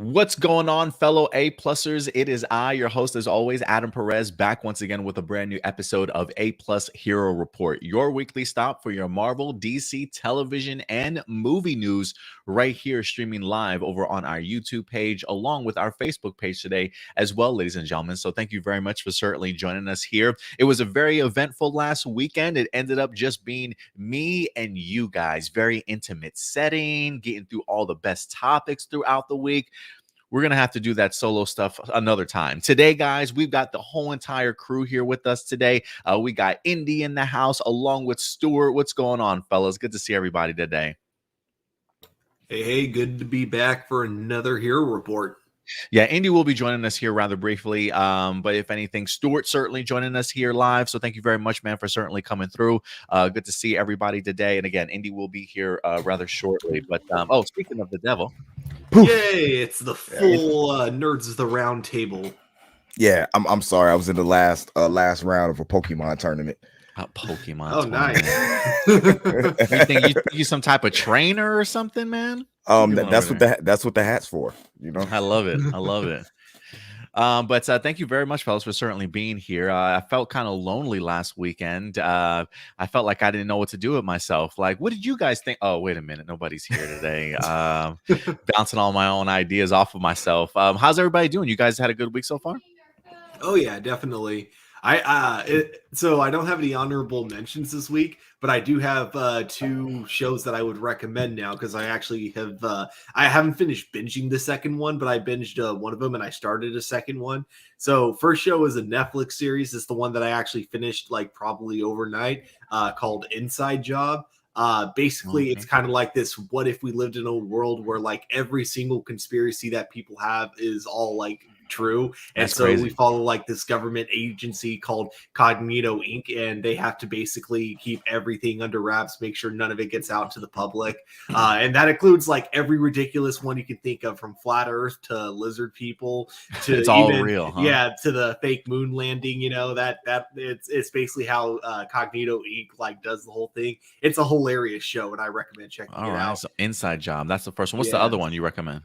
What's going on, fellow A-plussers? It is I, your host, as always, Adam Perez, back once again with a brand new episode of A-Plus Hero Report, your weekly stop for your Marvel, DC, television, and movie news right here, streaming live over on our YouTube page, along with our Facebook page today as well, ladies and gentlemen. So thank you very much for certainly joining us here. It was a very eventful last weekend. It ended up just being me and you guys, very intimate setting, getting through all the best topics throughout the week. We're going to have to do that solo stuff another time. Today, guys, we've got the whole entire crew here with us today. We got Indy in the house along with Stuart. What's going on, fellas? Good to see everybody today. Hey, good to be back for another Hero Report. Yeah, Indy will be joining us here rather briefly. But if anything, Stuart certainly joining us here live. So thank you very much, man, for certainly coming through. Good to see everybody today. And again, Indy will be here rather shortly. But speaking of the devil. Poof. Yay, it's the full Nerds of the Round Table. Yeah, I'm sorry. I was in the last round of a Pokemon tournament. Pokemon. Oh, nice. You think you some type of trainer or something, man? That's what the hat's for. You know, I love it. I love it. But thank you very much, fellas, for certainly being here. I felt kind of lonely last weekend. I felt like I didn't know what to do with myself. Like, what did you guys think? Oh, wait a minute. Nobody's here today. Bouncing all my own ideas off of myself. How's everybody doing? You guys had a good week so far? Oh, yeah, definitely. So I don't have any honorable mentions this week, but I do have two shows that I would recommend now because I actually have I haven't finished binging the second one, but I binged one of them and I started a second one. So first show is a Netflix series. It's the one that I actually finished like probably overnight, called Inside Job. Basically, It's kind of like this: what if we lived in a world where like every single conspiracy that people have is all like true? And That's so crazy. we follow like this government agency called Cognito Inc. and they have to basically keep everything under wraps, make sure none of it gets out to the public. And that includes like every ridiculous one you can think of, from flat earth to lizard people to it's all real, huh? Yeah, to the fake moon landing. You know, that it's basically how Cognito Inc. like does the whole thing. It's a hilarious show and I recommend checking it out. So Inside Job, that's the first one. What's the other one you recommend?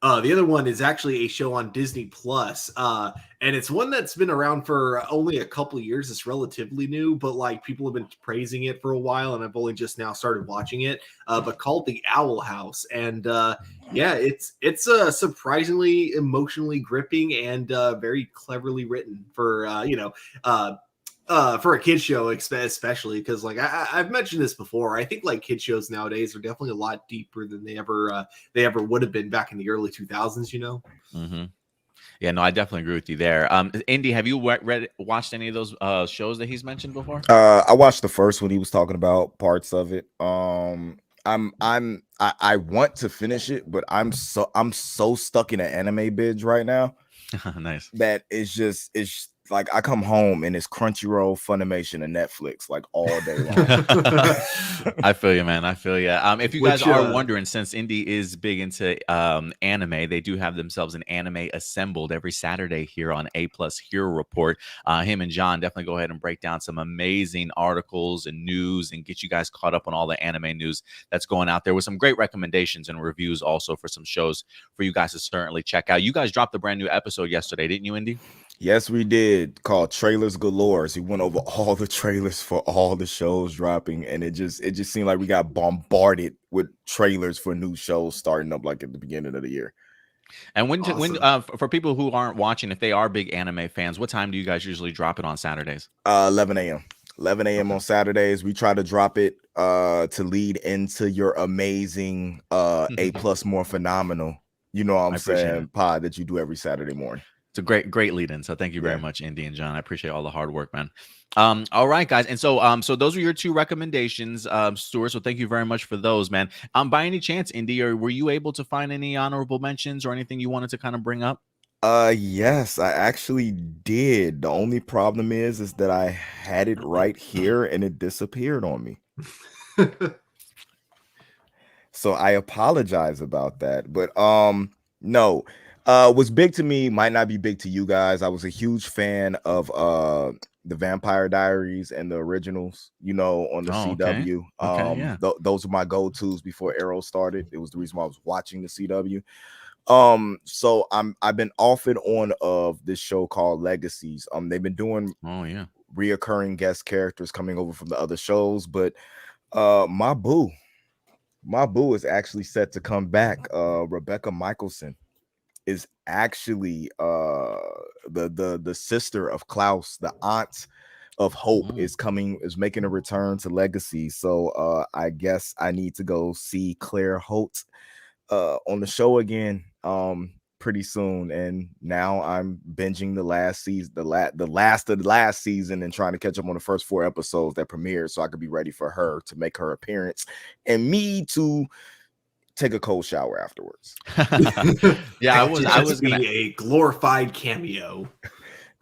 The other one is actually a show on Disney Plus, and it's one that's been around for only a couple of years. It's relatively new, but like people have been praising it for a while, and I've only just now started watching it. But called The Owl House, and yeah, it's surprisingly emotionally gripping and very cleverly written for for a kid show, especially because like I've mentioned this before. I think like kid shows nowadays are definitely a lot deeper than they ever would have been back in the early 2000s. You know. Mm-hmm. Yeah, no, I definitely agree with you there. Indy, have you watched any of those shows that he's mentioned before? I watched the first one. He was talking about parts of it. I want to finish it, but I'm so stuck in an anime binge right now. Nice. That it's like I come home and it's Crunchyroll, Funimation, and Netflix like all day long. I feel you, man. I feel you. If you guys are wondering, since Indy is big into anime, they do have themselves an anime assembled every Saturday here on APlus Hero Report. Him and John definitely go ahead and break down some amazing articles and news and get you guys caught up on all the anime news that's going out there, with some great recommendations and reviews also for some shows for you guys to certainly check out. You guys dropped a brand new episode yesterday, didn't you, Indy? Yes, we did, called Trailers Galore. So we went over all the trailers for all the shows dropping, and it just seemed like we got bombarded with trailers for new shows starting up like at the beginning of the year. And when for people who aren't watching, if they are big anime fans, what time do you guys usually drop it on Saturdays? 11 a.m. 11 a.m. on Saturdays. We try to drop it to lead into your amazing A+ more phenomenal, you know what I'm saying, pod that you do every Saturday morning. It's a great lead in. So thank you very much, Indy and John. I appreciate all the hard work, man. All right, guys. And so those were your two recommendations, Stuart. So thank you very much for those, man. By any chance, Indy, or were you able to find any honorable mentions or anything you wanted to kind of bring up? Yes, I actually did. The only problem is that I had it right here and it disappeared on me. So I apologize about that. But no. What's big to me might not be big to you guys. I was a huge fan of the Vampire Diaries and the originals, you know, on the CW. Okay, yeah. Those are my go-tos before Arrow started. It was the reason why I was watching the CW. So I've been off and on of this show called Legacies. They've been doing reoccurring guest characters coming over from the other shows, but my boo is actually set to come back. Rebecca Michelson is actually the sister of Klaus, the aunt of Hope, is making a return to Legacy. So I guess I need to go see Claire Holt on the show again pretty soon. And now I'm binging the last season, the last of the last season, and trying to catch up on the first 4 episodes that premiered, so I could be ready for her to make her appearance and me to take a cold shower afterwards. Yeah, I was gonna a glorified cameo.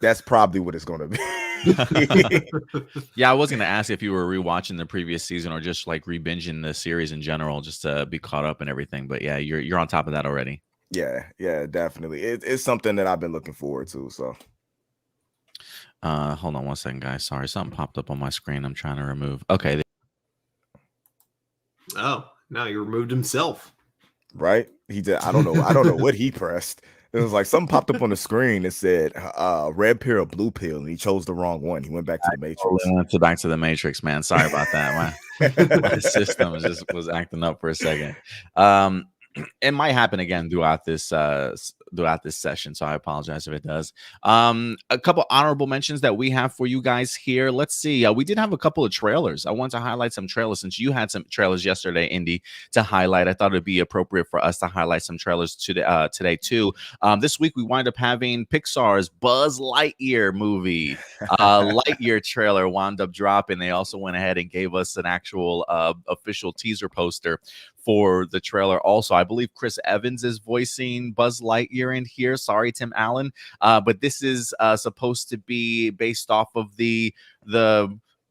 That's probably what it's going to be. Yeah, I was going to ask if you were rewatching the previous season or just like re-binging the series in general, just to be caught up and everything. But yeah, you're on top of that already. Yeah, definitely. It's something that I've been looking forward to. So, hold on one second, guys. Sorry, something popped up on my screen. I'm trying to remove. Okay. Oh, no, he removed himself. Right? He did. I don't know what he pressed. It was like something popped up on the screen that said red pill or blue pill, and he chose the wrong one. He went back to the Matrix. Back to the Matrix, man. Sorry about that. My system was acting up for a second. It might happen again throughout this session, so I apologize if it does. A couple honorable mentions that we have for you guys here. Let's see. We did have a couple of trailers. I want to highlight some trailers since you had some trailers yesterday, Indy, to highlight. I thought it'd be appropriate for us to highlight some trailers today too. This week we wind up having Pixar's Buzz Lightyear movie. Lightyear trailer wound up dropping. They also went ahead and gave us an actual official teaser poster for the trailer. Also, I believe Chris Evans is voicing Buzz Lightyear in here. Sorry, Tim Allen. But this is supposed to be based off of the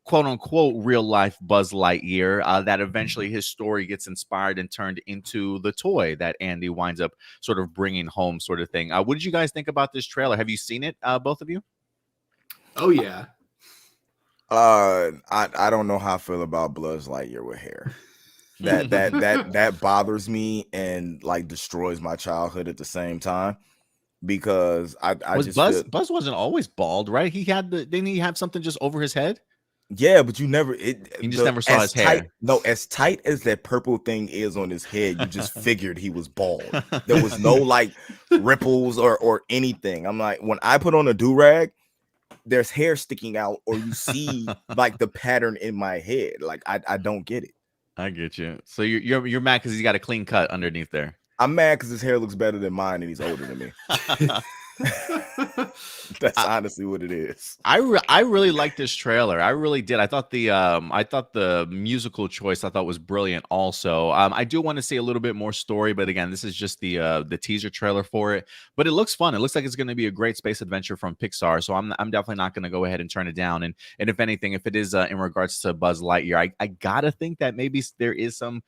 quote-unquote real-life Buzz Lightyear, that eventually his story gets inspired and turned into the toy that Andy winds up sort of bringing home, sort of thing. What did you guys think about this trailer? Have you seen it, both of you? Oh, yeah. I don't know how I feel about Buzz Lightyear with hair. That bothers me and like destroys my childhood at the same time, because Buzz wasn't always bald, right? Didn't he have something just over his head? Yeah, but you just never saw his hair. No, as tight as that purple thing is on his head, you just figured he was bald. There was no like ripples or anything. I'm like, when I put on a do-rag, there's hair sticking out, or you see like the pattern in my head. Like I don't get it. I get you. So you're mad because he's got a clean cut underneath there. I'm mad because his hair looks better than mine, and he's older than me. That's honestly what it is. I really liked this trailer. I really did. I thought the musical choice was brilliant. Also, I do want to see a little bit more story, but again, this is just the teaser trailer for it. But it looks fun. It looks like it's going to be a great space adventure from Pixar. So I'm definitely not going to go ahead and turn it down. And if anything, if it is in regards to Buzz Lightyear, I gotta think that maybe there is some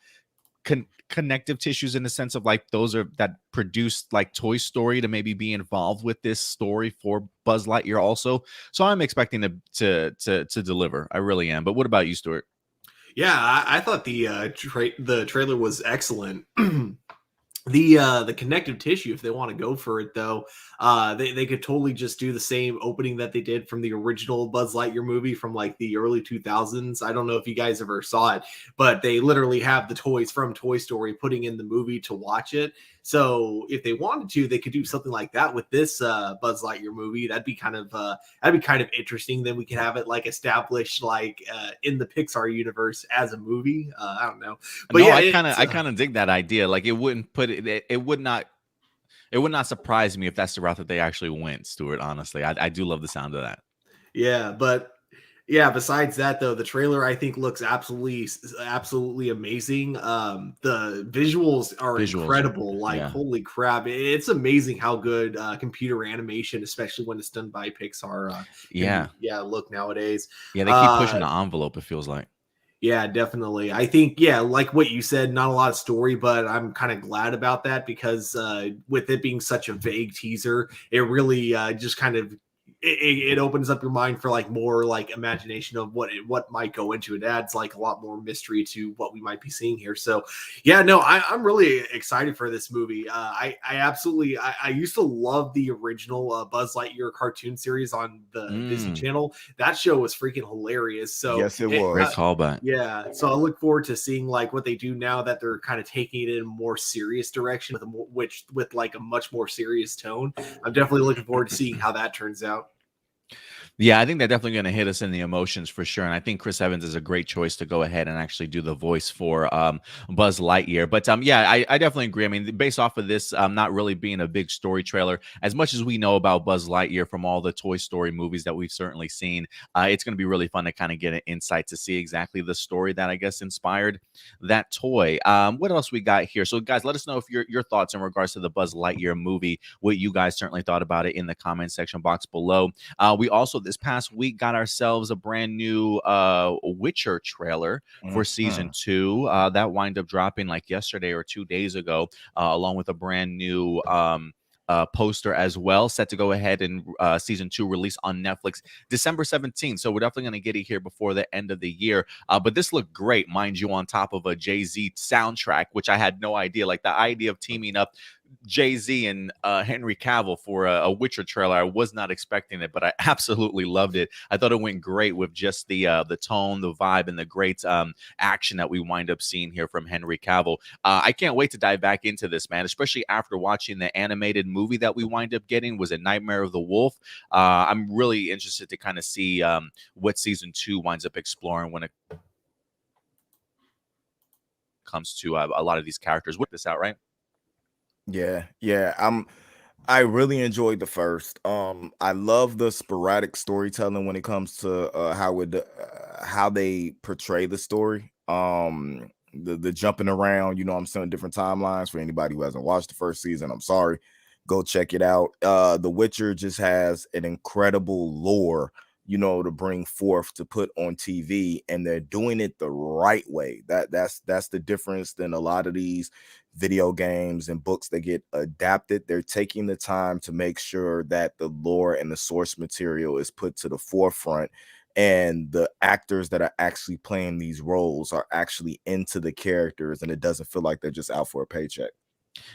connective tissues in the sense of like those that produced like Toy Story to maybe be involved with this story for Buzz Lightyear also. So I'm expecting to deliver. I really am. But what about you, Stuart? Yeah, I thought the trailer was excellent. The connective tissue, if they want to go for it though, they could totally just do the same opening that they did from the original Buzz Lightyear movie from like the early 2000s. I don't know if you guys ever saw it, but they literally have the toys from Toy Story putting in the movie to watch it. So if they wanted to, they could do something like that with this Buzz Lightyear movie. That'd be kind of interesting. Then we could have it like established like in the Pixar universe as a movie. I don't know, but no, yeah, I kind of dig that idea. Like it wouldn't put it would not surprise me if that's the route that they actually went, Stuart. Honestly, I do love the sound of that. Yeah, but yeah, besides that though, the trailer I think looks absolutely amazing. The visuals are incredible. Like holy crap, it's amazing how good computer animation, especially when it's done by Pixar, look nowadays. Yeah, they keep pushing the envelope, it feels like. Yeah, definitely. I think, like what you said, not a lot of story, but I'm kind of glad about that because with it being such a vague teaser, it really just kind of it opens up your mind for like more like imagination of what might go into it. It adds like a lot more mystery to what we might be seeing here. So yeah, no, I'm really excited for this movie. I absolutely I used to love the original Buzz Lightyear cartoon series on the Disney Channel. That show was freaking hilarious. So yes, it was. Great callback. Yeah, so I look forward to seeing like what they do now that they're kind of taking it in a more serious direction with like a much more serious tone. I'm definitely looking forward to seeing how that turns out. Yeah, I think they're definitely going to hit us in the emotions for sure. And I think Chris Evans is a great choice to go ahead and actually do the voice for Buzz Lightyear. But yeah, I definitely agree. I mean, based off of this not really being a big story trailer, as much as we know about Buzz Lightyear from all the Toy Story movies that we've certainly seen, it's going to be really fun to kind of get an insight to see exactly the story that I guess inspired that toy. What else we got here? So guys, let us know if your thoughts in regards to the Buzz Lightyear movie, what you guys certainly thought about it in the comment section box below. We also this past week got ourselves a brand new Witcher trailer for season 2 that wind up dropping like yesterday or 2 days ago, along with a brand new poster as well, set to go ahead and season 2 release on Netflix December 17th. So we're definitely going to get it here before the end of the year. But this looked great, mind you, on top of a Jay-Z soundtrack, which I had no idea. Like the idea of teaming up Jay-Z and Henry Cavill for a Witcher trailer, I was not expecting it, but I absolutely loved it. I thought it went great with just the tone, the vibe, and the great action that we wind up seeing here from Henry Cavill. I can't wait to dive back into this, man, especially after watching the animated movie that we wind up getting. Was it Nightmare of the Wolf? I'm really interested to kind of see what season 2 winds up exploring when it comes to a lot of these characters. Work this out, right? Yeah. I really enjoyed the first. I love the sporadic storytelling when it comes to how they portray the story. The jumping around, you know, I'm saying, different timelines. For anybody who hasn't watched the first season, I'm sorry, go check it out. The Witcher just has an incredible lore, you know, to bring forth to put on TV, and they're doing it the right way. That's the difference than a lot of these video games and books that get adapted. They're taking the time to make sure that the lore and the source material is put to the forefront, and the actors that are actually playing these roles are actually into the characters, and it doesn't feel like they're just out for a paycheck.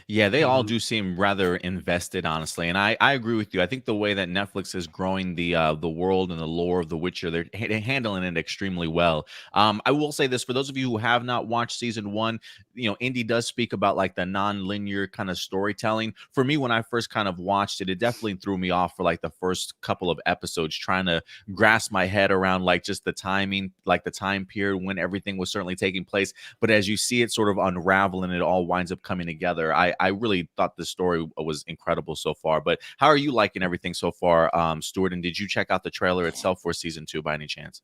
Yeah, they all do seem rather invested, honestly, and I agree with you. I think the way that Netflix is growing the world and the lore of The Witcher, they're handling it extremely well. I will say this, for those of you who have not watched season 1, you know, Indy does speak about like the non-linear kind of storytelling. For me, when I first kind of watched it, it definitely threw me off for like the first couple of episodes, trying to grasp my head around like just the timing, like the time period when everything was certainly taking place. But as you see it sort of unravel and it all winds up coming together, I really thought the story was incredible so far. But how are you liking everything so far, Stuart? And did you check out the trailer itself for season 2 by any chance?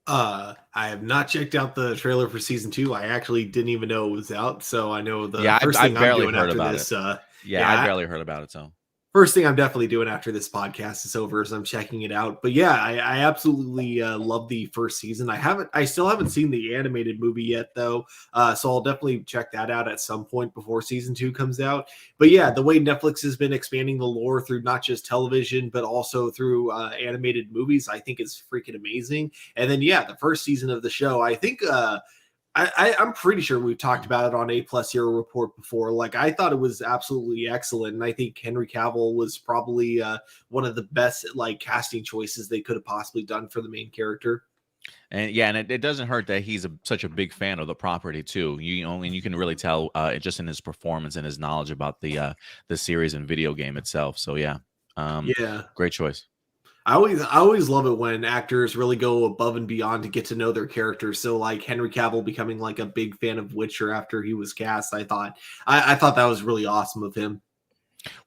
I have not checked out the trailer for season 2. I actually didn't even know it was out. So I know the first thing I'm doing after this. I barely heard about it. So first thing I'm definitely doing after this podcast is over is I'm checking it out. But yeah, I absolutely love the first season. I still haven't seen the animated movie yet though. So I'll definitely check that out at some point before season 2 comes out. But yeah, the way Netflix has been expanding the lore through not just television, but also through animated movies, I think is freaking amazing. And then, yeah, the first season of the show, I think, I'm pretty sure we've talked about it on APlus Hero Report before. Like, I thought it was absolutely excellent, and I think Henry Cavill was probably one of the best like casting choices they could have possibly done for the main character. And yeah, and it doesn't hurt that he's such a big fan of the property too. You know, and you can really tell just in his performance and his knowledge about the series and video game itself. So yeah, great choice. I always love it when actors really go above and beyond to get to know their characters. So like Henry Cavill becoming like a big fan of Witcher after he was cast, I thought that was really awesome of him.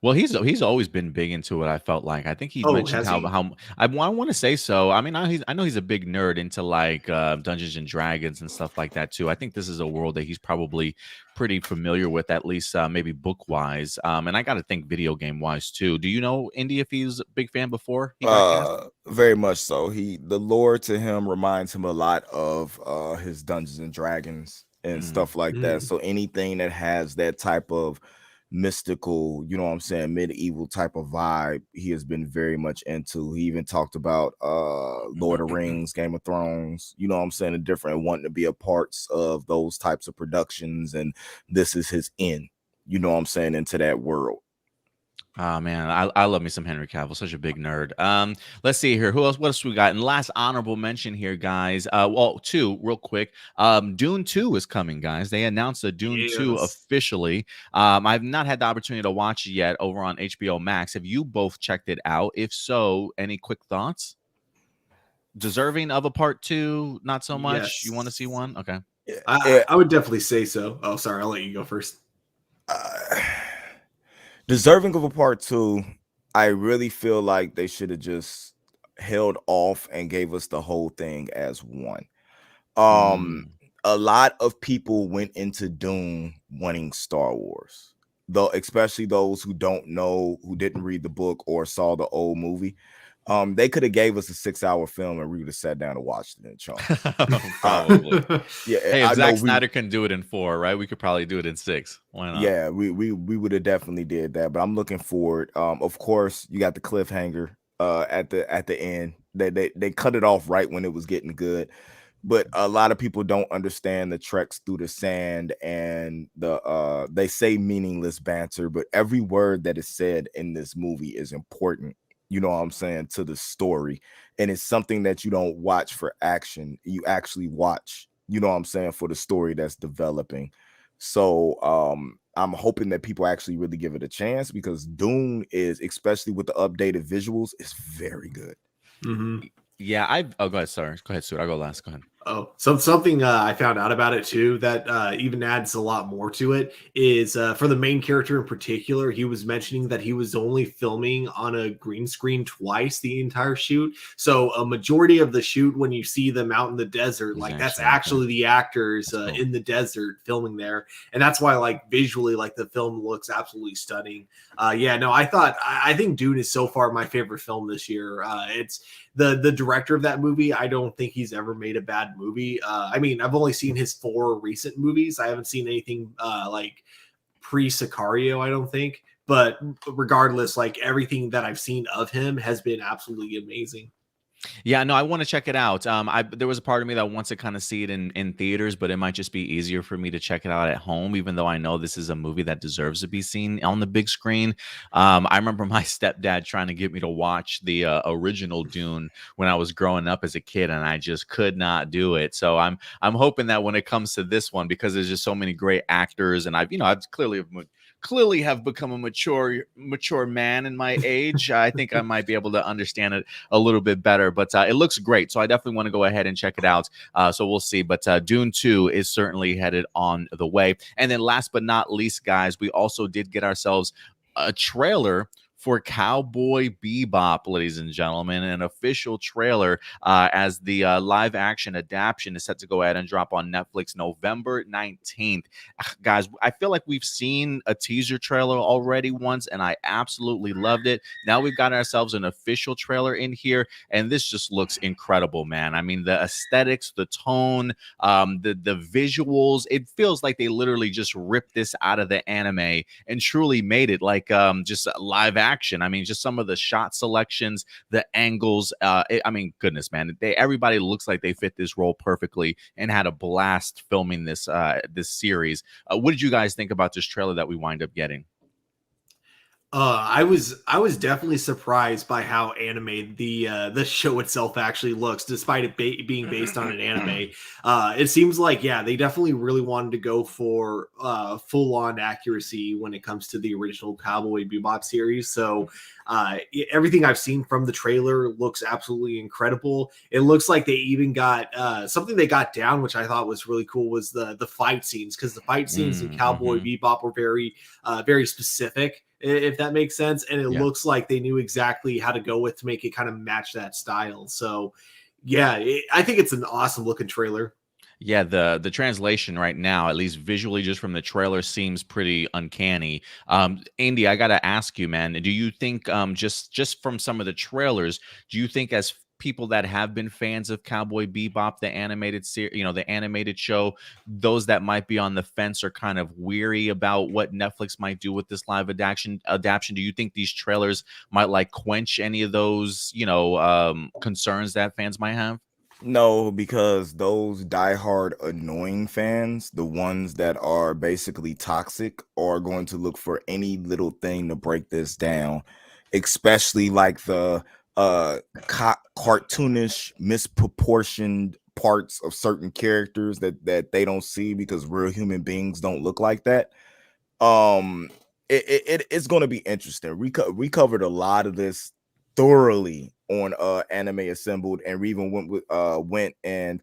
Well, he's always been big into it. I felt like I think he mentioned how I want to say so. I mean, I know he's a big nerd into like Dungeons and Dragons and stuff like that too. I think this is a world that he's probably pretty familiar with, at least maybe book wise. And I got to think video game wise too. Do you know, Indy, if he's a big fan before he got cast? Very much so. The lore to him reminds him a lot of his Dungeons and Dragons and stuff like that. So anything that has that type of mystical, you know what I'm saying, medieval type of vibe he has been very much into. He even talked about Lord of Rings, Game of Thrones, you know what I'm saying, and different, wanting to be a parts of those types of productions, and this is his in, you know what I'm saying, into that world. Oh man, I love me some Henry Cavill, such a big nerd. Let's see here. Who else? What else we got? And last honorable mention here, guys. Well, two real quick. Dune 2 is coming, guys. They announced the Dune 2 Yes. officially. I've not had the opportunity to watch it yet over on HBO Max. Have you both checked it out? If so, any quick thoughts? Deserving of a part two? Not so much. You want to see Yes. one? Okay. I would definitely say so. Oh, sorry. I'll let you go first. Deserving of a part two. I really feel like they should have just held off and gave us the whole thing as one. Mm. A lot of people went into Dune wanting Star Wars, though, especially those who don't know, who didn't read the book or saw the old movie. They could have gave us a 6-hour film and we would have sat down and watched it in chunks. Probably. Yeah, Hey, if I know Zack we. Snyder can do it in 4, right? We could probably do it in 6. Why not? Yeah, we would have definitely did that, but I'm looking forward. Of course, you got the cliffhanger at the end. They cut it off right when it was getting good. But a lot of people don't understand the treks through the sand and the they say meaningless banter, but every word that is said in this movie is important. You know what I'm saying, to the story. And it's something that you don't watch for action. You actually watch, you know what I'm saying, for the story that's developing. So I'm hoping that people actually really give it a chance, because Dune is, especially with the updated visuals, is very good. Mm-hmm. Yeah, oh, go ahead. Sorry, go ahead, Stuart. I'll go last. Go ahead. Oh, something I found out about it too that even adds a lot more to it is for the main character in particular. He was mentioning that he was only filming on a green screen twice the entire shoot. So a majority of the shoot, when you see them out in the desert, like that's actually the actors cool. In the desert filming there, and that's why like visually, like the film looks absolutely stunning. Yeah, no, I think Dune is so far my favorite film this year. It's the director of that movie. I don't think he's ever made a bad movie. I mean, I've only seen his 4 recent movies. I haven't seen anything like pre-Sicario, I don't think. But regardless, like everything that I've seen of him has been absolutely amazing. Yeah, no, I want to check it out. There was a part of me that wants to kind of see it in theaters, but it might just be easier for me to check it out at home, even though I know this is a movie that deserves to be seen on the big screen. I remember my stepdad trying to get me to watch the original Dune when I was growing up as a kid, and I just could not do it. So I'm hoping that when it comes to this one, because there's just so many great actors, and I've clearly have become a mature man in my age. I think I might be able to understand it a little bit better, but it looks great. So I definitely want to go ahead and check it out. So we'll see. But Dune 2 is certainly headed on the way. And then last but not least, guys, we also did get ourselves a trailer for Cowboy Bebop, ladies and gentlemen, an official trailer as the live action adaptation is set to go ahead and drop on Netflix November 19th. Guys, I feel like we've seen a teaser trailer already once, and I absolutely loved it. Now we've got ourselves an official trailer in here, and this just looks incredible, man. I mean, the aesthetics, the tone, the visuals, it feels like they literally just ripped this out of the anime and truly made it like just live action. I mean, just some of the shot selections, the angles. I mean, goodness, man, everybody looks like they fit this role perfectly and had a blast filming this series. What did you guys think about this trailer that we wind up getting? I was definitely surprised by how animated the show itself actually looks, despite it being based on an anime. It seems like, yeah, they definitely really wanted to go for full on accuracy when it comes to the original Cowboy Bebop series. So everything I've seen from the trailer looks absolutely incredible. It looks like they even got something they got down, which I thought was really cool, was the fight scenes, because the fight scenes in Cowboy Bebop were very specific, if that makes sense. And it looks like they knew exactly how to go with to make it kind of match that style. So yeah, I think it's an awesome looking trailer. Yeah, the translation right now, at least visually, just from the trailer, seems pretty uncanny. Andy, I gotta ask you, man, do you think just from some of the trailers, do you think as people that have been fans of Cowboy Bebop, the animated series, the animated show, those that might be on the fence are kind of weary about what Netflix might do with this live adaptation. Do you think these trailers might like quench any of those, concerns that fans might have? No, because those diehard annoying fans, the ones that are basically toxic, are going to look for any little thing to break this down, especially like the cartoonish, misproportioned parts of certain characters that they don't see because real human beings don't look like that. um it's going to be interesting. We covered a lot of this thoroughly on Anime Assembled, and we even went and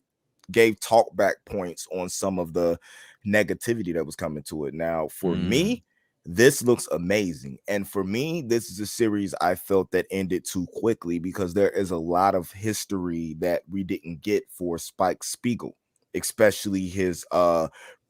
gave talk back points on some of the negativity that was coming to it. Now for me, this looks amazing, and for me, this is a series I felt that ended too quickly because there is a lot of history that we didn't get for Spike Spiegel, especially his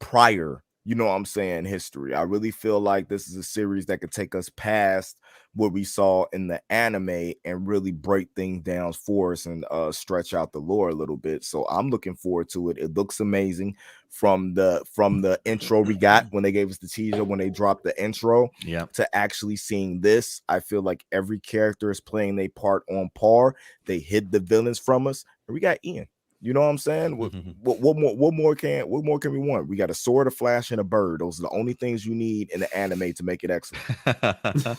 prior, you know what I'm saying, history. I really feel like this is a series that could take us past what we saw in the anime and really break things down for us and stretch out the lore a little bit. So I'm looking forward to it. It looks amazing from the intro we got when they gave us the teaser, when they dropped the intro, to actually seeing this. I feel like every character is playing their part on par. They hid the villains from us, and we got Ian. You know what I'm saying? What more can we want? We got a sword, a flash, and a bird. Those are the only things you need in the anime to make it excellent.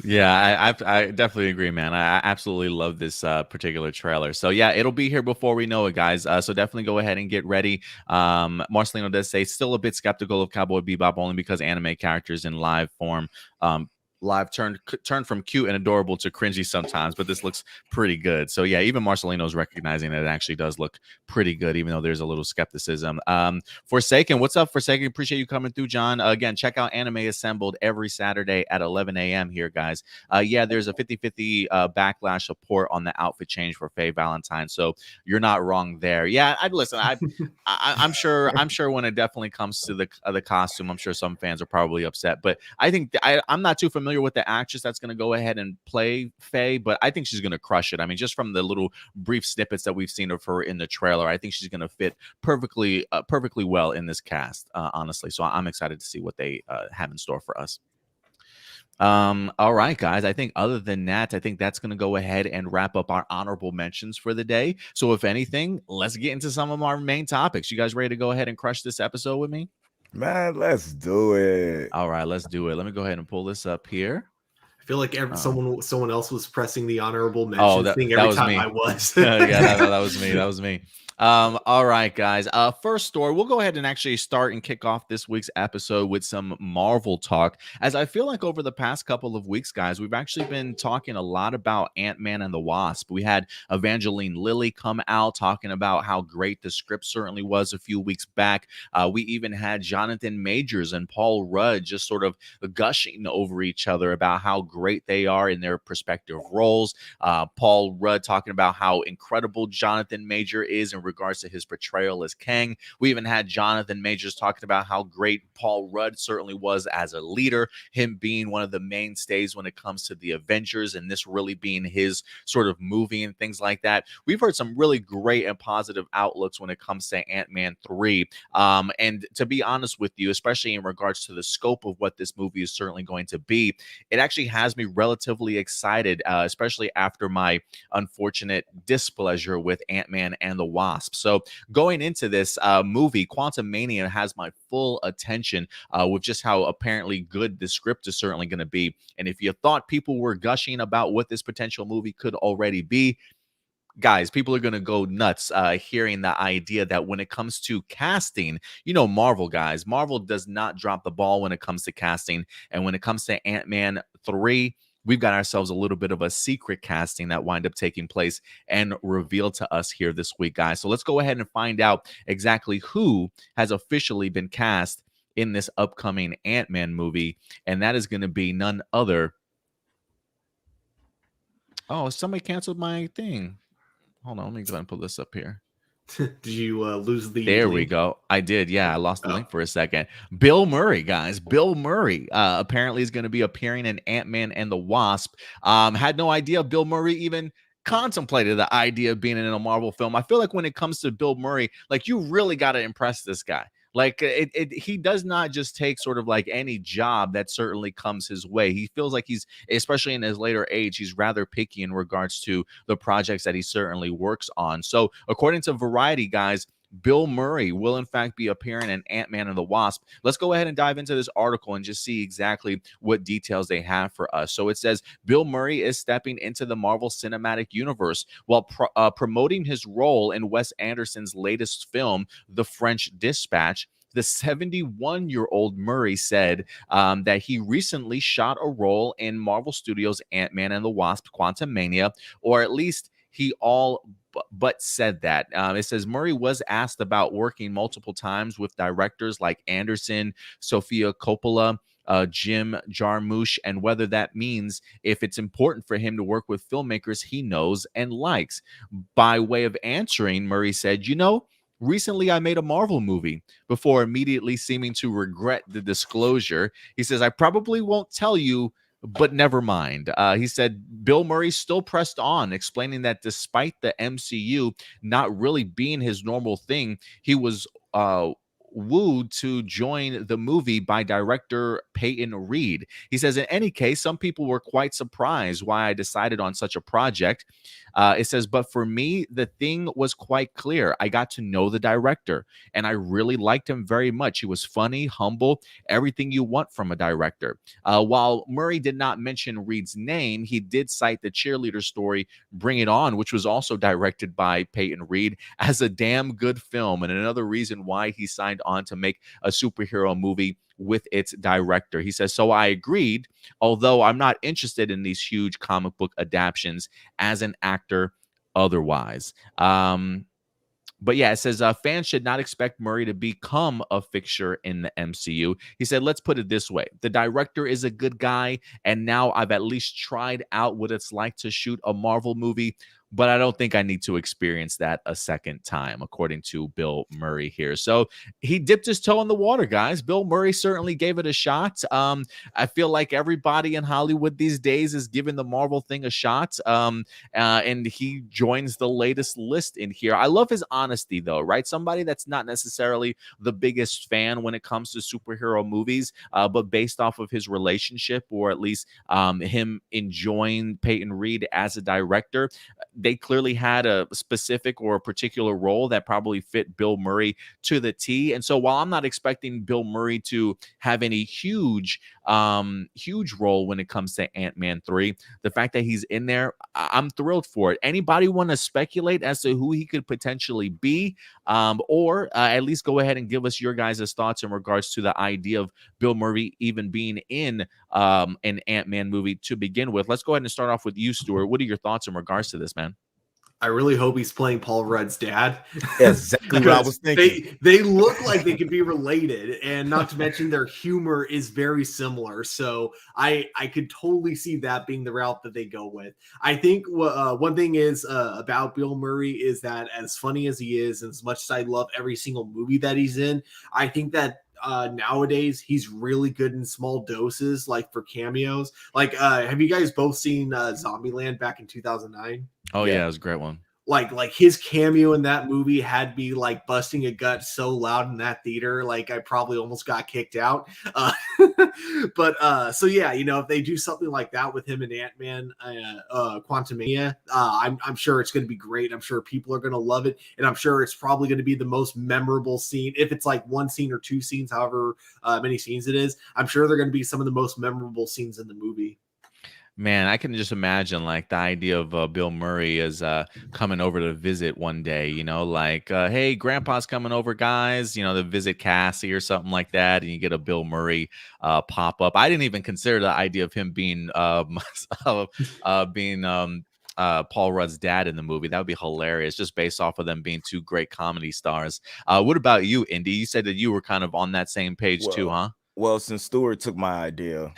Yeah, I definitely agree, man. I absolutely love this particular trailer. So yeah, it'll be here before we know it, guys. So definitely go ahead and get ready. Marcelino does say still a bit skeptical of Cowboy Bebop only because anime characters in live form live turned from cute and adorable to cringy sometimes, but this looks pretty good. So yeah, even Marcelino's recognizing that it actually does look pretty good, even though there's a little skepticism. Forsaken, what's up, Forsaken? Appreciate you coming through, John. Again, check out Anime Assembled every Saturday at 11 a.m. here, guys. Yeah, there's a 50-50 backlash support on the outfit change for Faye Valentine, so you're not wrong there. Yeah, I'm sure when it definitely comes to the costume, I'm sure some fans are probably upset, but I think I'm not too familiar with the actress that's going to go ahead and play Faye, but I think she's going to crush it. I mean, just from the little brief snippets that we've seen of her in the trailer, I think she's going to fit perfectly well in this cast, honestly. So I'm excited to see what they have in store for us. All right, guys. I think other than that, I think that's going to go ahead and wrap up our honorable mentions for the day. So if anything, let's get into some of our main topics. You guys ready to go ahead and crush this episode with me? Man, let's do it. All right, let's do it. Let me go ahead and pull this up here. I feel like someone else was pressing the honorable mentions thing every time me. I was. Yeah, that was me. That was me. All right, guys. First story, we'll go ahead and actually start and kick off this week's episode with some Marvel talk, as I feel like over the past couple of weeks, guys, we've actually been talking a lot about Ant-Man and the Wasp. We had Evangeline Lilly come out talking about how great the script certainly was a few weeks back. We even had Jonathan Majors and Paul Rudd just sort of gushing over each other about how great they are in their respective roles. Paul Rudd talking about how incredible Jonathan Major is in regards to his portrayal as Kang. We even had Jonathan Majors talking about how great Paul Rudd certainly was as a leader, him being one of the mainstays when it comes to the Avengers, and this really being his sort of movie and things like that. We've heard some really great and positive outlooks when it comes to Ant-Man 3. And to be honest with you, especially in regards to the scope of what this movie is certainly going to be, it actually has me relatively excited, especially after my unfortunate displeasure with Ant-Man and the Wasp. So going into this movie, Quantumania has my full attention with just how apparently good the script is certainly going to be. And if you thought people were gushing about what this potential movie could already be, guys, people are going to go nuts hearing the idea that when it comes to casting, Marvel, guys, Marvel does not drop the ball when it comes to casting. And when it comes to Ant-Man 3, we've got ourselves a little bit of a secret casting that wind up taking place and revealed to us here this week, guys. So let's go ahead and find out exactly who has officially been cast in this upcoming Ant-Man movie. And that is going to be none other. Oh, somebody canceled my thing. Hold on, let me go ahead and pull this up here. Did you lose the There link? We go. I did. Yeah, I lost the link for a second. Bill Murray, guys. Bill Murray apparently is going to be appearing in Ant-Man and the Wasp. Had no idea Bill Murray even contemplated the idea of being in a Marvel film. I feel like when it comes to Bill Murray, like you really got to impress this guy. Like he does not just take sort of like any job that certainly comes his way. He feels like he's, especially in his later age, he's rather picky in regards to the projects that he certainly works on. So according to Variety, guys, Bill Murray will in fact be appearing in Ant-Man and the Wasp. Let's go ahead and dive into this article and just see exactly what details they have for us. So it says Bill Murray is stepping into the Marvel Cinematic Universe while promoting his role in Wes Anderson's latest film, The French Dispatch. The 71-year-old Murray said that he recently shot a role in Marvel Studios' Ant-Man and the Wasp: Quantumania, or at least he all but said that. It says Murray was asked about working multiple times with directors like Anderson, Sofia Coppola, Jim Jarmusch, and whether that means if it's important for him to work with filmmakers he knows and likes. By way of answering, Murray said, recently I made a Marvel movie, before immediately seeming to regret the disclosure. He says, I probably won't tell you, but never mind. He said Bill Murray still pressed on, explaining that despite the MCU not really being his normal thing, he was wooed to join the movie by director Peyton Reed. He says, in any case, some people were quite surprised why I decided on such a project. It says, but for me, the thing was quite clear. I got to know the director, and I really liked him very much. He was funny, humble, everything you want from a director. While Murray did not mention Reed's name, he did cite the cheerleader story, Bring It On, which was also directed by Peyton Reed, as a damn good film, and another reason why he signed on to make a superhero movie with its director. He says, so I agreed, although I'm not interested in these huge comic book adaptations as an actor otherwise. But yeah, it says fans should not expect Murray to become a fixture in the MCU. He said, let's put it this way. The director is a good guy, and now I've at least tried out what it's like to shoot a Marvel movie, but I don't think I need to experience that a second time, according to Bill Murray here. So he dipped his toe in the water, guys. Bill Murray certainly gave it a shot. I feel like everybody in Hollywood these days is giving the Marvel thing a shot, and he joins the latest list in here. I love his honesty, though, right? Somebody that's not necessarily the biggest fan when it comes to superhero movies, but based off of his relationship, or at least him enjoying Peyton Reed as a director, they clearly had a specific or a particular role that probably fit Bill Murray to the T. And so while I'm not expecting Bill Murray to have any huge role when it comes to Ant-Man 3, the fact that he's in there, I'm thrilled for it. Anybody want to speculate as to who he could potentially be, or at least go ahead and give us your guys' thoughts in regards to the idea of Bill Murray even being in an Ant-Man movie to begin with? Let's go ahead and start off with you, Stuart. What are your thoughts in regards to this, man? I really hope he's playing Paul Rudd's dad. Exactly what I was thinking. They look like they could be related, and not to mention their humor is very similar. So I could totally see that being the route that they go with. I think one thing is about Bill Murray is that as funny as he is, and as much as I love every single movie that he's in, I think that nowadays he's really good in small doses, like for cameos. Like, have you guys both seen Zombieland back in 2009? Oh yeah, it was a great one. Like his cameo in that movie had me like busting a gut so loud in that theater, like I probably almost got kicked out. But so yeah, if they do something like that with him and Ant-Man, Quantumania, I'm sure it's going to be great. I'm sure people are going to love it, and I'm sure it's probably going to be the most memorable scene. If it's like one scene or two scenes, however many scenes it is, I'm sure they're going to be some of the most memorable scenes in the movie. Man, I can just imagine like the idea of Bill Murray is coming over to visit one day, like, hey, grandpa's coming over, guys, to visit Cassie or something like that. And you get a Bill Murray pop up. I didn't even consider the idea of him being Paul Rudd's dad in the movie. That would be hilarious, just based off of them being two great comedy stars. What about you, Indy? You said that you were kind of on that same page too, huh? Well, since Stuart took my idea,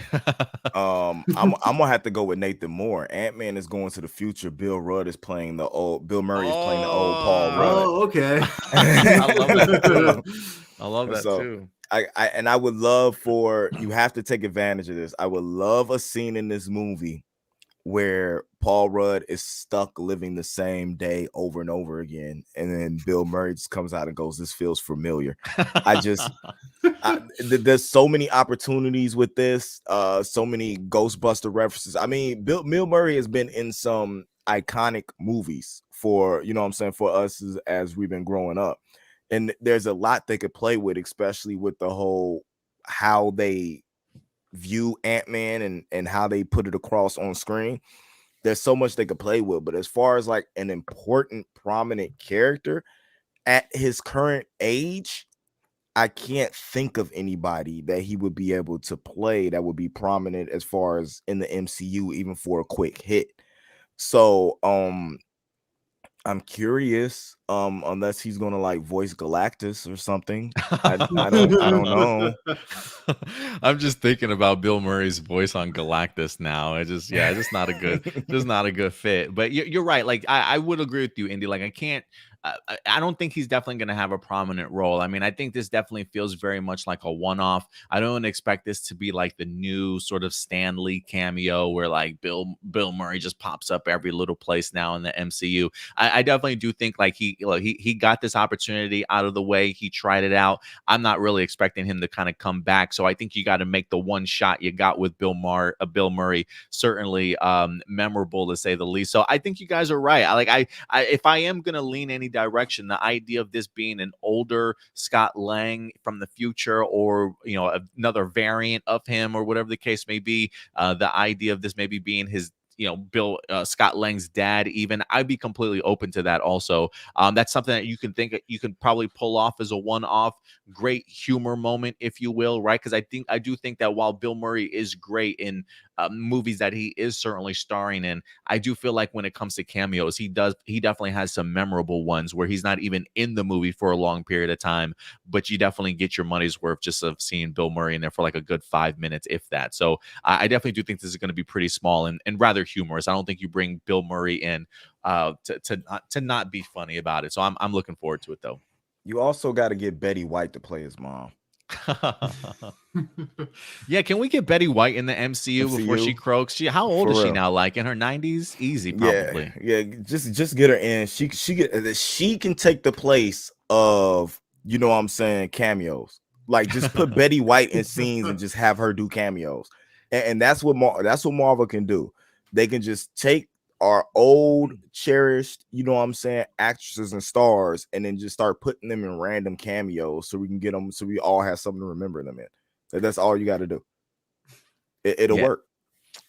I'm gonna have to go with Nathan Moore. Ant-Man is going to the future. Bill Murray is playing the old Paul Rudd. Oh, okay. I love that too. I love that too. I would love for you have to take advantage of this. I would love a scene in this movie where Paul Rudd is stuck living the same day over and over again, and then Bill Murray just comes out and goes, "This feels familiar." There's so many opportunities with this, so many Ghostbuster references. I mean, Bill Murray has been in some iconic movies for, you know what I'm saying, for us as we've been growing up, and there's a lot they could play with, especially with the whole how they view Ant-Man and how they put it across on screen. There's so much they could play with, but as far as like an important, prominent character at his current age, I can't think of anybody that he would be able to play that would be prominent as far as in the MCU, even for a quick hit. So I'm curious, unless he's gonna like voice Galactus or something. I don't know. I'm just thinking about Bill Murray's voice on Galactus now. It's just not a good fit. But you're right. Like I would agree with you, Indy. Like I can't. I don't think he's definitely going to have a prominent role. I mean, I think this definitely feels very much like a one-off. I don't expect this to be like the new sort of Stan Lee cameo where like Bill Murray just pops up every little place now in the MCU. I definitely do think like he got this opportunity out of the way. He tried it out. I'm not really expecting him to kind of come back. So I think you got to make the one shot you got with Bill Murray certainly memorable to say the least. So I think you guys are right. I if I am going to lean any direction, the idea of this being an older Scott Lang from the future, or another variant of him, or whatever the case may be, the idea of this maybe being his Scott Lang's dad, even, I'd be completely open to that also. That's something that you can probably pull off as a one-off great humor moment, if you will, right? Because I do think that while Bill Murray is great in movies that he is certainly starring in, I do feel like when it comes to cameos, he definitely has some memorable ones where he's not even in the movie for a long period of time, but you definitely get your money's worth just of seeing Bill Murray in there for like a good 5 minutes, if that. So I definitely do think this is going to be pretty small and rather humorous. I don't think you bring Bill Murray in to not be funny about it. So I'm looking forward to it though. You also got to get Betty White to play his mom. Yeah, can we get Betty White in the MCU before she croaks? How old is she now? Like in her 90s? Easy, probably. Yeah, just get her in. She can take the place of, you know what I'm saying, cameos. Like just put Betty White in scenes and just have her do cameos. And that's what Marvel can do. They can just take our old cherished, you know what I'm saying, actresses and stars, and then just start putting them in random cameos so we can get them, so we all have something to remember them in. That's all you got to do. It'll work.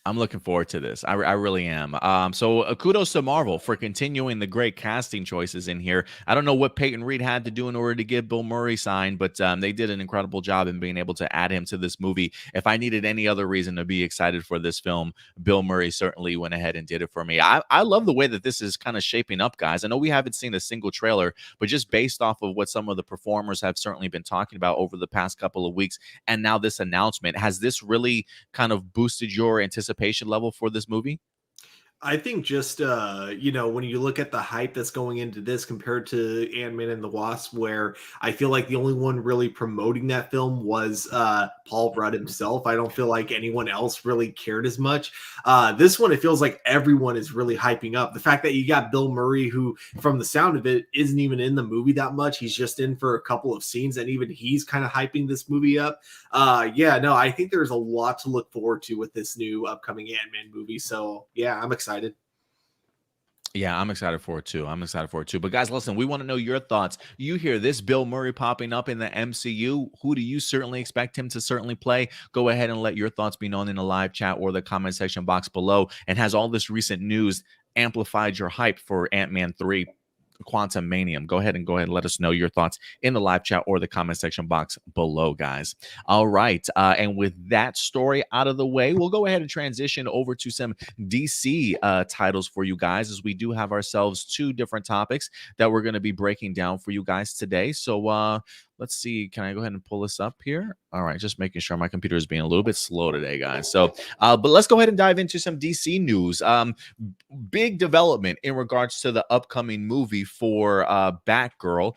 I'm looking forward to this. I really am. So kudos to Marvel for continuing the great casting choices in here. I don't know what Peyton Reed had to do in order to get Bill Murray signed, but they did an incredible job in being able to add him to this movie. If I needed any other reason to be excited for this film, Bill Murray certainly went ahead and did it for me. I love the way that this is kind of shaping up, guys. I know we haven't seen a single trailer, but just based off of what some of the performers have certainly been talking about over the past couple of weeks, and now this announcement, has this really kind of boosted your anticipation level for this movie? I think just, when you look at the hype that's going into this compared to Ant-Man and the Wasp, where I feel like the only one really promoting that film was Paul Rudd himself. I don't feel like anyone else really cared as much. This one, it feels like everyone is really hyping up. The fact that you got Bill Murray, who from the sound of it isn't even in the movie that much. He's just in for a couple of scenes, and even he's kind of hyping this movie up. I think there's a lot to look forward to with this new upcoming Ant-Man movie. So yeah, I'm excited. Yeah, I'm excited for it too. But guys, listen, we want to know your thoughts. You hear this Bill Murray popping up in the MCU. Who do you certainly expect him to certainly play? Go ahead and let your thoughts be known in the live chat or the comment section box below. And has all this recent news amplified your hype for Ant-Man 3? Quantumania? Go ahead and let us know your thoughts in the live chat or the comment section box below, guys. All right, and with that story out of the way, we'll go ahead and transition over to some DC titles for you guys, as we do have ourselves two different topics that we're going to be breaking down for you guys today. So Let's see. Can I go ahead and pull this up here? All right, just making sure my computer is being a little bit slow today, guys. So, but let's go ahead and dive into some DC news. Big development in regards to the upcoming movie for Batgirl.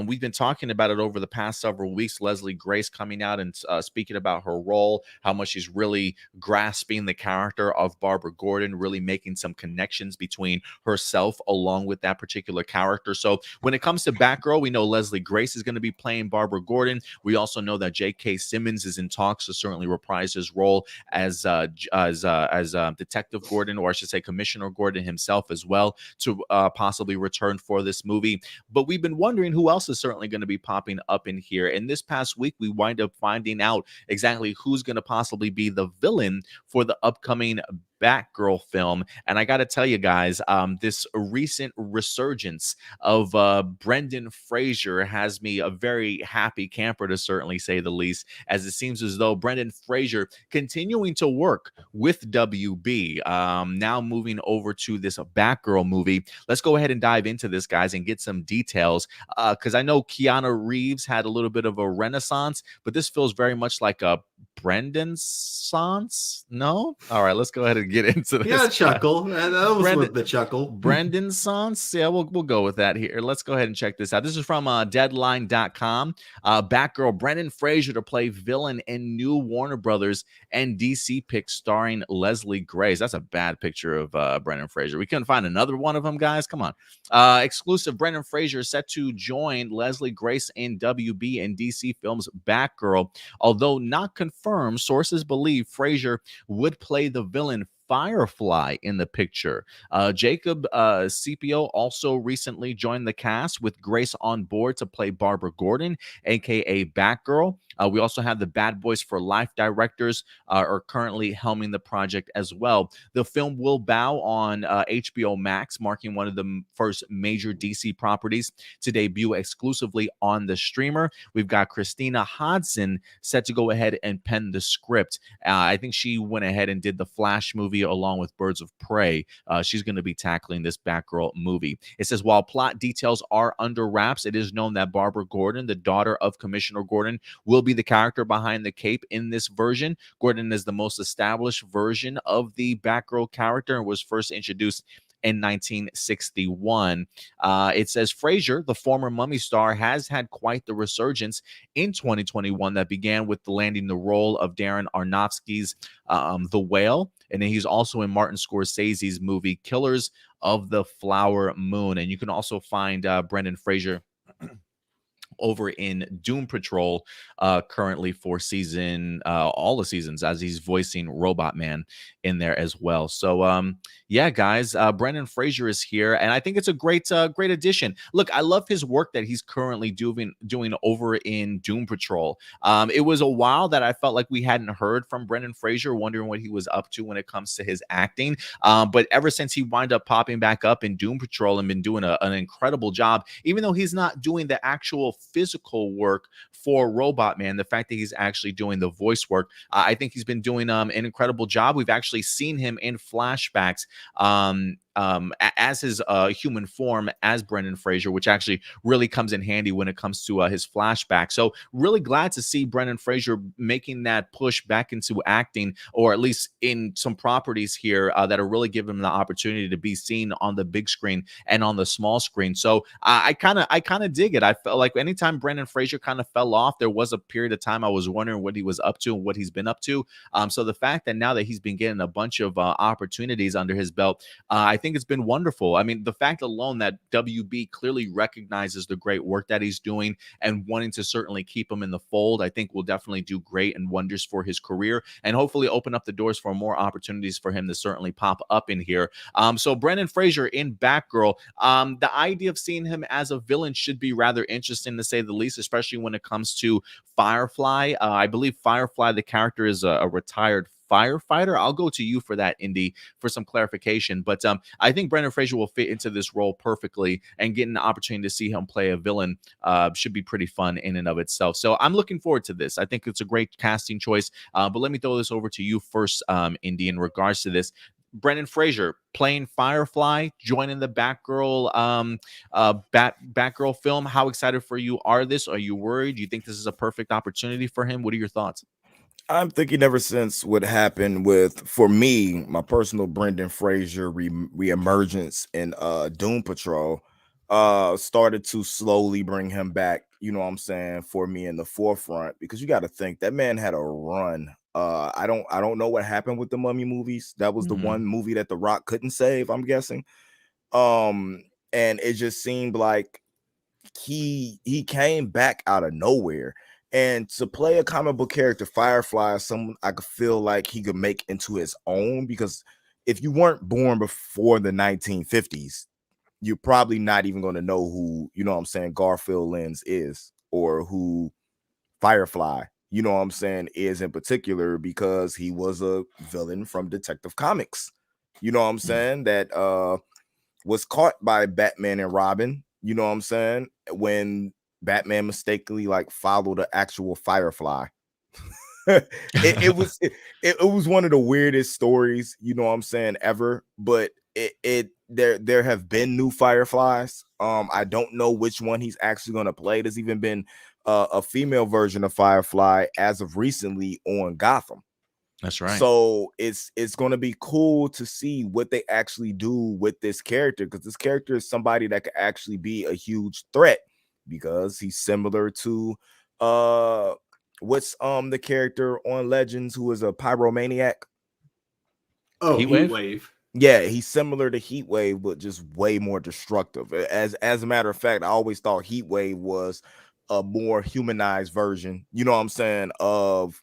We've been talking about it over the past several weeks. Leslie Grace coming out and speaking about her role, how much she's really grasping the character of Barbara Gordon, really making some connections between herself along with that particular character. So when it comes to Batgirl, we know Leslie Grace is going to be playing Barbara Gordon. We also know that J.K. Simmons is in talks to certainly reprise his role as Detective Gordon, or I should say Commissioner Gordon himself as well, to possibly return for this movie. But we've been wondering who else is certainly going to be popping up in here. And this past week, we wind up finding out exactly who's going to possibly be the villain for the upcoming Batgirl film. And I got to tell you guys, this recent resurgence of Brendan Fraser has me a very happy camper, to certainly say the least, as it seems as though Brendan Fraser continuing to work with WB, now moving over to this Batgirl movie. Let's go ahead and dive into this, guys, and get some details, because I know Keanu Reeves had a little bit of a renaissance, but this feels very much like a Brendan Sans? No? All right, let's go ahead and get into this. Yeah, chuckle. That was worth the chuckle. Brendan Sans? Yeah, we'll go with that here. Let's go ahead and check this out. This is from Deadline.com. Batgirl Brendan Fraser to play villain in new Warner Brothers and DC pick starring Leslie Grace. That's a bad picture of Brendan Fraser. We couldn't find another one of them, guys. Come on. Exclusive, Brendan Fraser set to join Leslie Grace in WB and DC Films' Batgirl. Although not confirmed, sources believe Fraser would play the villain Firefly in the picture. Jacob Scipio also recently joined the cast, with Grace on board to play Barbara Gordon, aka Batgirl. We also have the Bad Boys for Life directors are currently helming the project as well. The film will bow on HBO Max, marking one of the first major DC properties to debut exclusively on the streamer. We've got Christina Hodson set to go ahead and pen the script. I think she went ahead and did the Flash movie along with Birds of Prey. She's going to be tackling this Batgirl movie. It says, while plot details are under wraps, it is known that Barbara Gordon, the daughter of Commissioner Gordon, will be the character behind the cape in this version. Gordon is the most established version of the Batgirl character and was first introduced in 1961. It says Fraser, the former Mummy star, has had quite the resurgence in 2021 that began with landing the role of Darren Aronofsky's The Whale. And then he's also in Martin Scorsese's movie Killers of the Flower Moon. And you can also find Brendan Fraser over in Doom Patrol currently for all the seasons, as he's voicing Robot Man in there as well. So yeah, guys, Brendan Fraser is here, and I think it's a great addition. Look, I love his work that he's currently doing over in Doom Patrol. It was a while that I felt like we hadn't heard from Brendan Fraser, wondering what he was up to when it comes to his acting. But ever since he wound up popping back up in Doom Patrol and been doing an incredible job, even though he's not doing the actual physical work for Robot Man, the fact that he's actually doing the voice work, I think he's been doing an incredible job. We've actually seen him in flashbacks as his human form as Brendan Fraser, which actually really comes in handy when it comes to his flashback. So really glad to see Brendan Fraser making that push back into acting, or at least in some properties here that are really giving him the opportunity to be seen on the big screen and on the small screen. So I kind of dig it. I felt like anytime Brendan Fraser kind of fell off, there was a period of time I was wondering what he was up to and what he's been up to. So the fact that now that he's been getting a bunch of opportunities under his belt, I think it's been wonderful. I mean, the fact alone that WB clearly recognizes the great work that he's doing and wanting to certainly keep him in the fold, I think will definitely do great and wonders for his career, and hopefully open up the doors for more opportunities for him to certainly pop up in here. So Brendan Fraser in Batgirl, the idea of seeing him as a villain should be rather interesting, to say the least, especially when it comes to Firefly. I believe Firefly, the character, is a retired firefighter. I'll go to you for that, Indy, for some clarification. But I think Brendan Fraser will fit into this role perfectly, and getting the opportunity to see him play a villain should be pretty fun in and of itself. So I'm looking forward to this. I think it's a great casting choice. But let me throw this over to you first, Indy, in regards to this. Brendan Fraser playing Firefly, joining the Batgirl Batgirl film. How excited for you are this? Are you worried? Do you think this is a perfect opportunity for him? What are your thoughts? I'm thinking ever since what happened with, for me, my personal Brendan Fraser reemergence in Doom Patrol started to slowly bring him back, you know what I'm saying, for me in the forefront, because you got to think that man had a run. I don't know what happened with the Mummy movies. That was the one movie that The Rock couldn't save, I'm guessing. Um and it just seemed like he came back out of nowhere, and to play a comic book character, Firefly is someone I could feel like he could make into his own, because if you weren't born before the 1950s, you're probably not even going to know who, you know what I'm saying, Garfield Lens is, or who Firefly, you know what I'm saying, is in particular, because he was a villain from Detective Comics, you know what I'm saying, that was caught by Batman and Robin, you know what I'm saying, when Batman mistakenly like followed the actual Firefly. It was one of the weirdest stories, you know what I'm saying, ever. But there have been new Fireflies. I don't know which one he's actually going to play. There's even been a female version of Firefly as of recently on Gotham. That's right. So it's going to be cool to see what they actually do with this character, because this character is somebody that could actually be a huge threat, because he's similar to what's the character on Legends who is a pyromaniac. Oh, Heatwave? Heatwave. Yeah, he's similar to Heatwave, but just way more destructive. As a matter of fact, I always thought Heatwave was a more humanized version, you know what I'm saying, of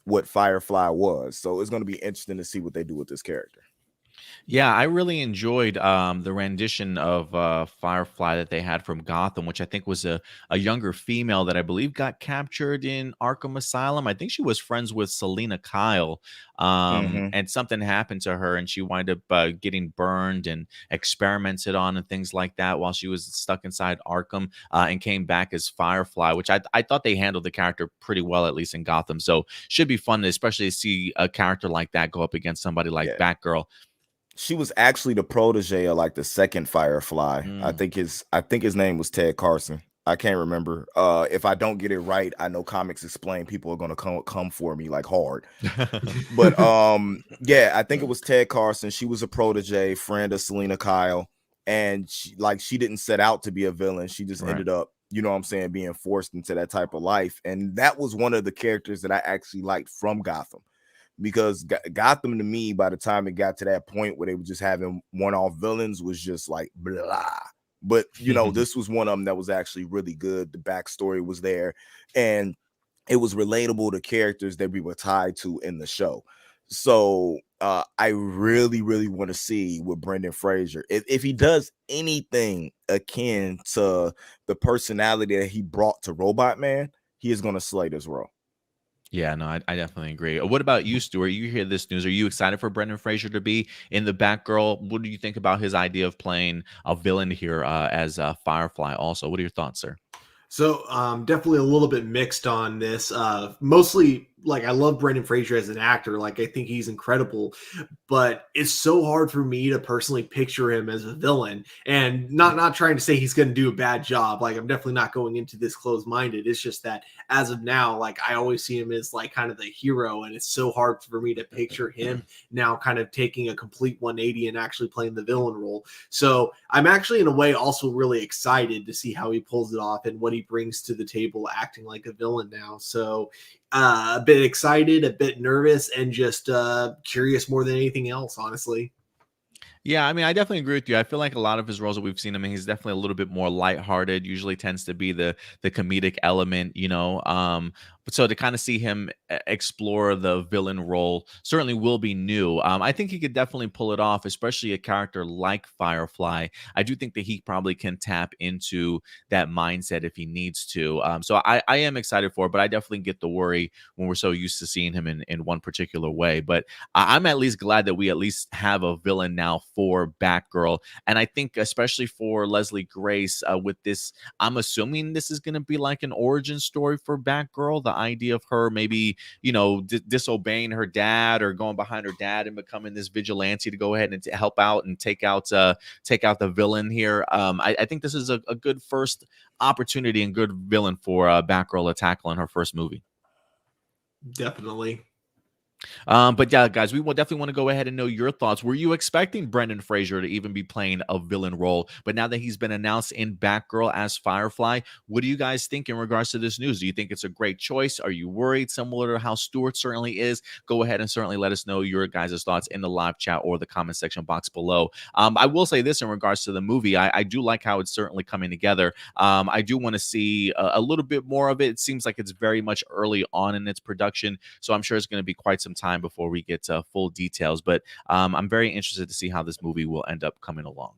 what Firefly was. So it's going to be interesting to see what they do with this character. Yeah, I really enjoyed the rendition of Firefly that they had from Gotham, which I think was a younger female that I believe got captured in Arkham Asylum. I think she was friends with Selena Kyle, and something happened to her, and she wound up getting burned and experimented on and things like that while she was stuck inside Arkham, and came back as Firefly, which I thought they handled the character pretty well, at least in Gotham. So should be fun, especially to see a character like that go up against somebody like Batgirl. She was actually the protege of like the second Firefly. I think his name was Ted Carson. I can't remember. If I don't get it right, I know Comics Explained people are gonna come for me like hard. But yeah, I think it was Ted Carson. She was a protege, friend of Selena Kyle, and she didn't set out to be a villain. She just ended up, you know what I'm saying, being forced into that type of life. And that was one of the characters that I actually liked from Gotham, because Gotham to me, by the time it got to that point where they were just having one-off villains, was just like blah. But you know, this was one of them that was actually really good. The backstory was there, and it was relatable to characters that we were tied to in the show. So I really, really want to see with Brendan Fraser, if he does anything akin to the personality that he brought to Robot Man, he is going to slay this role. Yeah, no, I definitely agree. What about you, Stuart? You hear this news. Are you excited for Brendan Fraser to be in the Batgirl? What do you think about his idea of playing a villain here as Firefly also? What are your thoughts, sir? So definitely a little bit mixed on this. Mostly, like, I love Brendan Fraser as an actor. Like, I think he's incredible, but it's so hard for me to personally picture him as a villain. And not trying to say he's going to do a bad job. Like, I'm definitely not going into this closed-minded. It's just that as of now, like, I always see him as like kind of the hero, and it's so hard for me to picture him now kind of taking a complete 180 and actually playing the villain role. So I'm actually in a way also really excited to see how he pulls it off and what he brings to the table acting like a villain now. So a bit excited, a bit nervous, and just curious more than anything else, honestly. Yeah, I mean, I definitely agree with you. I feel like a lot of his roles that we've seen him in, he's definitely a little bit more lighthearted. Usually tends to be the comedic element, you know. But so to kind of see him explore the villain role certainly will be new. I think he could definitely pull it off, especially a character like Firefly. I do think that he probably can tap into that mindset if he needs to. So I am excited for it, but I definitely get the worry when we're so used to seeing him in one particular way. But I'm at least glad that we at least have a villain now for Batgirl. And I think especially for Leslie Grace with this, I'm assuming this is going to be like an origin story for Batgirl. the idea of her maybe, disobeying her dad or going behind her dad and becoming this vigilante to go ahead and help out and take out the villain here. I think this is a good first opportunity and good villain for Batgirl to tackle in her first movie. Definitely. But yeah, guys, we will definitely want to go ahead and know your thoughts. Were you expecting Brendan Fraser to even be playing a villain role? But now that he's been announced in Batgirl as Firefly, what do you guys think in regards to this news? Do you think it's a great choice? Are you worried, similar to how Stuart certainly is? Go ahead and certainly let us know your guys' thoughts in the live chat or the comment section box below. I will say this in regards to the movie. I do like how it's certainly coming together. I do want to see a little bit more of it. It seems like it's very much early on in its production, so I'm sure it's going to be quite some time before we get full details. But I'm very interested to see how this movie will end up coming along.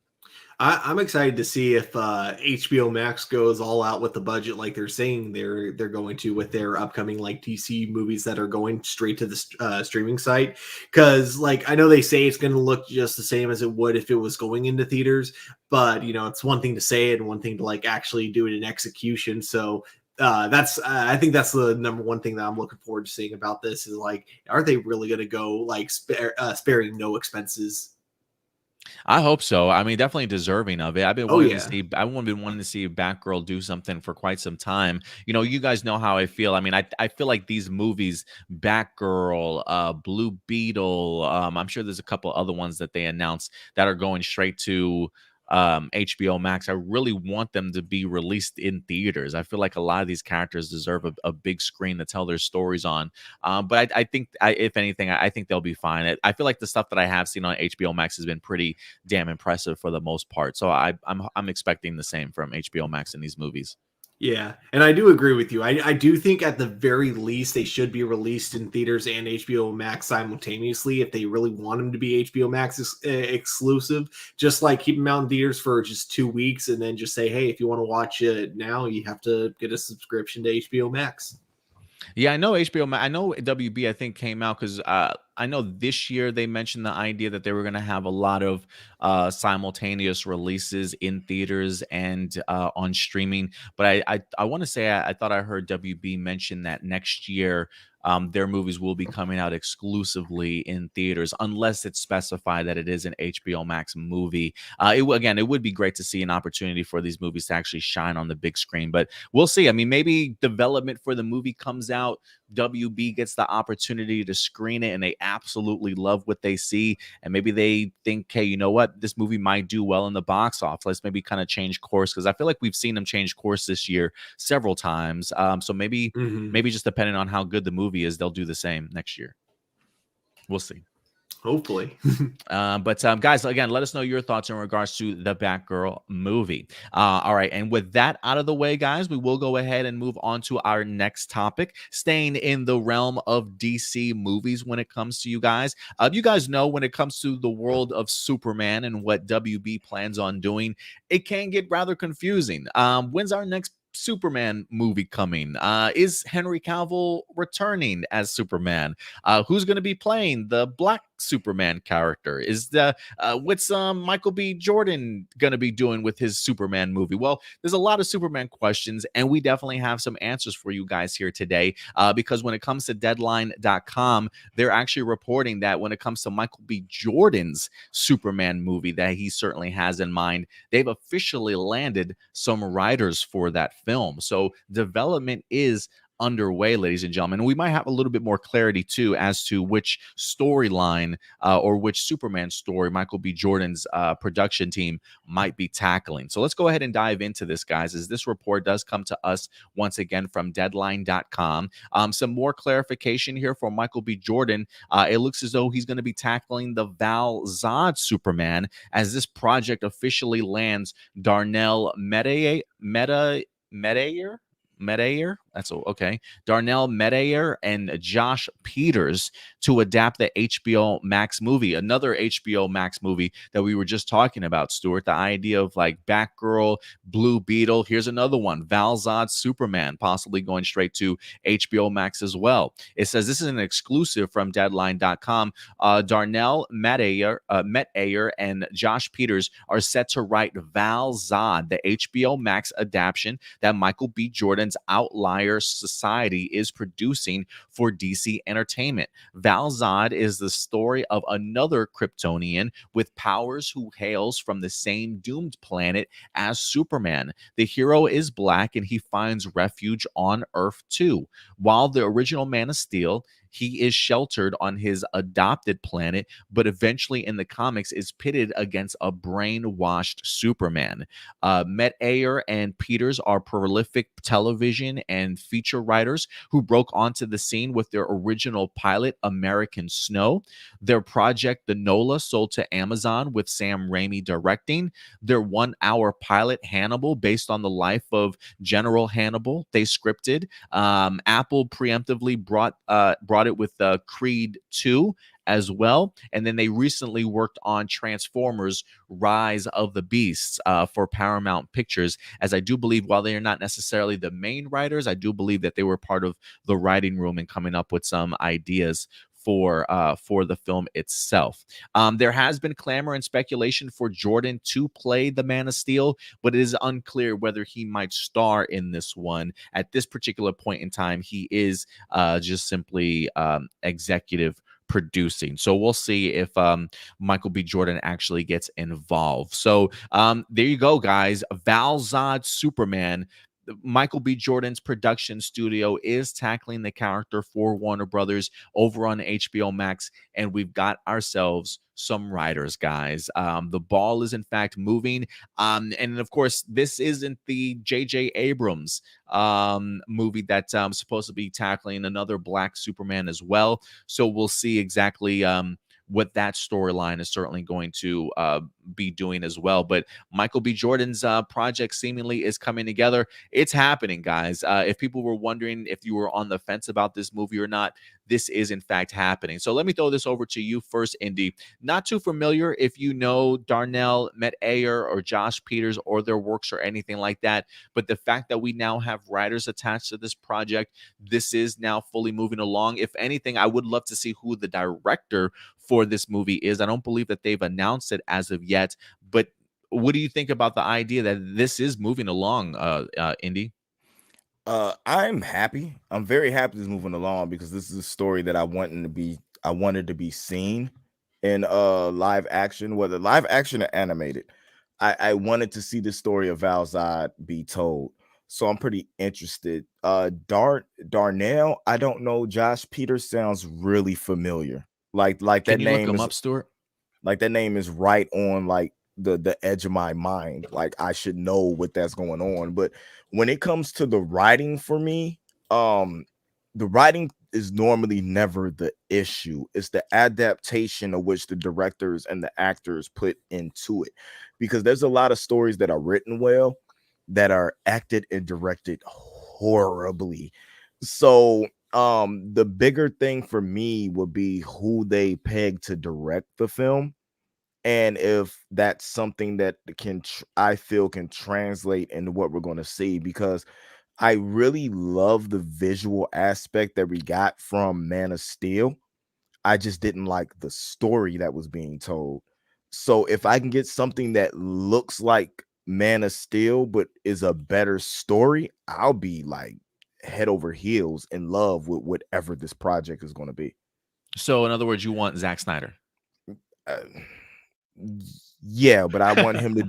I'm excited to see if HBO Max goes all out with the budget like they're saying they're going to with their upcoming like DC movies that are going straight to the streaming site. Because like I know they say it's going to look just the same as it would if it was going into theaters, but it's one thing to say it and one thing to like actually do it in execution. So that's I think that's the number one thing that I'm looking forward to seeing about this is like, are they really going to go like sparing no expenses? I hope so. I mean, definitely deserving of it. I've been Oh wanting yeah. to see. I've been wanting to see Batgirl do something for quite some time. You guys know how I feel. I mean, I feel like these movies, Batgirl, Blue Beetle. I'm sure there's a couple other ones that they announced that are going straight to HBO Max. I really want them to be released in theaters. I feel like a lot of these characters deserve a big screen to tell their stories on. But I think, if anything, I think they'll be fine. I feel like the stuff that I have seen on HBO Max has been pretty damn impressive for the most part. So I'm expecting the same from HBO Max in these movies. Yeah, and I do agree with you. I do think at the very least they should be released in theaters and HBO Max simultaneously if they really want them to be HBO Max exclusive. Just like keep them out in theaters for just 2 weeks and then just say, hey, if you want to watch it now, you have to get a subscription to HBO Max. Yeah, I know HBO. I know WB. I think came out because I know this year they mentioned the idea that they were going to have a lot of simultaneous releases in theaters and on streaming. But I want to say I thought I heard WB mention that next year their movies will be coming out exclusively in theaters unless it's specified that it is an HBO Max movie. It would be great to see an opportunity for these movies to actually shine on the big screen, but we'll see. I mean, maybe development for the movie comes out, WB gets the opportunity to screen it and they absolutely love what they see, and maybe they think, hey, you know what, this movie might do well in the box office, let's maybe kind of change course, because I feel like we've seen them change course this year several times. So maybe just depending on how good the movie is, they'll do the same next year. We'll see. Hopefully. But guys, again, let us know your thoughts in regards to the Batgirl movie. All right. And with that out of the way, guys, we will go ahead and move on to our next topic, staying in the realm of DC movies when it comes to you guys. You guys know when it comes to the world of Superman and what WB plans on doing, it can get rather confusing. When's our next Superman movie coming? Is Henry Cavill returning as Superman? Who's going to be playing the Black Superman character? Is what's Michael B. Jordan going to be doing with his Superman movie? Well, there's a lot of Superman questions, and we definitely have some answers for you guys here today. Because when it comes to Deadline.com, they're actually reporting that when it comes to Michael B. Jordan's Superman movie that he certainly has in mind, they've officially landed some writers for that film. So development is underway, ladies and gentlemen. We might have a little bit more clarity too as to which storyline or which Superman story Michael B. Jordan's production team might be tackling. So let's go ahead and dive into this, guys, as this report does come to us once again from Deadline.com. Some more clarification here for Michael B. Jordan. It looks as though he's going to be tackling the Val Zod Superman as this project officially lands Darnell Medayer. That's okay. Darnell Medayer and Josh Peters to adapt the HBO Max movie, another HBO Max movie that we were just talking about, Stuart. The idea of like Batgirl, Blue Beetle. Here's another one, Val Zod Superman, possibly going straight to HBO Max as well. It says this is an exclusive from Deadline.com. Darnell Medayer and Josh Peters are set to write Val Zod, the HBO Max adaptation that Michael B. Jordan's outlier Vampire Society is producing for DC Entertainment. Val-Zod is the story of another Kryptonian with powers who hails from the same doomed planet as Superman. The hero is black and he finds refuge on Earth too. While the original Man of Steel, he is sheltered on his adopted planet, but eventually in the comics is pitted against a brainwashed Superman. Met Ayer and Peters are prolific television and feature writers who broke onto the scene with their original pilot, American Snow. Their project, The Nola, sold to Amazon with Sam Raimi directing. Their 1 hour pilot, Hannibal, based on the life of General Hannibal, they scripted. Apple preemptively brought it with Creed 2 as well. And then they recently worked on Transformers Rise of the Beasts for Paramount Pictures, as I do believe, while they are not necessarily the main writers, I do believe that they were part of the writing room and coming up with some ideas for the film itself. There has been clamor and speculation for Jordan to play the Man of Steel, but it is unclear whether he might star in this one. At this particular point in time, he is just simply executive producing. So we'll see if Michael B. Jordan actually gets involved. So there you go, guys. Val-Zod Superman. Michael B. Jordan's production studio is tackling the character for Warner Brothers over on HBO Max, and we've got ourselves some writers, guys. The ball is in fact moving, and of course, this isn't the J.J. Abrams movie that's supposed to be tackling another Black Superman as well. So we'll see exactly what that storyline is certainly going to be doing as well. But Michael B. Jordan's project seemingly is coming together. It's happening, guys. If people were wondering if you were on the fence about this movie or not, this is in fact happening. So let me throw this over to you first, Indy. Not too familiar if you know Darnell, Met Ayer, or Josh Peters or their works or anything like that. But the fact that we now have writers attached to this project, this is now fully moving along. If anything, I would love to see who the director for this movie is. I don't believe that they've announced it as of yet, but what do you think about the idea that this is moving along, Indy? I'm happy. I'm very happy this is moving along because this is a story that I wanted to be seen in live action, whether live action or animated. I wanted to see the story of Val-Zod be told. So I'm pretty interested. Darnell, I don't know. Josh Peters sounds really familiar. Like that Can you look name him is up, Stuart? like that name is right on like the edge of my mind. Like I should know what that's going on. But when it comes to the writing for me, the writing is normally never the issue. It's the adaptation of which the directors and the actors put into it. Because there's a lot of stories that are written well that are acted and directed horribly. So the bigger thing for me would be who they peg to direct the film, and if that's something that I feel can translate into what we're going to see, because I really love the visual aspect that we got from Man of Steel. I just didn't like the story that was being told. So if I can get something that looks like Man of Steel but is a better story, I'll be like head over heels in love with whatever this project is going to be. So in other words, you want Zack Snyder? Uh, yeah, but I want him to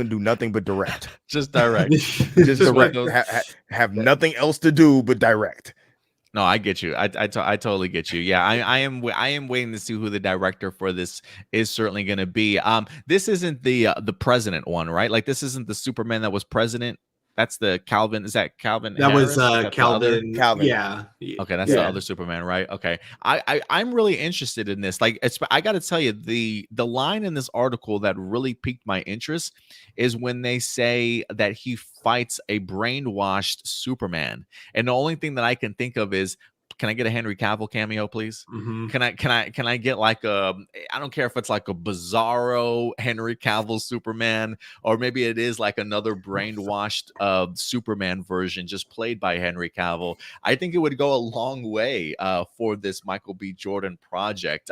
do nothing but direct. Just direct. Just direct. Have nothing else to do but direct. No, I get you. I totally get you. Yeah, I am waiting to see who the director for this is certainly going to be. This isn't the president one, right? Like this isn't the Superman that was president. That's the Calvin. Is that Calvin? That Harris? was Calvin. Calvin. Yeah. Okay, that's the other Superman, right? Okay, I'm really interested in this. Like, I got to tell you, the line in this article that really piqued my interest is when they say that he fights a brainwashed Superman, and the only thing that I can think of is, can I get a Henry Cavill cameo, please? Mm-hmm. Can I get like I don't care if it's like a bizarro Henry Cavill Superman, or maybe it is like another brainwashed Superman version just played by Henry Cavill. I think it would go a long way for this Michael B. Jordan project.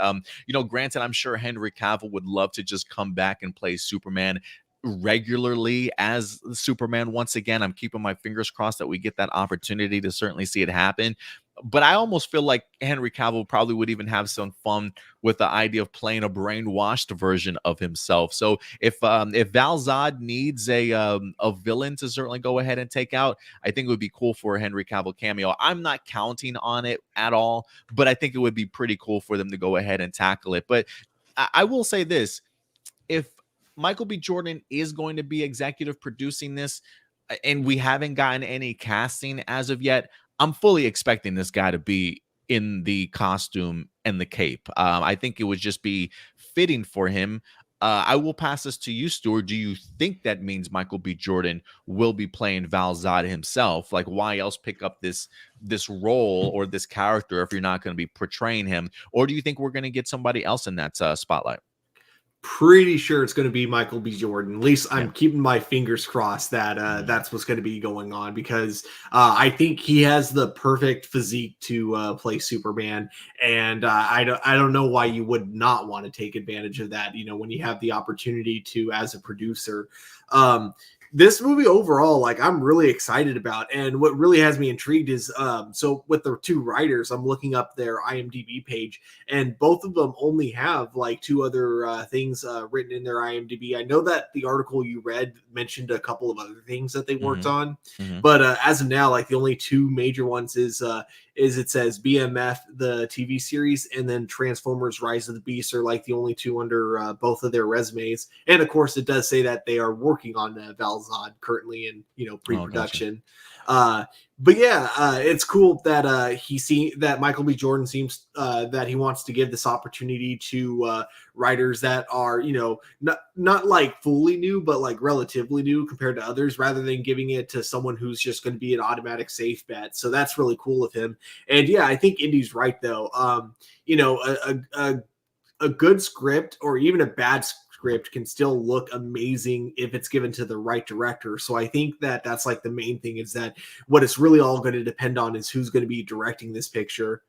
Granted, I'm sure Henry Cavill would love to just come back and play Superman regularly as Superman once again. I'm keeping my fingers crossed that we get that opportunity to certainly see it happen. But I almost feel like Henry Cavill probably would even have some fun with the idea of playing a brainwashed version of himself. So if Val Zod needs a villain to certainly go ahead and take out, I think it would be cool for a Henry Cavill cameo. I'm not counting on it at all, but I think it would be pretty cool for them to go ahead and tackle it. But I will say this: if Michael B. Jordan is going to be executive producing this, and we haven't gotten any casting as of yet, I'm fully expecting this guy to be in the costume and the cape. I think it would just be fitting for him. I will pass this to you, Stuart. Do you think that means Michael B. Jordan will be playing Val Zod himself? Like, why else pick up this role or this character if you're not going to be portraying him? Or do you think we're going to get somebody else in that spotlight? Pretty sure it's going to be Michael B. Jordan. At least I'm Yeah. keeping my fingers crossed that that's what's going to be going on, because I think he has the perfect physique to play Superman, and I don't know why you would not want to take advantage of that. You know, when you have the opportunity to as a producer. This movie overall, like, I'm really excited about, and what really has me intrigued is so with the two writers, I'm looking up their IMDb page, and both of them only have like two other things written in their IMDb. I know that the article you read mentioned a couple of other things that they worked on, but as of now, like, the only two major ones is it says BMF, the TV series, and then Transformers Rise of the Beast are like the only two under both of their resumes. And of course, it does say that they are working on Val Zod currently in, pre-production. But yeah, it's cool that that Michael B. Jordan seems that he wants to give this opportunity to writers that are, not like fully new, but like relatively new compared to others, rather than giving it to someone who's just going to be an automatic safe bet. So that's really cool of him. And yeah, I think Indy's right though. A good script or even a bad script can still look amazing if it's given to the right director. So I think that that's like the main thing, is that what it's really all going to depend on is who's going to be directing this picture.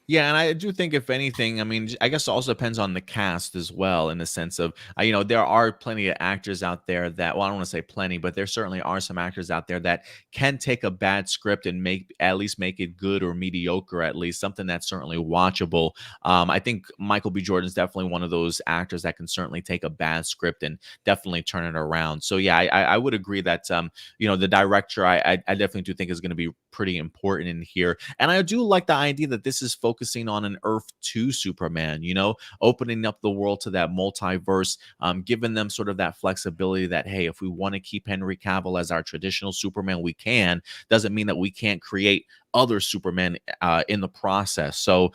Yeah, and I do think, if anything, I mean, I guess it also depends on the cast as well, in the sense of, there are plenty of actors out there that, well, I don't want to say plenty, but there certainly are some actors out there that can take a bad script and at least make it good or mediocre, at least something that's certainly watchable. I think Michael B. Jordan is definitely one of those actors that can certainly take a bad script and definitely turn it around. So yeah, I would agree that, the director, I definitely do think is going to be pretty important in here. And I do like the idea that this is focusing on an Earth 2 Superman, opening up the world to that multiverse, giving them sort of that flexibility that, hey, if we want to keep Henry Cavill as our traditional Superman, we can. Doesn't mean that we can't create other Superman in the process. So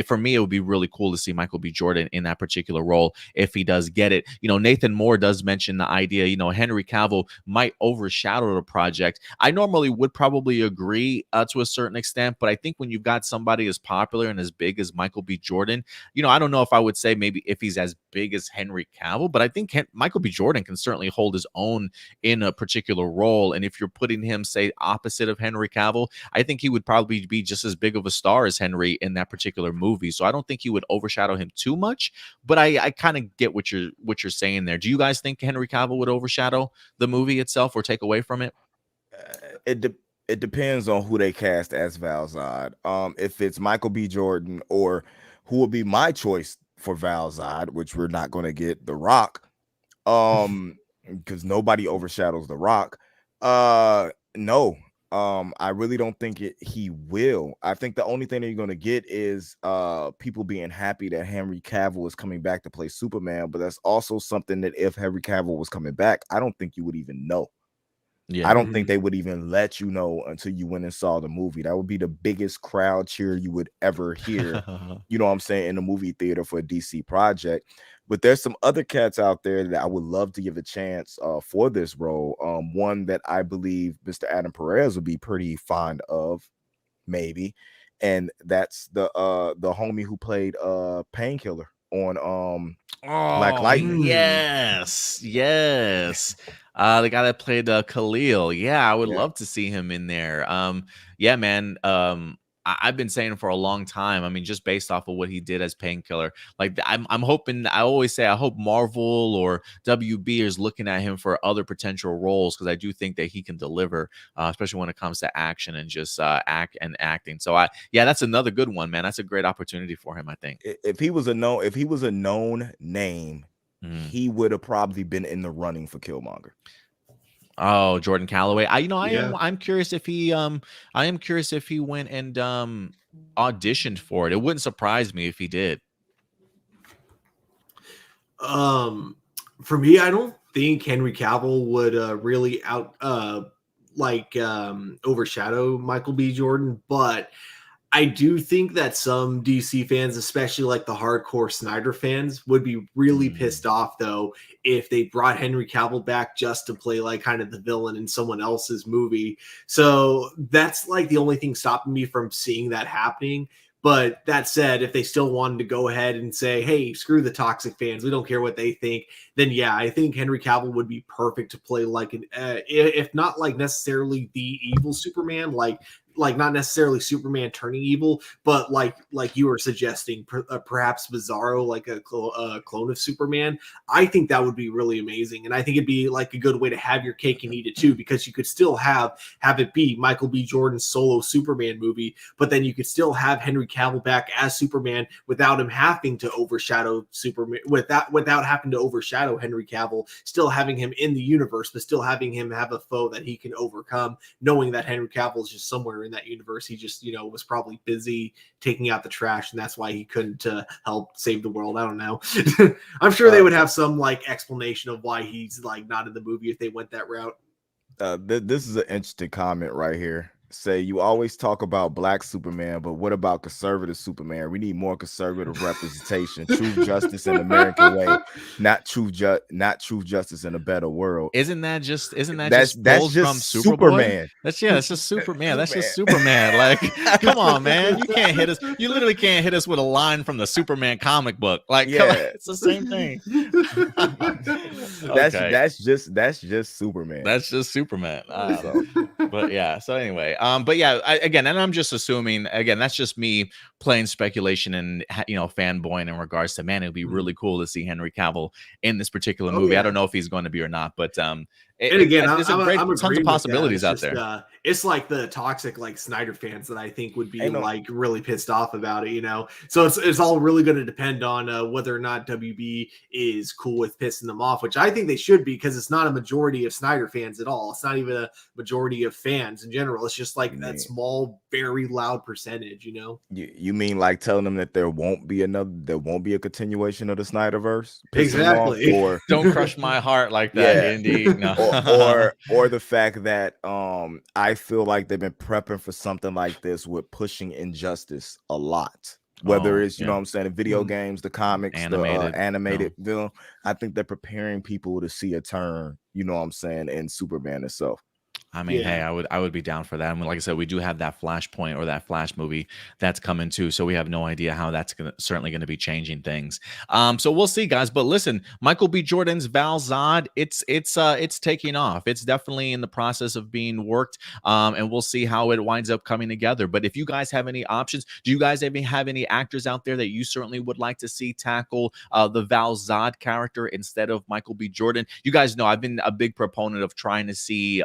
for me, it would be really cool to see Michael B. Jordan in that particular role if he does get it. Nathan Moore does mention the idea, Henry Cavill might overshadow the project. I normally would probably agree to a certain extent, but I think when you've got somebody as popular and as big as Michael B. Jordan, I don't know if I would say maybe if he's as big as Henry Cavill, but I think Michael B. Jordan can certainly hold his own in a particular role. And if you're putting him, say, opposite of Henry Cavill, I think he would probably be just as big of a star as Henry in that particular movie. So I don't think he would overshadow him too much, but I kind of get what you're saying there. Do you guys think Henry Cavill would overshadow the movie itself or take away from it? It depends on who they cast as Val Zod. If it's Michael B. Jordan, or who would be my choice for Val Zod, which we're not going to get, The Rock, because nobody overshadows The Rock. No, I really don't think he will. I think the only thing that you're going to get is people being happy that Henry Cavill is coming back to play Superman, but that's also something that if Henry Cavill was coming back, I don't think you would even know. Yeah. I don't think they would even let you know until you went and saw the movie. That would be the biggest crowd cheer you would ever hear, you know what I'm saying, in the movie theater for a DC project. But there's some other cats out there that I would love to give a chance for this role. One that I believe Mr. Adam Perez would be pretty fond of, maybe, and that's the homie who played Painkiller on Black Lightning. Yes. The guy that played Khalil. Yeah, I would love to see him in there. Yeah, man. I've been saying for a long time. I mean, just based off of what he did as Painkiller, like I'm hoping. I always say I hope Marvel or WB is looking at him for other potential roles, because I do think that he can deliver, especially when it comes to action and just acting. So yeah, that's another good one, man. That's a great opportunity for him, I think. If he was a known name, he would have probably been in the running for Killmonger. Oh, Jordan Calloway. Yeah. I'm curious if he went and auditioned for it. It wouldn't surprise me if he did. For me, I don't think Henry Cavill would really overshadow Michael B. Jordan, but I do think that some DC fans, especially like the hardcore Snyder fans, would be really pissed off though if they brought Henry Cavill back just to play like kind of the villain in someone else's movie. So that's like the only thing stopping me from seeing that happening. But that said, if they still wanted to go ahead and say, hey, screw the toxic fans, we don't care what they think, then yeah, I think Henry Cavill would be perfect to play like an, if not like necessarily the evil Superman, like not necessarily Superman turning evil, but like you were suggesting, perhaps Bizarro, like a clone of Superman. I think that would be really amazing, and I think it'd be like a good way to have your cake and eat it too, because you could still have it be Michael B. Jordan's solo Superman movie, but then you could still have Henry Cavill back as Superman without him having to overshadow Superman, without having to overshadow Henry Cavill, still having him in the universe, but still having him have a foe that he can overcome, knowing that Henry Cavill is just somewhere in that universe. He just, was probably busy taking out the trash, and that's why he couldn't help save the world. I don't know. I'm sure they would have some like explanation of why he's like not in the movie if they went that route. This is an interesting comment right here. Say, you always talk about black Superman, but what about conservative Superman? We need more conservative representation, true justice in the American way, not true justice in a better world. Isn't that just from Superman? That's just Superman. That's just Superman. Like, come on, man. You can't hit us. You literally can't hit us with a line from the Superman comic book. Like, yeah, it's the same thing. That's just Superman. That's just Superman. But yeah. So anyway, but yeah, again, and I'm just assuming, again, that's just me playing speculation and fanboying in regards to, man, it'd be really cool to see Henry Cavill in this particular movie. Yeah. I don't know if he's going to be or not, but there's tons of possibilities out there. It's like the toxic like Snyder fans that I think would be like really pissed off about it, So it's all really going to depend on whether or not WB is cool with pissing them off, which I think they should be, because it's not a majority of Snyder fans at all. It's not even a majority of fans in general. It's just like that small, very loud percentage, You mean like telling them that there won't be a continuation of the Snyderverse? Exactly. Or don't crush my heart like that, Indy. No. or the fact that I feel like they've been prepping for something like this with pushing injustice a lot. Whether it's, you know what I'm saying, the video games, the comics, the animated film. I think they're preparing people to see a turn, you know what I'm saying, in Superman itself. I mean, hey, I would be down for that. I mean, like I said, we do have that Flashpoint or that Flash movie that's coming too, so we have no idea how that's certainly going to be changing things. So we'll see, guys. But listen, Michael B. Jordan's Val Zod, it's taking off. It's definitely in the process of being worked, and we'll see how it winds up coming together. But if you guys have any options, do you guys even have any actors out there that you certainly would like to see tackle the Val Zod character instead of Michael B. Jordan? You guys know I've been a big proponent of trying to see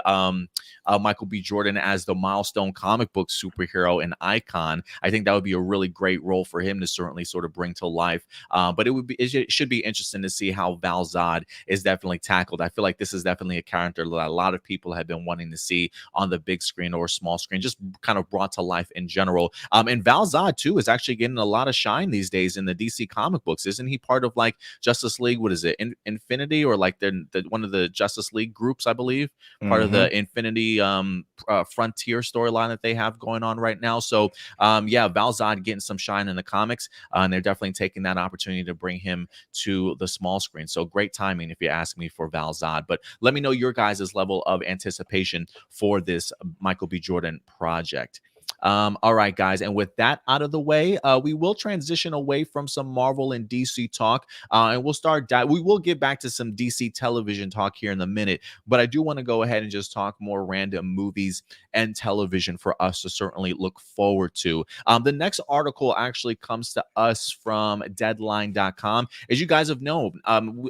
Michael B. Jordan as the milestone comic book superhero and icon. I think that would be a really great role for him to certainly sort of bring to life. But it should be interesting to see how Val Zod is definitely tackled. I feel like this is definitely a character that a lot of people have been wanting to see on the big screen or small screen, just kind of brought to life in general. And Val Zod too is actually getting a lot of shine these days in the DC comic books. Isn't he part of like Justice League? What is it? Infinity, or like the one of the Justice League groups, I believe, part of the Infinity Frontier storyline that they have going on right now. So yeah, Val Zod getting some shine in the comics, and they're definitely taking that opportunity to bring him to the small screen. So great timing, if you ask me, for Val Zod. But let me know your guys' level of anticipation for this Michael B. Jordan project. All right, guys. And with that out of the way, we will transition away from some Marvel and DC talk, and we'll start. We will get back to some DC television talk here in a minute, but I do want to go ahead and just talk more random movies and television for us to certainly look forward to. The next article actually comes to us from Deadline.com. As you guys have known,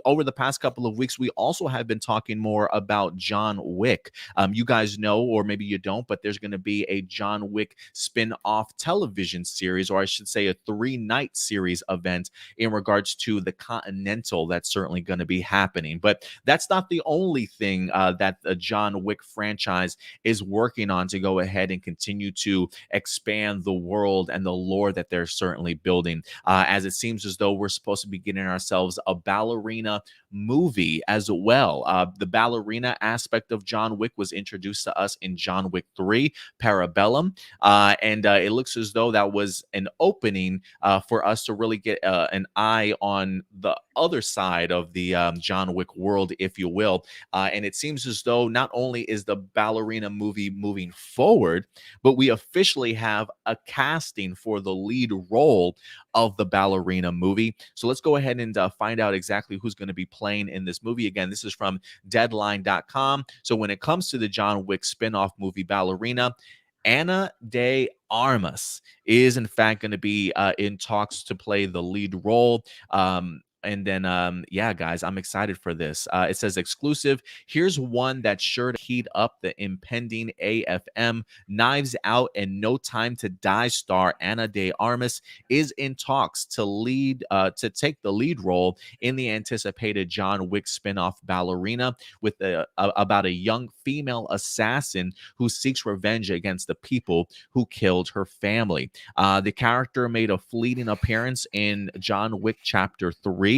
over the past couple of weeks, we also have been talking more about John Wick. You guys know, or maybe you don't, but there's going to be a John Wick spin-off television series, or I should say a 3-night series event in regards to the Continental that's certainly going to be happening. But that's not the only thing that the John Wick franchise is working on to go ahead and continue to expand the world and the lore that they're certainly building, as it seems as though we're supposed to be getting ourselves a Ballerina movie as well. The Ballerina aspect of John Wick was introduced to us in John Wick 3 Parabellum, and it looks as though that was an opening for us to really get an eye on the other side of the John Wick world, if you will. And it seems as though not only is the Ballerina movie moving forward, but we officially have a casting for the lead role of the Ballerina movie. So let's go ahead and find out exactly who's going to be playing in this movie. Again, this is from Deadline.com. So when it comes to the John Wick spinoff movie Ballerina, Ana de Armas is in fact going to be in talks to play the lead role. And then, yeah, guys, I'm excited for this. It says exclusive. Here's one that's sure to heat up the impending AFM Knives Out and No Time to Die star Ana de Armas is in talks to take the lead role in the anticipated John Wick spinoff Ballerina, with about a young female assassin who seeks revenge against the people who killed her family. The character made a fleeting appearance in John Wick Chapter 3.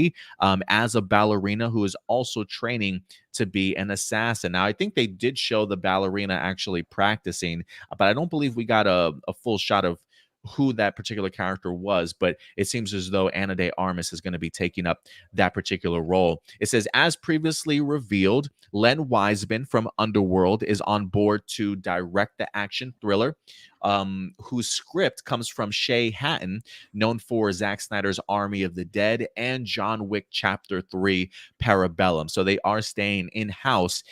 As a ballerina who is also training to be an assassin. Now, I think they did show the ballerina actually practicing, but I don't believe we got a full shot of who that particular character was, but it seems as though Ana de Armas is going to be taking up that particular role. It says, as previously revealed, Len Wiseman from Underworld is on board to direct the action thriller, whose script comes from Shay Hatton, known for Zack Snyder's Army of the Dead and John Wick Chapter 3 Parabellum. So they are staying in-house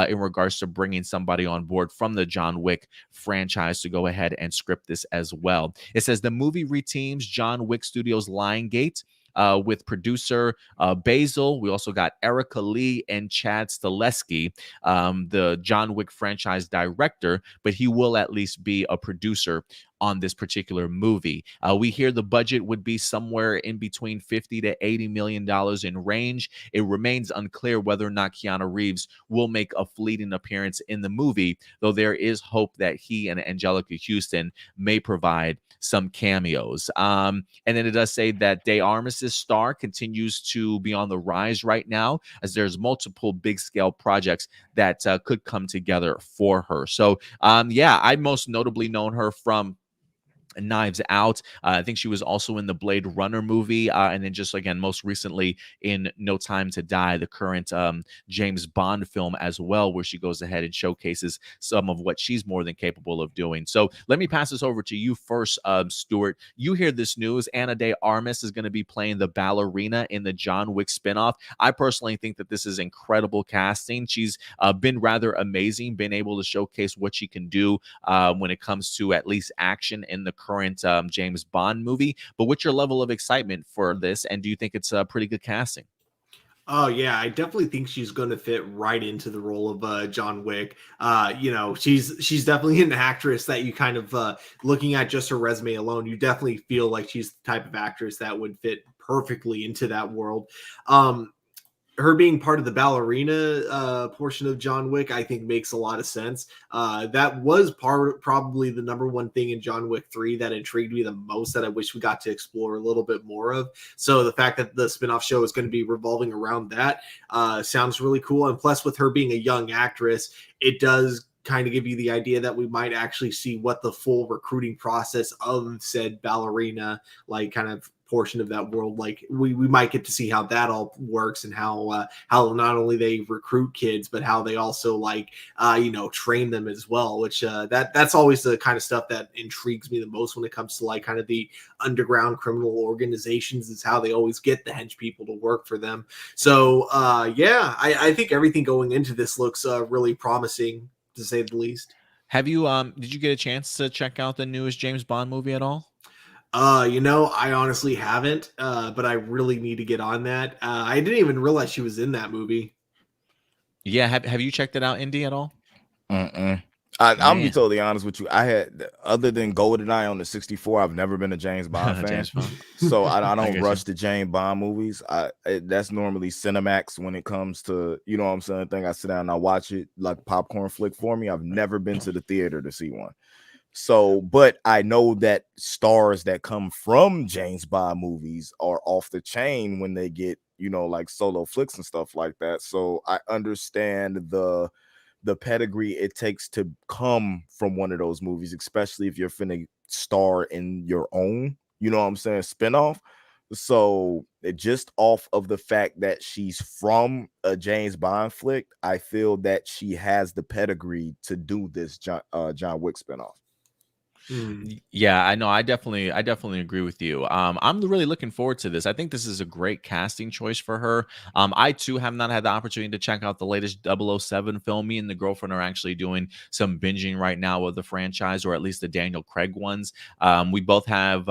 in regards to bringing somebody on board from the John Wick franchise to go ahead and script this as well. It says the movie reteams John Wick Studios' Lionsgate with producer Basil. We also got Erica Lee and Chad Stileski, the John Wick franchise director, but he will at least be a producer on this particular movie. We hear the budget would be somewhere in between $50 to $80 million in range. It remains unclear whether or not Keanu Reeves will make a fleeting appearance in the movie, though there is hope that he and Angelica Houston may provide some cameos. And then it does say that De Armas' star continues to be on the rise right now, as there's multiple big scale projects that could come together for her. So yeah, I most notably known her from Knives Out. I think she was also in the Blade Runner movie, and then just again most recently in No Time to Die, the current James Bond film as well, where she goes ahead and showcases some of what she's more than capable of doing. So let me pass this over to you first, Stuart. You hear this news: Ana de Armas is going to be playing the ballerina in the John Wick spinoff. I personally think that this is incredible casting. She's been rather amazing, been able to showcase what she can do when it comes to at least action in the current James Bond movie. But what's your level of excitement for this, and do you think it's a pretty good casting? Oh yeah, I definitely think she's going to fit right into the role of John Wick. She's definitely an actress that you kind of looking at just her resume alone, you definitely feel like she's the type of actress that would fit perfectly into that world. Her being part of the ballerina portion of John Wick, I think makes a lot of sense. That was probably the number one thing in John Wick 3 that intrigued me the most, that I wish we got to explore a little bit more of. So the fact that the spinoff show is going to be revolving around that sounds really cool. And plus, with her being a young actress, it does kind of give you the idea that we might actually see what the full recruiting process of said ballerina, like kind of portion of that world. Like we might get to see how that all works and how not only they recruit kids, but how they also like train them as well. Which that's always the kind of stuff that intrigues me the most when it comes to like kind of the underground criminal organizations, is how they always get the hench people to work for them. So I think everything going into this looks really promising, to say the least. Have you did you get a chance to check out the newest James Bond movie at all? I honestly haven't, but I really need to get on that. I didn't even realize she was in that movie. Yeah, have you checked it out, Indy, at all? I'm gonna be totally honest with you. I had, other than GoldenEye on the 64, I've never been a James Bond fan. James Bond. So I don't rush the James Bond movies. That's normally Cinemax when it comes to, you know what I'm saying, thing. I sit down and I watch it like popcorn flick for me. I've never been to the theater to see one. So, but I know that stars that come from James Bond movies are off the chain when they get, like solo flicks and stuff like that. So I understand the pedigree it takes to come from one of those movies, especially if you're finna star in your own, spinoff. So just off of the fact that she's from a James Bond flick, I feel that she has the pedigree to do this John Wick spinoff. Yeah, I know. I definitely agree with you. I'm really looking forward to this. I think this is a great casting choice for her. I too have not had the opportunity to check out the latest 007 film. Me and the girlfriend are actually doing some binging right now of the franchise, or at least the Daniel Craig ones. We both have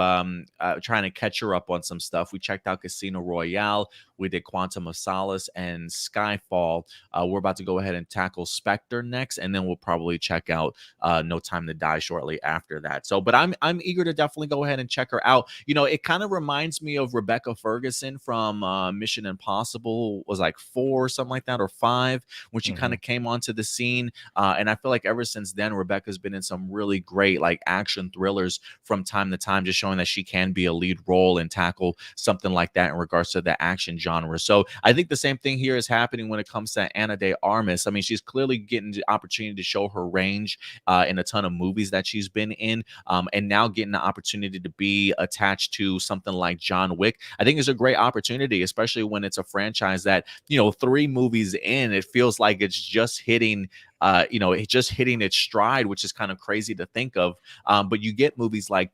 trying to catch her up on some stuff. We checked out Casino Royale. We did Quantum of Solace and Skyfall. We're about to go ahead and tackle Spectre next, and then we'll probably check out No Time to Die shortly after that. So, but I'm eager to definitely go ahead and check her out. It kind of reminds me of Rebecca Ferguson from Mission Impossible, was like 4 or something like that, or 5, when she kind of came onto the scene. And I feel like ever since then, Rebecca's been in some really great like action thrillers from time to time, just showing that she can be a lead role and tackle something like that in regards to the action genre. So I think the same thing here is happening when it comes to Ana de Armas. I mean, she's clearly getting the opportunity to show her range in a ton of movies that she's been in, and now getting the opportunity to be attached to something like John Wick. I think is a great opportunity, especially when it's a franchise that, 3 movies in, it feels like it's just hitting its stride, which is kind of crazy to think of. But you get movies like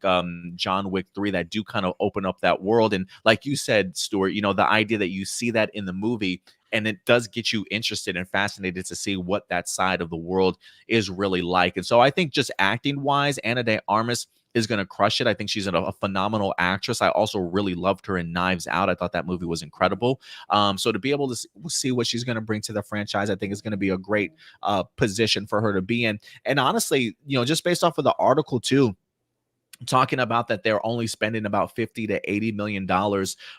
John Wick 3 that do kind of open up that world. And like you said, Stuart, the idea that you see that in the movie, and it does get you interested and fascinated to see what that side of the world is really like. And so I think just acting wise, Ana de Armas is going to crush it. I think she's a phenomenal actress. I also really loved her in Knives Out. I thought that movie was incredible. So to be able to see what she's going to bring to the franchise, I think is going to be a great position for her to be in. And honestly, just based off of the article too, talking about that they're only spending about $50 to $80 million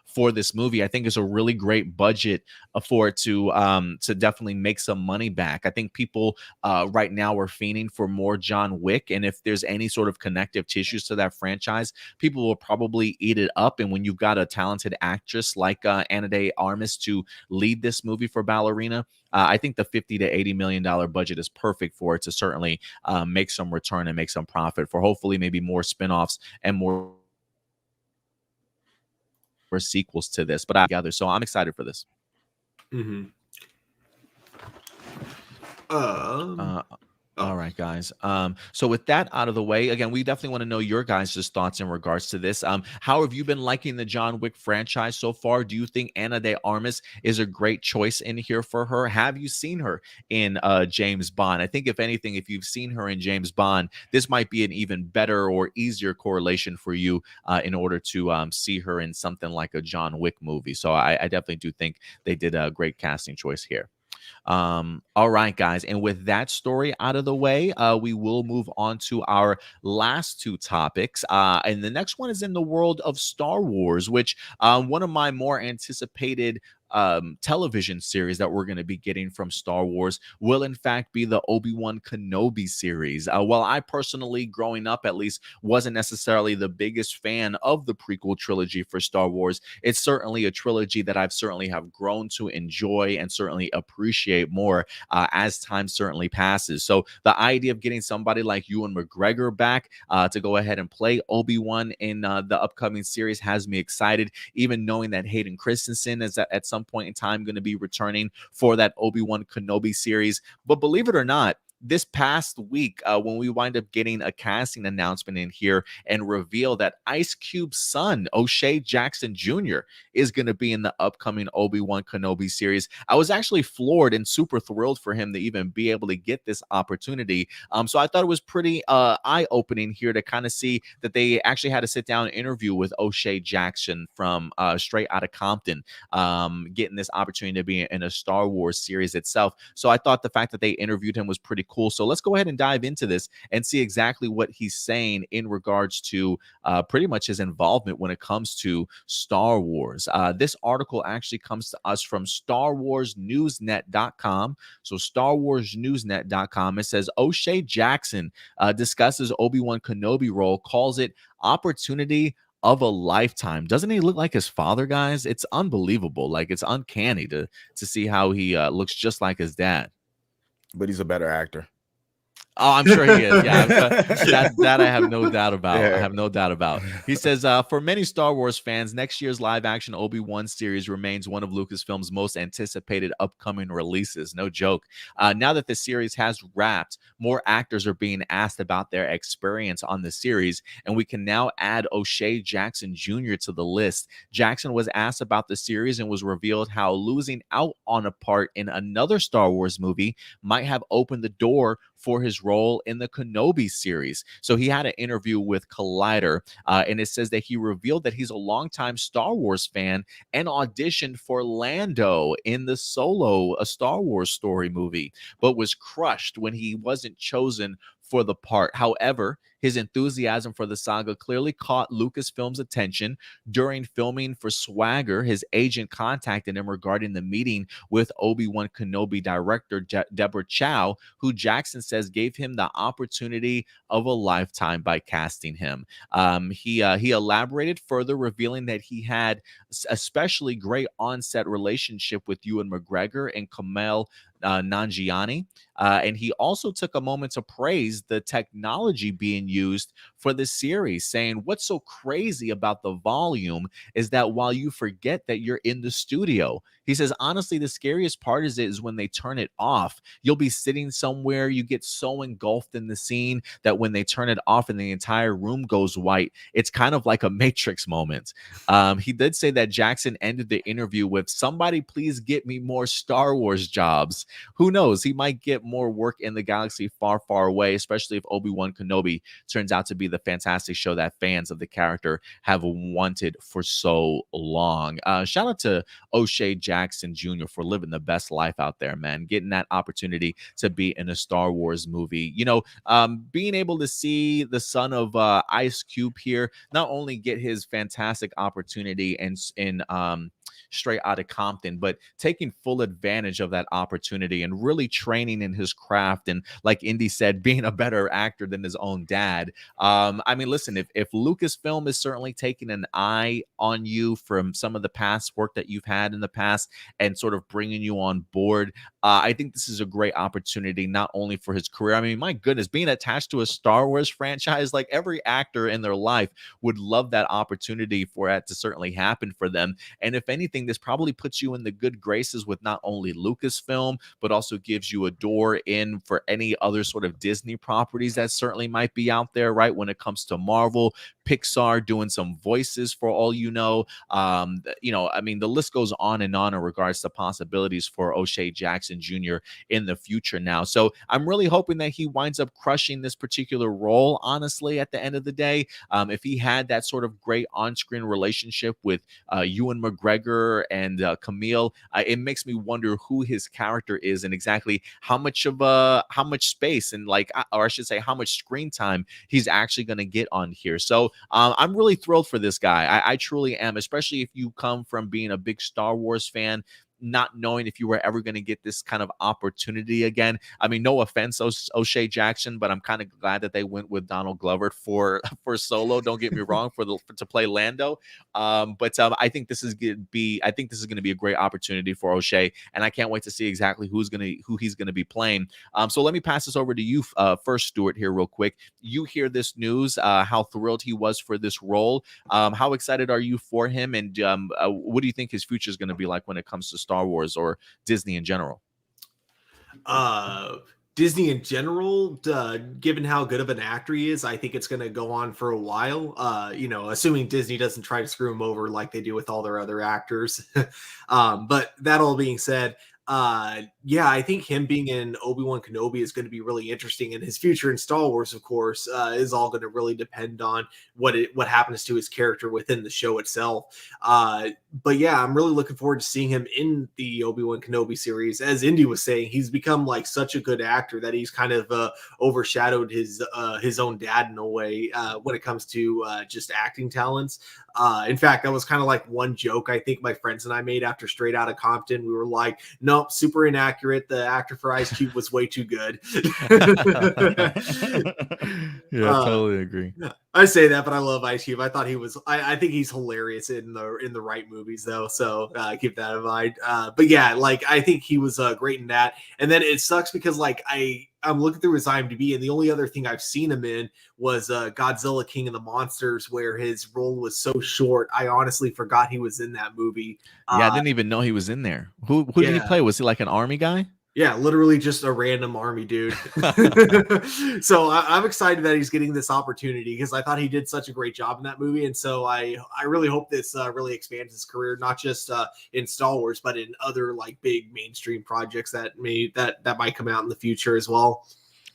for this movie, I think is a really great budget for it to definitely make some money back. I think people right now are fiending for more John Wick, and if there's any sort of connective tissues to that franchise, people will probably eat it up. And when you've got a talented actress like Ana de Armas to lead this movie for Ballerina, I think the $50 to $80 million budget is perfect for it to certainly make some return and make some profit for hopefully maybe more spinoffs and more sequels to this. But together, so I'm excited for this. All right, guys. So with that out of the way, again, we definitely want to know your guys' thoughts in regards to this. How have you been liking the John Wick franchise so far? Do you think Ana de Armas is a great choice in here for her? Have you seen her in James Bond? I think if anything, if you've seen her in James Bond, this might be an even better or easier correlation for you in order to see her in something like a John Wick movie. So I definitely do think they did a great casting choice here. All right, guys. And with that story out of the way, we will move on to our last 2 topics. And the next one is in the world of Star Wars, which one of my more anticipated television series that we're going to be getting from Star Wars will in fact be the Obi-Wan Kenobi series. While I personally, growing up at least, wasn't necessarily the biggest fan of the prequel trilogy for Star Wars, it's certainly a trilogy that I've certainly have grown to enjoy and certainly appreciate more as time certainly passes. So the idea of getting somebody like Ewan McGregor back to go ahead and play Obi-Wan in the upcoming series has me excited, even knowing that Hayden Christensen is at some point in time going to be returning for that Obi-Wan Kenobi series. But believe it or not, this past week, when we wind up getting a casting announcement in here and reveal that Ice Cube's son, O'Shea Jackson Jr., is going to be in the upcoming Obi-Wan Kenobi series, I was actually floored and super thrilled for him to even be able to get this opportunity. So I thought it was pretty eye-opening here to kind of see that they actually had to sit down and interview with O'Shea Jackson from Straight Outta Compton, getting this opportunity to be in a Star Wars series itself. So I thought the fact that they interviewed him was pretty cool. So let's go ahead and dive into this and see exactly what he's saying in regards to pretty much his involvement when it comes to Star Wars. This article actually comes to us from StarWarsNewsNet.com. So StarWarsNewsNet.com. It says O'Shea Jackson discusses Obi-Wan Kenobi role, calls it opportunity of a lifetime. Doesn't he look like his father, guys? It's unbelievable. Like, it's uncanny to see how he looks just like his dad. But he's a better actor. Oh, I'm sure he is. Yeah, that I have no doubt about. Yeah. I have no doubt about. He says, for many Star Wars fans, next year's live-action Obi-Wan series remains one of Lucasfilm's most anticipated upcoming releases. No joke. Now that the series has wrapped, more actors are being asked about their experience on the series, and we can now add O'Shea Jackson Jr. to the list. Jackson was asked about the series and was revealed how losing out on a part in another Star Wars movie might have opened the door for his role in the Kenobi series. So he had an interview with Collider, and it says that he revealed that he's a longtime Star Wars fan and auditioned for Lando in the Solo, a Star Wars story movie, but was crushed when he wasn't chosen for the part. However, his enthusiasm for the saga clearly caught Lucasfilm's attention. During filming for Swagger, his agent contacted him regarding the meeting with Obi-Wan Kenobi director Deborah Chow, who Jackson says gave him the opportunity of a lifetime by casting him. He elaborated further, revealing that he had especially great on-set relationship with Ewan McGregor and Kumail Nanjiani. And he also took a moment to praise the technology being used for the series, saying what's so crazy about the volume is that while you forget that you're in the studio, he says, honestly, the scariest part is when they turn it off. You'll be sitting somewhere, you get so engulfed in the scene that when they turn it off and the entire room goes white, it's kind of like a Matrix moment. He did say that Jackson ended the interview with, somebody please get me more Star Wars jobs. Who knows? He might get more work in the galaxy far, far away, especially if Obi-Wan Kenobi turns out to be the fantastic show that fans of the character have wanted for so long. Shout out to O'Shea Jackson Jr. for living the best life out there, man. Getting that opportunity to be in a Star Wars movie. You know, being able to see the son of Ice Cube here, not only get his fantastic opportunity in Straight Outta Compton, but taking full advantage of that opportunity and really training in his craft. And like Indy said, being a better actor than his own dad. I mean, listen, if Lucasfilm is certainly taking an eye on you from some of the past work that you've had in the past and sort of bringing you on board, I think this is a great opportunity, not only for his career. I mean, my goodness, being attached to a Star Wars franchise, like every actor in their life would love that opportunity for it to certainly happen for them. And if anything, this probably puts you in the good graces with not only Lucasfilm, but also gives you a door in for any other sort of Disney properties that certainly might be out there, right? When it comes to Marvel, Pixar, doing some voices for all you know. I mean, the list goes on in regards to possibilities for O'Shea Jackson Jr. in the future now. So I'm really hoping that he winds up crushing this particular role, honestly, at the end of the day. If he had that sort of great on-screen relationship with Ewan McGregor and Camille, it makes me wonder who his character is and exactly how much space and or I should say how much screen time he's actually going to get on here. So I'm really thrilled for this guy. I truly am, especially if you come from being a big Star Wars fan, not knowing if you were ever going to get this kind of opportunity again. I mean, no offense, O'Shea Jackson, but I'm kind of glad that they went with Donald Glover for Solo. Don't get me wrong, to play Lando. But I think this is going to be a great opportunity for O'Shea, and I can't wait to see exactly who he's going to be playing. So let me pass this over to you first, Stuart, here real quick. You hear this news, how thrilled he was for this role. How excited are you for him, and what do you think his future is going to be like when it comes to Star Wars or Disney in general? Disney in general, given how good of an actor he is, I think it's going to go on for a while. Assuming Disney doesn't try to screw him over like they do with all their other actors. But that all being said, I think him being in Obi-Wan Kenobi is going to be really interesting, and his future in Star Wars, of course, is all going to really depend on what happens to his character within the show itself. But yeah, I'm really looking forward to seeing him in the Obi-Wan Kenobi series. As Indy was saying, he's become like such a good actor that he's kind of overshadowed his own dad in a way when it comes to just acting talents. In fact, that was kind of like one joke I think my friends and I made after Straight Outta Compton. We were like, nope, super inaccurate. The actor for Ice Cube was way too good. Totally agree. I say that, but I love Ice Cube. I thought he was. I think he's hilarious in the right movies, though. So keep that in mind. But yeah, like I think he was great in that. And then it sucks because like I'm looking through his IMDb, and the only other thing I've seen him in was Godzilla King of the Monsters, where his role was so short. I honestly forgot he was in that movie. I didn't even know he was in there. Who did he play? Was he like an army guy? Yeah, literally just a random army dude. So I'm excited that he's getting this opportunity because I thought he did such a great job in that movie. And so I really hope this really expands his career, not just in Star Wars, but in other like big mainstream projects that might come out in the future as well.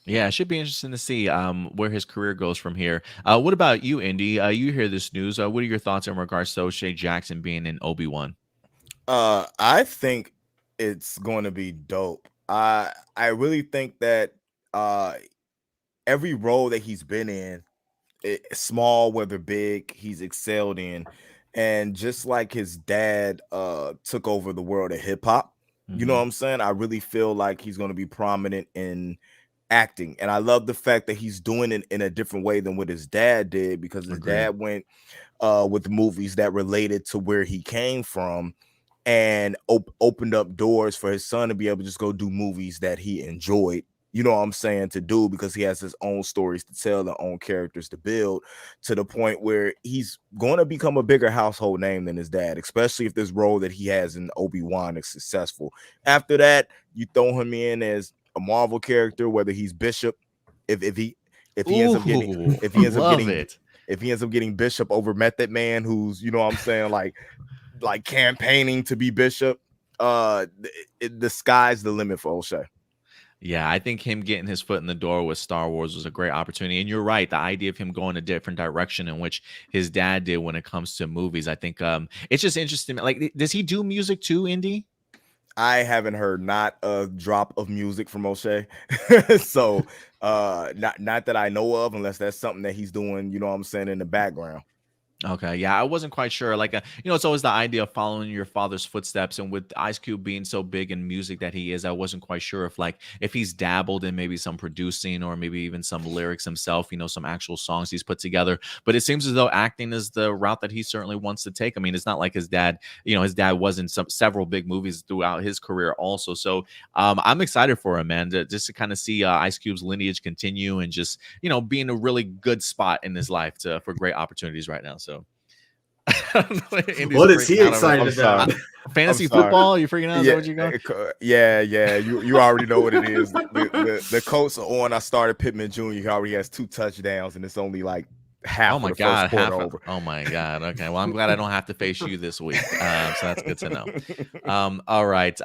Yeah, it should be interesting to see where his career goes from here. What about you, Indy? You hear this news. What are your thoughts in regards to O'Shea Jackson being in Obi-Wan? I think it's going to be dope. I really think that every role that he's been in, small whether big, he's excelled in. And just like his dad took over the world of hip hop, you know what I'm saying? I really feel like he's going to be prominent in acting, and I love the fact that he's doing it in a different way than what his dad did, because his dad went with movies that related to where he came from, and opened up doors for his son to be able to just go do movies that he enjoyed, you know what I'm saying, to do, because he has his own stories to tell, their own characters to build, to the point where he's going to become a bigger household name than his dad, especially if this role that he has in Obi-Wan is successful. After that, you throw him in as a Marvel character, whether he's Bishop, if he ends up getting Bishop over Method Man, who's, you know what I'm saying, like campaigning to be Bishop, the sky's the limit for O'Shea. Yeah, I think him getting his foot in the door with Star Wars was a great opportunity. And you're right, the idea of him going a different direction in which his dad did when it comes to movies, I think it's just interesting. Like, does he do music too, Indy? I haven't heard not a drop of music from O'Shea. So not that I know of, unless that's something that he's doing, you know what I'm saying, in the background. Okay, yeah, I wasn't quite sure. Like, it's always the idea of following your father's footsteps, and with Ice Cube being so big in music that he is, I wasn't quite sure if he's dabbled in maybe some producing or maybe even some lyrics himself, some actual songs he's put together. But it seems as though acting is the route that he certainly wants to take. I mean, it's not like his dad was in several big movies throughout his career also. So I'm excited for him, man, just to kind of see Ice Cube's lineage continue and just, be in a really good spot in his life for great opportunities right now. So. What is he excited about? Fantasy football? You freaking out? Is that what you going? Yeah. You already know what it is. The Colts are on. I started Pittman Jr. He already has 2 touchdowns, and it's only like half. Oh my of the god! first quarter over. Oh my god! Okay, well, I'm glad I don't have to face you this week. So that's good to know. All right.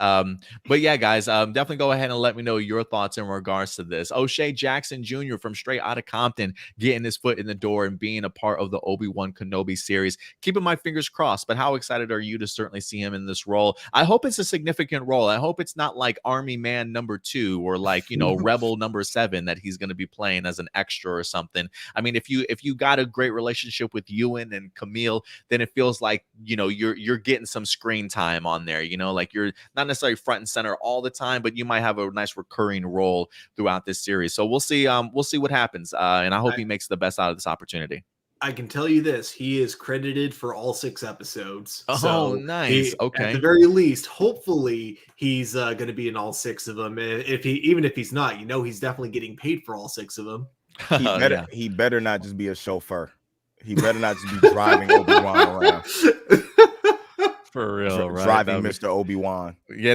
But yeah, guys, definitely go ahead and let me know your thoughts in regards to this. O'Shea Jackson Jr. from Straight Outta Compton getting his foot in the door and being a part of the Obi-Wan Kenobi series. Keeping my fingers crossed. But how excited are you to certainly see him in this role? I hope it's a significant role. I hope it's not like Army Man #2 or like Rebel #7 that he's going to be playing as an extra or something. I mean, if you guys got a great relationship with Ewan and Camille, then it feels like, you know, you're getting some screen time on there, you know, like you're not necessarily front and center all the time, but you might have a nice recurring role throughout this series. So we'll see what happens. And I hope he makes the best out of this opportunity. I can tell you this: he is credited for all 6 episodes. Oh, so nice. Okay. At the very least, hopefully, he's going to be in all 6 of them. Even if he's not, you know, he's definitely getting paid for all 6 of them. He better not just be a chauffeur. He better not just be driving Obi-Wan around. For real, right? Driving Mr. Obi-Wan. Yeah,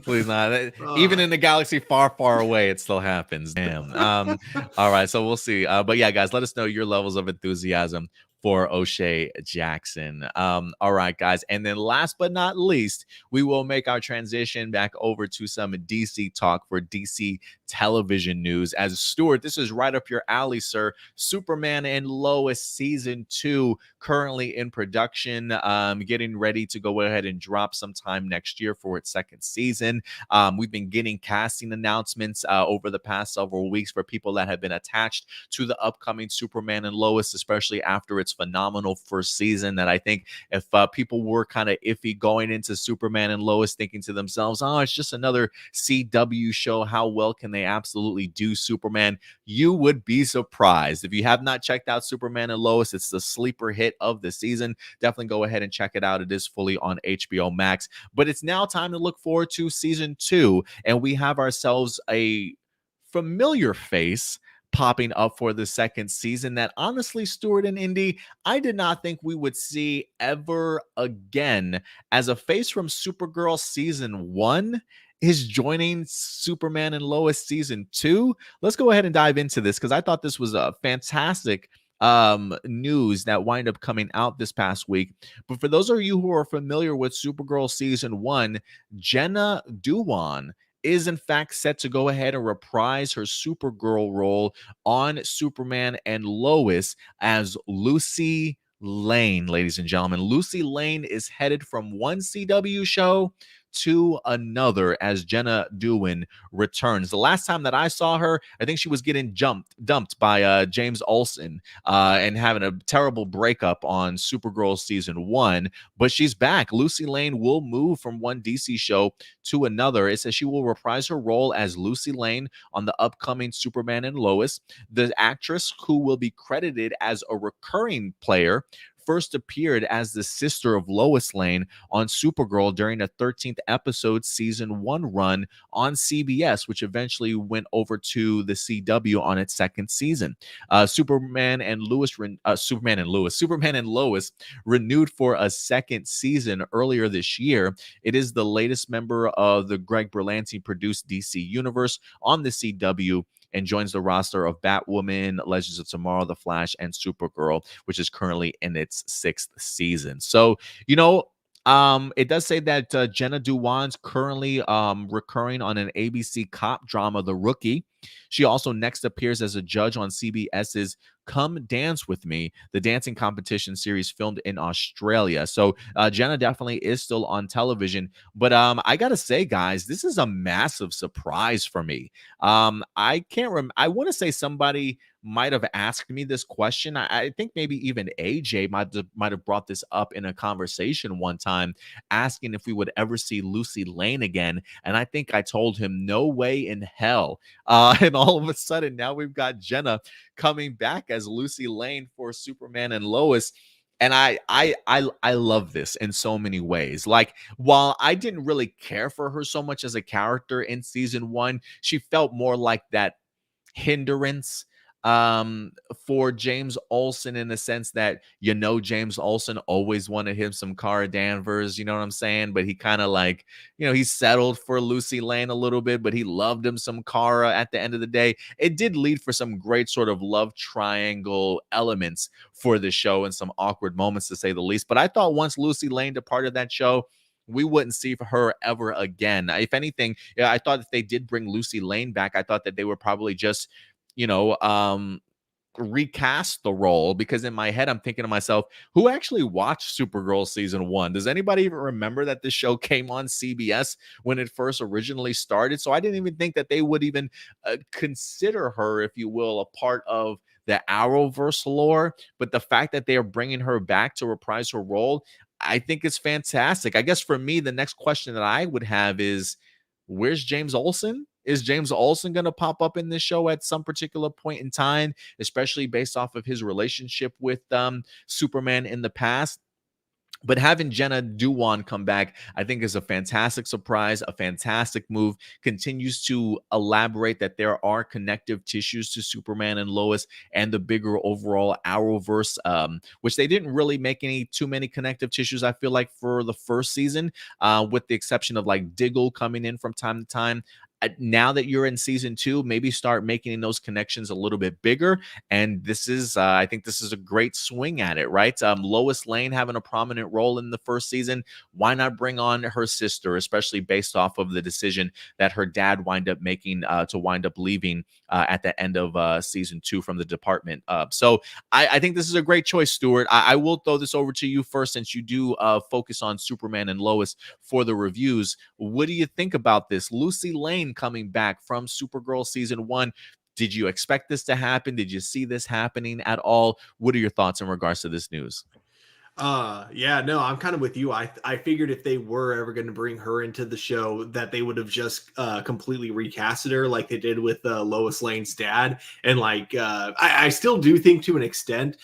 please not. Even in the galaxy far, far away, it still happens. Damn. All right, so we'll see. But yeah, guys, let us know your levels of enthusiasm for O'Shea Jackson. All right, guys. And then last but not least, we will make our transition back over to some DC talk for DC television news. As Stuart, this is right up your alley, sir. Superman and Lois season 2 currently in production, getting ready to go ahead and drop sometime next year for its 2nd season. We've been getting casting announcements over the past several weeks for people that have been attached to the upcoming Superman and Lois, especially after its phenomenal first season. That I think if people were kind of iffy going into Superman and Lois, thinking to themselves, oh, it's just another CW show, how well can they absolutely do Superman? You would be surprised. If you have not checked out Superman and Lois, it's the sleeper hit of the season. Definitely go ahead and check it out. It is fully on HBO Max. But it's now time to look forward to season 2, and we have ourselves a familiar face popping up for the 2nd season that honestly, Stuart and Indy, I did not think we would see ever again, as a face from Supergirl season 1 is joining Superman and Lois season 2. Let's go ahead and dive into this, because I thought this was a fantastic news that wind up coming out this past week. But for those of you who are familiar with Supergirl season 1, Jenna Dewan is in fact set to go ahead and reprise her Supergirl role on Superman and Lois as Lucy Lane, ladies and gentlemen. Lucy Lane is headed from one CW show to another as Jenna Dewan returns. The last time that I saw her, I think she was getting dumped by James Olsen and having a terrible breakup on Supergirl season 1. But she's back. Lucy Lane will move from one DC show to another. It says she will reprise her role as Lucy Lane on the upcoming Superman and Lois. The actress, who will be credited as a recurring player, first appeared as the sister of Lois Lane on Supergirl during a 13th episode season 1 run on CBS, which eventually went over to the CW on its 2nd season. Superman and Lois renewed for a 2nd season earlier this year. It is the latest member of the Greg Berlanti produced DC universe on the CW, and joins the roster of Batwoman, Legends of Tomorrow, The Flash, and Supergirl, which is currently in its 6th season. So, you know, it does say that Jenna Dewan's currently recurring on an ABC cop drama, The Rookie. She also next appears as a judge on CBS's Come Dance With Me, the dancing competition series filmed in Australia. So Jenna definitely is still on television. But I got to say, guys, this is a massive surprise for me. I can't remember. I want to say somebody might have asked me this question. I think maybe even AJ might have brought this up in a conversation one time, asking if we would ever see Lucy Lane again. And I think I told him, no way in hell. And all of a sudden, now we've got Jenna coming back as Lucy Lane for Superman and Lois. And I love this in so many ways. Like, while I didn't really care for her so much as a character in season 1, she felt more like that hindrance for James Olsen, in the sense that, you know, James Olsen always wanted him some Cara Danvers, you know what I'm saying? But he kind of, like, you know, he settled for Lucy Lane a little bit, but he loved him some Cara at the end of the day. It did lead for some great sort of love triangle elements for the show and some awkward moments, to say the least. But I thought once Lucy Lane departed that show, we wouldn't see her ever again. If anything, yeah, I thought if they did bring Lucy Lane back, I thought that they would probably just, you know, recast the role, because in my head I'm thinking to myself, who actually watched Supergirl season 1? Does anybody even remember that this show came on CBS when it first originally started? So I didn't even think that they would even consider her, if you will, a part of the Arrowverse lore, but the fact that they are bringing her back to reprise her role, I think is fantastic. I guess for me, the next question that I would have is, where's James Olsen? Is James Olsen going to pop up in this show at some particular point in time, especially based off of his relationship with Superman in the past? But having Jenna Dewan come back, I think, is a fantastic surprise, a fantastic move. Continues to elaborate that there are connective tissues to Superman and Lois and the bigger overall Arrowverse, which they didn't really make too many connective tissues, I feel like, for the first season, with the exception of like Diggle coming in from time to time. Now that you're in season 2, maybe start making those connections a little bit bigger. And this is, I think this is a great swing at it, right? Lois Lane having a prominent role in the first season. Why not bring on her sister, especially based off of the decision that her dad wind up making to wind up leaving at the end of season 2 from the department. So I think this is a great choice, Stuart. I will throw this over to you first, since you do focus on Superman and Lois for the reviews. What do you think about this? Lucy Lane coming back from Supergirl season 1. Did you expect this to happen? Did you see this happening at all? What are your thoughts in regards to this news? Yeah, no, I'm kind of with you. I figured if they were ever going to bring her into the show, that they would have just completely recasted her like they did with Lois Lane's dad. And like I still do think, to an extent,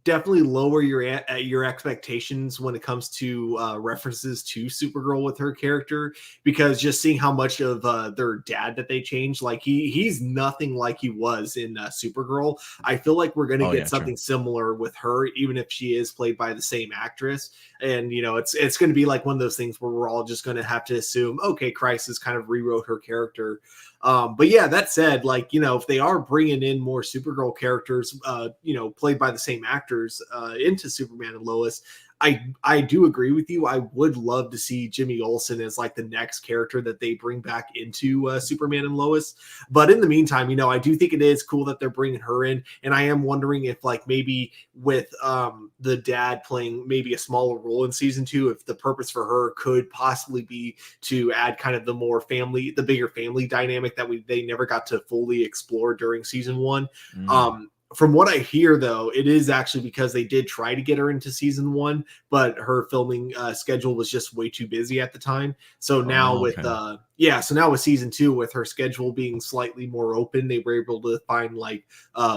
definitely lower your expectations when it comes to references to Supergirl with her character, because just seeing how much of their dad that they changed, like he's nothing like he was in Supergirl. I feel like we're going to get something similar with her, even if she is played by the same actress. And you know, it's going to be like one of those things where we're all just going to have to assume, okay, Crisis kind of rewrote her character. But yeah, that said, like, you know, if they are bringing in more Supergirl characters, you know, played by the same actors into Superman and Lois, I do agree with you. I would love to see Jimmy Olsen as like the next character that they bring back into Superman and Lois. But in the meantime, you know, I do think it is cool that they're bringing her in. And I am wondering if, like, maybe with the dad playing maybe a smaller role in season 2, if the purpose for her could possibly be to add kind of the bigger family dynamic that they never got to fully explore during season 1. From what I hear, though, it is actually because they did try to get her into season 1, but her filming schedule was just way too busy at the time. So now so now with season 2, with her schedule being slightly more open, they were able to find like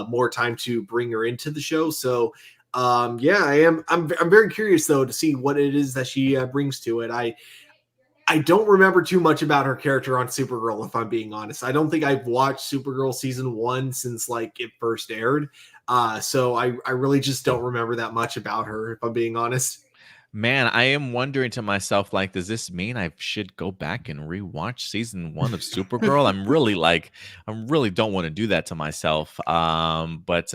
more time to bring her into the show. So I'm very curious though to see what it is that she brings to it. I don't remember too much about her character on Supergirl, if I'm being honest. I don't think I've watched Supergirl season 1 since like it first aired. So I really just don't remember that much about her, if I'm being honest. Man, I am wondering to myself, like, does this mean I should go back and rewatch season 1 of Supergirl? I really don't want to do that to myself. But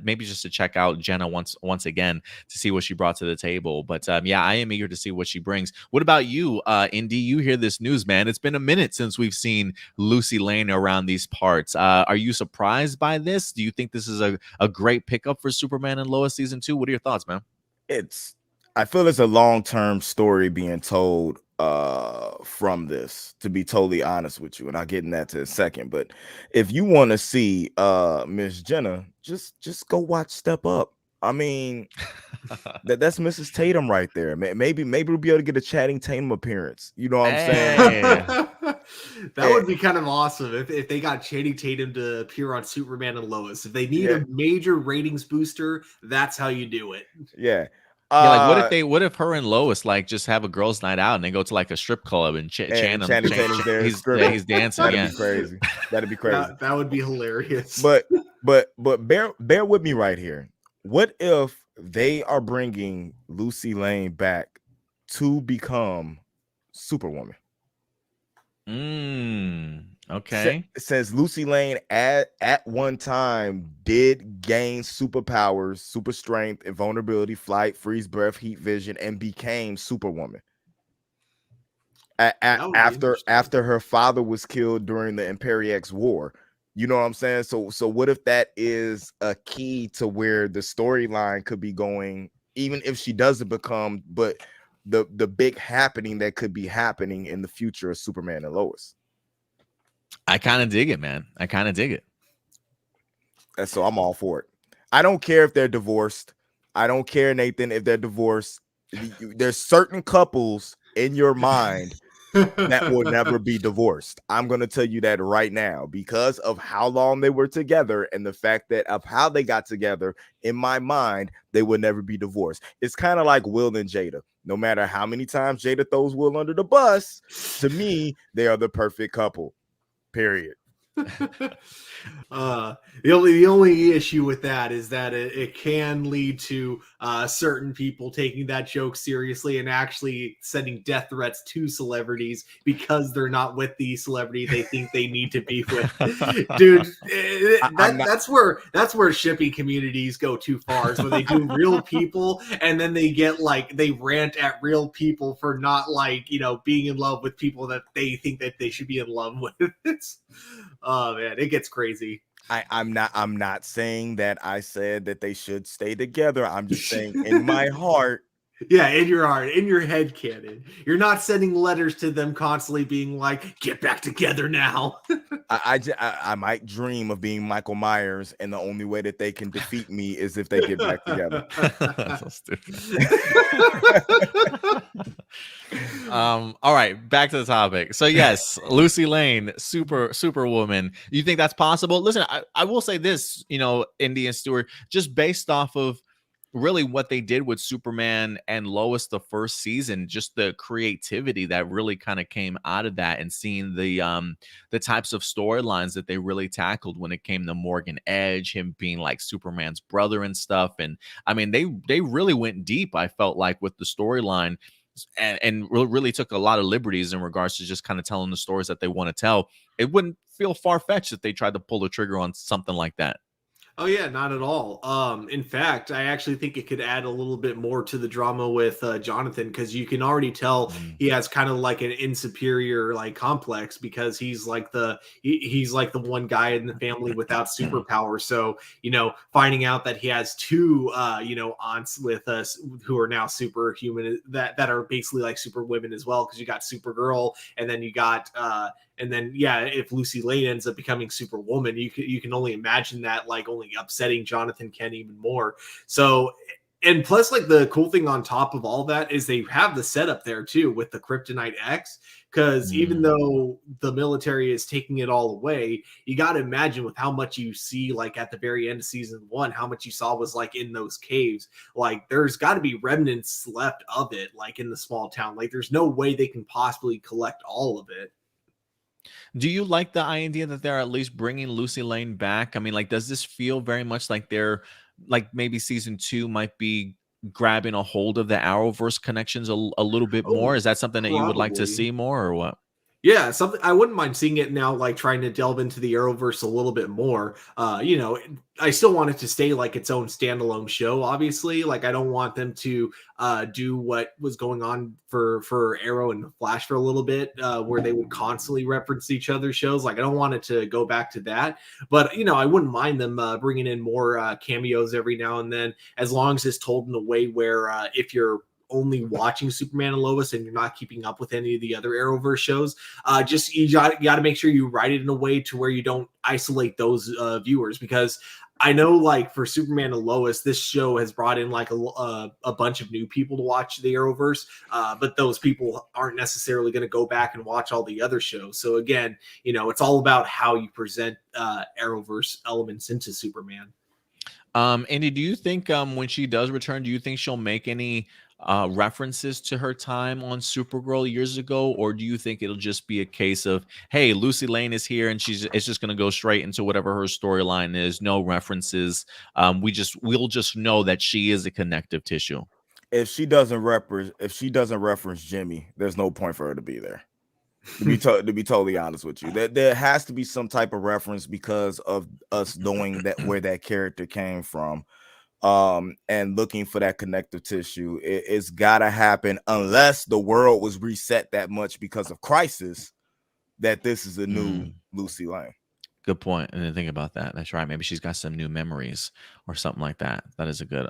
maybe just to check out Jenna once again to see what she brought to the table. But yeah, I am eager to see what she brings. What about you, Indy? You hear this news, man? It's been a minute since we've seen Lucy Lane around these parts. Are you surprised by this? Do you think this is a great pickup for Superman and Lois season 2? What are your thoughts, man? I feel it's a long-term story being told from this, to be totally honest with you, and I'll get in that to a second. But if you want to see Miss Jenna, just go watch Step Up. I mean, that's Mrs. Tatum right there. Maybe we'll be able to get a Channing Tatum appearance. You know what I'm saying? That would be kind of awesome if they got Channing Tatum to appear on Superman and Lois. If they need a major ratings booster, that's how you do it. Yeah. Yeah, like what if her and Lois like just have a girls' night out and they go to like a strip club and Channing Tatum's there, he's dancing. That'd be crazy. That'd be crazy. That would be hilarious. But bear with me right here. What if they are bringing Lucy Lane back to become Superwoman? Okay. Since Lucy Lane at one time did gain superpowers, super strength, invulnerability, flight, freeze, breath, heat vision, and became Superwoman. After her father was killed during the Imperiex War. You know what I'm saying? So what if that is a key to where the storyline could be going, even if she doesn't become, but the big happening that could be happening in the future of Superman and Lois? I kind of dig it, man. I kind of dig it. And so I'm all for it. I don't care if they're divorced. I don't care, Nathan, if they're divorced. There's certain couples in your mind that will never be divorced. I'm going to tell you that right now because of how long they were together and the fact that of how they got together. In my mind, they will never be divorced. It's kind of like Will and Jada. No matter how many times Jada throws Will under the bus, to me, they are the perfect couple. Period. The only issue with that is that it can lead to certain people taking that joke seriously and actually sending death threats to celebrities because they're not with the celebrity they think they need to be with. Dude, that's where shipping communities go too far, is where they do real people and then they get like they rant at real people for not like, you know, being in love with people that they think that they should be in love with. Oh man, it gets crazy. I'm not saying that I said that they should stay together. I'm just saying in my heart. Yeah, in your heart, in your head canon. You're not sending letters to them constantly being like, get back together now. I might dream of being Michael Myers, and the only way that they can defeat me is if they get back together. So stupid. All right, back to the topic. So yes, Lucy Lane, superwoman. You think that's possible? Listen, I will say this, you know, Indy and Stewart, just based off of really what they did with Superman and Lois the first season, just the creativity that really kind of came out of that, and seeing the types of storylines that they really tackled when it came to Morgan Edge, him being like Superman's brother and stuff. And I mean, they really went deep, I felt like, with the storyline, and really took a lot of liberties in regards to just kind of telling the stories that they want to tell. It wouldn't feel far-fetched if they tried to pull the trigger on something like that. Oh yeah, not at all. In fact, I actually think it could add a little bit more to the drama with Jonathan, because you can already tell he has kind of like an insuperior like complex, because he's like he's like the one guy in the family without superpowers. So, you know, finding out that he has two you know, aunts with us who are now superhuman, that are basically like super women as well, because you got Supergirl, and then you got and then, yeah, if Lucy Lane ends up becoming Superwoman, you can only imagine that like only upsetting Jonathan Kent even more. So, and plus, like the cool thing on top of all that is they have the setup there too with the Kryptonite X. Because even though the military is taking it all away, you got to imagine with how much you see, like at the very end of season 1, how much you saw was like in those caves. Like there's got to be remnants left of it, like in the small town. Like there's no way they can possibly collect all of it. Do you like the idea that they're at least bringing Lucy Lane back? I mean, like, does this feel very much like they're like maybe season 2 might be grabbing a hold of the Arrowverse connections a little bit more? Is that something that you would like to see more, or what? Yeah, something I wouldn't mind seeing it now, like trying to delve into the Arrowverse a little bit more. You know, I still want it to stay like its own standalone show, obviously. Like I don't want them to do what was going on for Arrow and Flash for a little bit, where they would constantly reference each other's shows. Like I don't want it to go back to that. But, you know, I wouldn't mind them bringing in more cameos every now and then, as long as it's told in a way where if you're only watching Superman and Lois and you're not keeping up with any of the other Arrowverse shows, just you got to make sure you write it in a way to where you don't isolate those viewers. Because I know, like for Superman and Lois, this show has brought in like a bunch of new people to watch the Arrowverse, but those people aren't necessarily going to go back and watch all the other shows. So again, you know, it's all about how you present Arrowverse elements into Superman. Andy, do you think when she does return, do you think she'll make any references to her time on Supergirl years ago, or do you think it'll just be a case of, hey, Lucy Lane is here and it's just going to go straight into whatever her storyline is, no references? We'll just know that she is a connective tissue. If she doesn't reference Jimmy, there's no point for her to be there. To be totally honest with you, there has to be some type of reference because of us knowing that where that character came from, and looking for that connective tissue. It's gotta happen, unless the world was reset that much because of Crisis that this is a new Lucy Lane. Good point. I didn't think about that. That's right. Maybe she's got some new memories or something like that. That's a good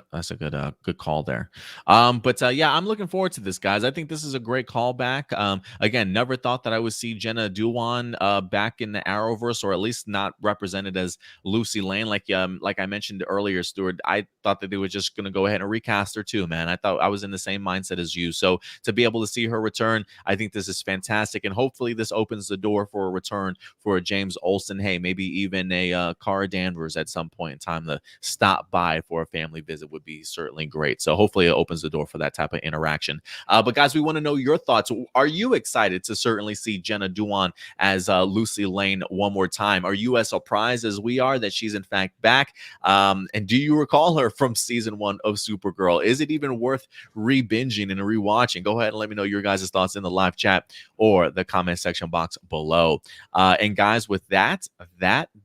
call there. But yeah, I'm looking forward to this, guys. I think this is a great callback. Again, never thought that I would see Jenna Dewan back in the Arrowverse, or at least not represented as Lucy Lane. Like I mentioned earlier, Stuart, I thought that they were just gonna go ahead and recast her too, man. I thought I was in the same mindset as you. So to be able to see her return, I think this is fantastic. And hopefully this opens the door for a return for a James Olsen. Hey, maybe even a Cara Danvers at some point in time to stop by for a family visit would be certainly great. So hopefully it opens the door for that type of interaction. But guys, we want to know your thoughts. Are you excited to certainly see Jenna Dewan as Lucy Lane one more time? Are you as surprised as we are that she's in fact back? And do you recall her from season 1 of Supergirl? Is it even worth re-binging and rewatching? Go ahead and let me know your guys' thoughts in the live chat or the comment section box below. And guys, with that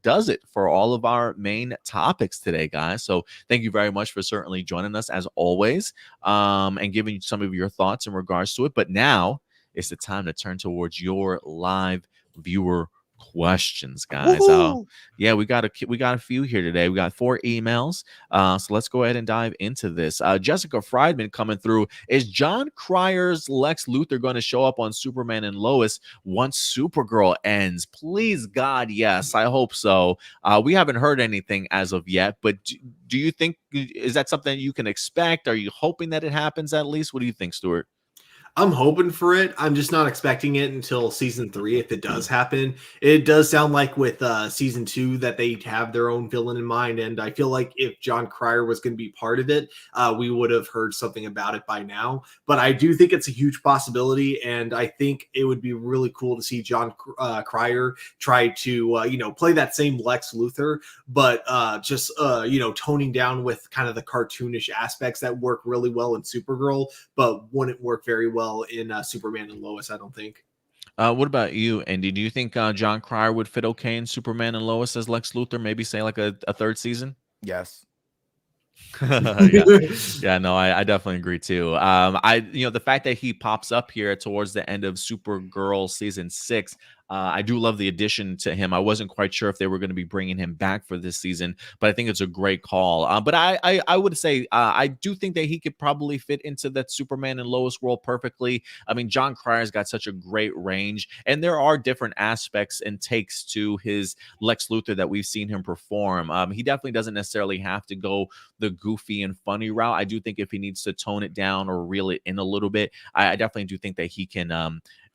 does it for all of our main topics today, guys. So thank you very much for certainly joining us as always, and giving some of your thoughts in regards to it. But now it's the time to turn towards your live viewer questions, guys. Yeah, we got a few here today. We got 4 emails. So let's go ahead and dive into this. Jessica Friedman coming through. Is John Cryer's Lex Luthor going to show up on Superman and Lois once Supergirl ends? Please, God, yes. I hope so. We haven't heard anything as of yet, but do you think, is that something you can expect? Are you hoping that it happens at least? What do you think, Stuart? I'm hoping for it. I'm just not expecting it until season 3 if it does happen. It does sound like with season 2 that they have their own villain in mind, and I feel like if John Cryer was going to be part of it, we would have heard something about it by now. But I do think it's a huge possibility, and I think it would be really cool to see John Cryer try to play that same Lex Luthor, but just toning down with kind of the cartoonish aspects that work really well in Supergirl, but wouldn't work very well in Superman and Lois, I don't think. What about you, Andy? Do you think John Cryer would fit okay in Superman and Lois as Lex Luthor? Maybe say like a third season? Yes. Yeah, no, I definitely agree too. The fact that he pops up here towards the end of Supergirl season 6, I do love the addition to him. I wasn't quite sure if they were going to be bringing him back for this season, but I think it's a great call. But I would say I do think that he could probably fit into that Superman and Lois world perfectly. I mean, John Cryer's got such a great range, and there are different aspects and takes to his Lex Luthor that we've seen him perform. He definitely doesn't necessarily have to go the goofy and funny route. I do think if he needs to tone it down or reel it in a little bit, I definitely do think that he can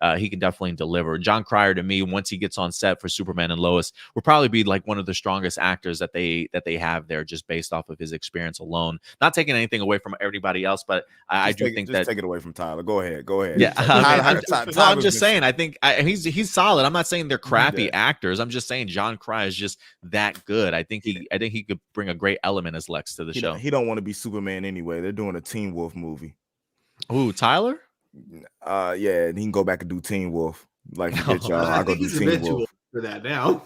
definitely deliver. John Cryer, to me, once he gets on set for Superman and Lois, will probably be like one of the strongest actors that they have there, just based off of his experience alone. Not taking anything away from everybody else, but I do think that take it away from Tyler. Go ahead. Yeah, I'm just saying. I think he's solid. I'm not saying they're crappy actors. I'm just saying John Cryer is just that good. I think he could bring a great element as Lex to the show. He don't want to be Superman anyway. They're doing a Teen Wolf movie. Ooh, Tyler? Yeah, and he can go back and do Teen Wolf. Like, forget y'all. I'll go do Teen Wolf for that now.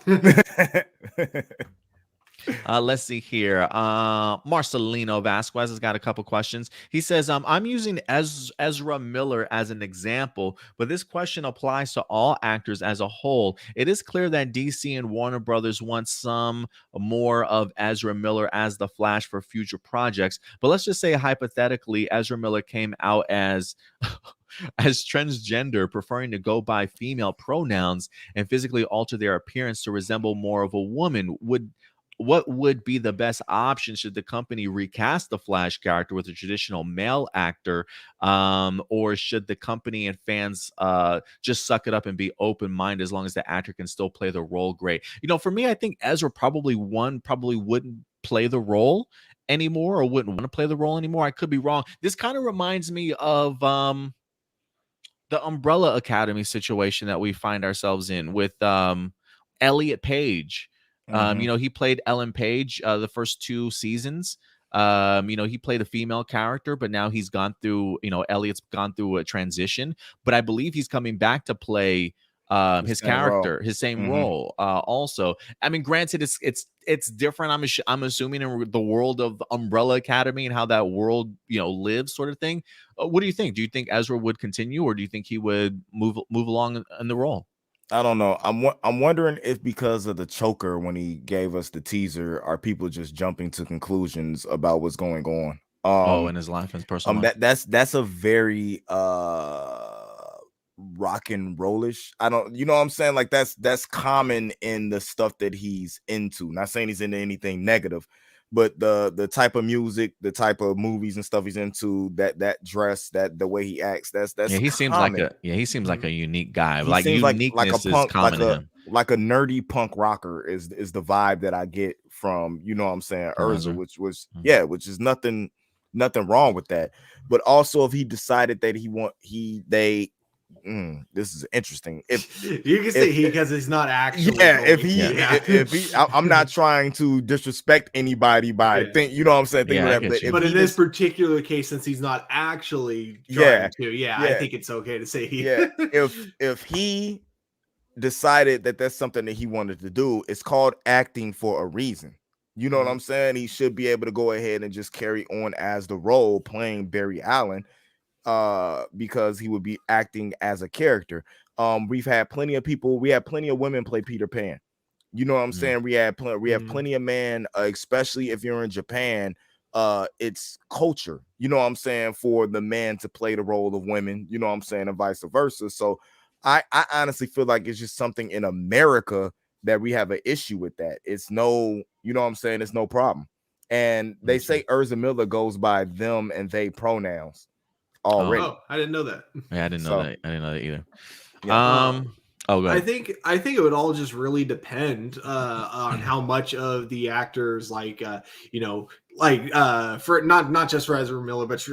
Let's see here. Marcelino Vasquez has got a couple questions. He says, I'm using Ezra Miller as an example, but this question applies to all actors as a whole. It is clear that DC and Warner Brothers want some more of Ezra Miller as the Flash for future projects. But let's just say hypothetically, Ezra Miller came out as transgender, preferring to go by female pronouns and physically alter their appearance to resemble more of a woman. What would be the best option? Should the company recast the Flash character with a traditional male actor, or should the company and fans just suck it up and be open-minded as long as the actor can still play the role great? For me, I think Ezra probably wouldn't play the role anymore, or wouldn't want to play the role anymore. I could be wrong. This kind of reminds me of the Umbrella Academy situation that we find ourselves in with Elliot Page. He played Ellen Page the first 2 seasons. He played a female character, but now he's gone through, Elliot's gone through a transition, but I believe he's coming back to play his character, his same role. Also, I mean, granted, it's different. I'm assuming in the world of Umbrella Academy and how that world, lives, sort of thing. What do you think? Do you think Ezra would continue, or do you think he would move along in the role? I don't know. I'm wondering if because of the choker when he gave us the teaser, are people just jumping to conclusions about what's going on? Oh, in his life, in his personal life. That's a very rock and rollish. I don't, you know what I'm saying? Like that's common in the stuff that he's into. Not saying he's into anything negative, but the type of music, the type of movies and stuff he's into, that dress, that the way he acts, that's Yeah, he seems like common. he seems like a unique guy. He Like seems like a uniqueness is punk, common to him. like a nerdy punk rocker is the vibe that I get from, you know what I'm saying, Urza, which was which is nothing wrong with that. But also if he decided that this is interesting. If you can say he because he's not actually if he I'm not trying to disrespect anybody by you know what I'm saying, but in this particular case, since he's not actually trying to, I think it's okay to say he if he decided that that's something that he wanted to do, it's called acting for a reason. You know what I'm saying? He should be able to go ahead and just carry on as the role playing Barry Allen, because he would be acting as a character. We've had plenty of people, we had plenty of women play Peter Pan. You know what I'm saying? We have plenty of men, especially if you're in Japan. It's culture, you know what I'm saying, for the man to play the role of women, you know what I'm saying, and vice versa. So I honestly feel like it's just something in America that we have an issue with that. It's no, you know what I'm saying, it's no problem. And they say Urza Miller goes by them and they pronouns already. Oh, I didn't know that. Yeah, I didn't know that. I didn't know that either. Yeah. Oh, go ahead. I think it would all just really depend on how much of the actors, like for not just for Ezra Miller, but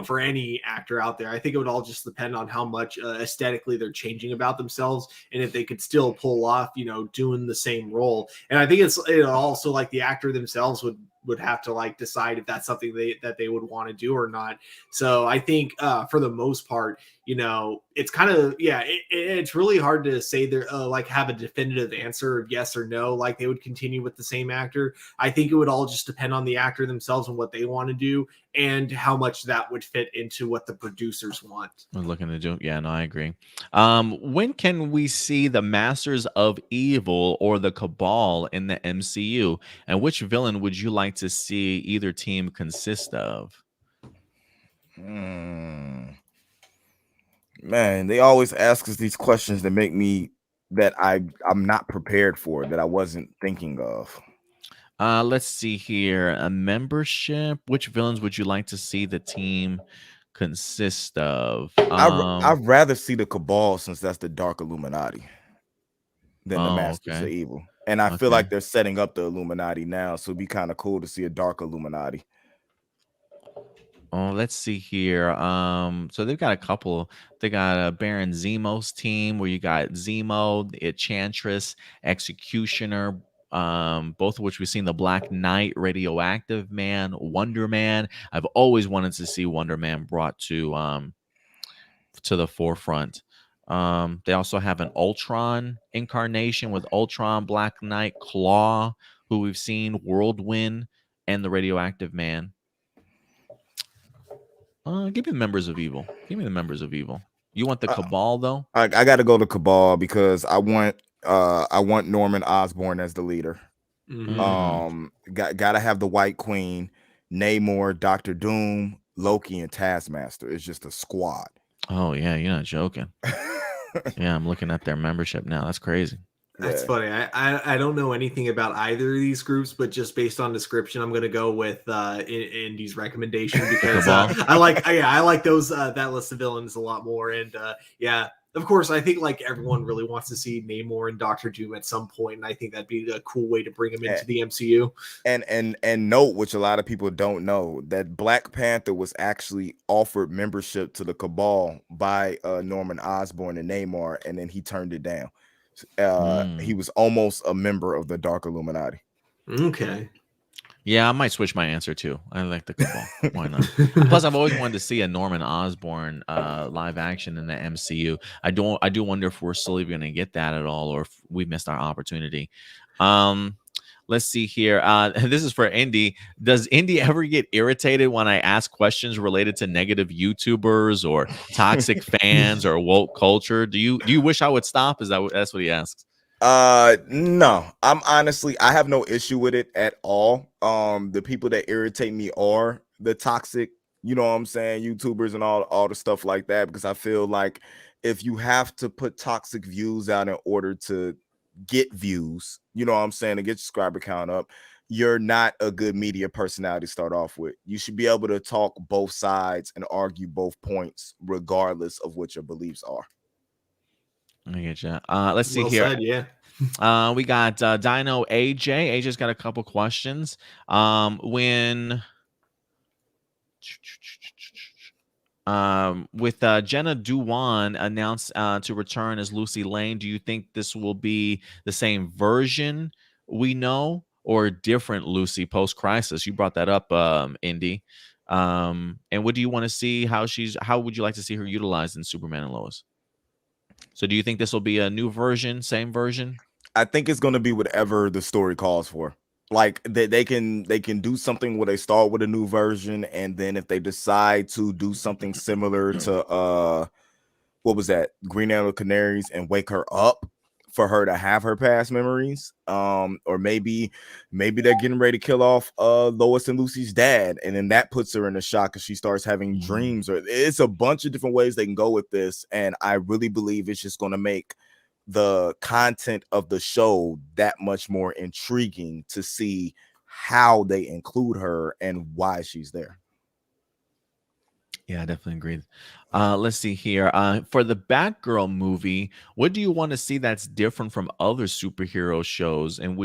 for any actor out there. I think it would all just depend on how much aesthetically they're changing about themselves, and if they could still pull off doing the same role. And I think it's also like the actor themselves would have to like decide if that's something that they would want to do or not. So I think for the most part, it's kind of it's really hard to say there like have a definitive answer of yes or no, like they would continue with the same actor. I think it would all just depend on the actor themselves and what they want to do and how much that would fit into what the producers want. We're looking to do. Yeah, no, I agree. When can we see the Masters of Evil or the Cabal in the MCU, and which villain would you like to see either team consist of? Man, they always ask us these questions that make me I'm not prepared for, that I wasn't thinking of. Let's see here. A membership. Which villains would you like to see the team consist of? I'd rather see the Cabal, since that's the Dark Illuminati, than the Masters of Evil. And I feel like they're setting up the Illuminati now, so it'd be kind of cool to see a Dark Illuminati. Oh, let's see here. So they've got a couple. They got a Baron Zemo's team, where you got Zemo, the Enchantress, Executioner, both of which we've seen the Black Knight, Radioactive Man, Wonder Man. I've always wanted to see Wonder Man brought to the forefront. They also have an Ultron incarnation with Ultron, Black Knight, Claw, who we've seen, Whirlwind, and the Radioactive Man. Give me the members of Evil. Give me the members of Evil. You want the Cabal though? I got to go to Cabal because I want Norman Osborn as the leader. Gotta have the White Queen, Namor, Dr. Doom, Loki, and Taskmaster. It's just a squad. Oh yeah, you're not joking. Yeah, I'm looking at their membership now. That's crazy. That's funny. I don't know anything about either of these groups, but just based on description, I'm gonna go with Indy's recommendation because I like those that list of villains a lot more. And of course, I think like everyone really wants to see Namor and Dr. Doom at some point, and I think that'd be a cool way to bring them into the MCU. And note, which a lot of people don't know, that Black Panther was actually offered membership to the Cabal by Norman Osborn and Namor, and then he turned it down. He was almost a member of the Dark Illuminati. Okay. Yeah, I might switch my answer too. I like the Cabal. Why not? Plus, I've always wanted to see a Norman Osborn live action in the MCU. I do wonder if we're still even going to get that at all, or if we missed our opportunity. Let's see here. This is for Indy. Does Indy ever get irritated when I ask questions related to negative YouTubers or toxic fans or woke culture? Do you wish I would stop? That's what he asks? No, I have no issue with it at all. The people that irritate me are the toxic, you know what I'm saying, YouTubers and all the stuff like that, because I feel like if you have to put toxic views out in order to get views, you know what I'm saying, to get your subscriber count up, you're not a good media personality to start off with. You should be able to talk both sides and argue both points regardless of what your beliefs are. I get you. Let's see Well here. said, yeah. We got Dino AJ. AJ's got a couple questions. When with Jenna Dewan announced to return as Lucy Lane, do you think this will be the same version we know or different Lucy post crisis? You brought that up, Indy. And what do you want to see? How would you like to see her utilized in Superman and Lois? So do you think this will be a new version, same version? I think it's going to be whatever the story calls for. Like they can do something where they start with a new version, and then if they decide to do something similar to what was that, Green Arrow Canaries, and wake her up for her to have her past memories, or maybe they're getting ready to kill off Lois and Lucy's dad, and then that puts her in a shock because she starts having dreams. Or it's a bunch of different ways they can go with this, and I really believe it's just going to make the content of the show that much more intriguing to see how they include her and why she's there. Yeah, I definitely agree. Let's see here. For the Batgirl movie, what do you want to see that's different from other superhero shows? And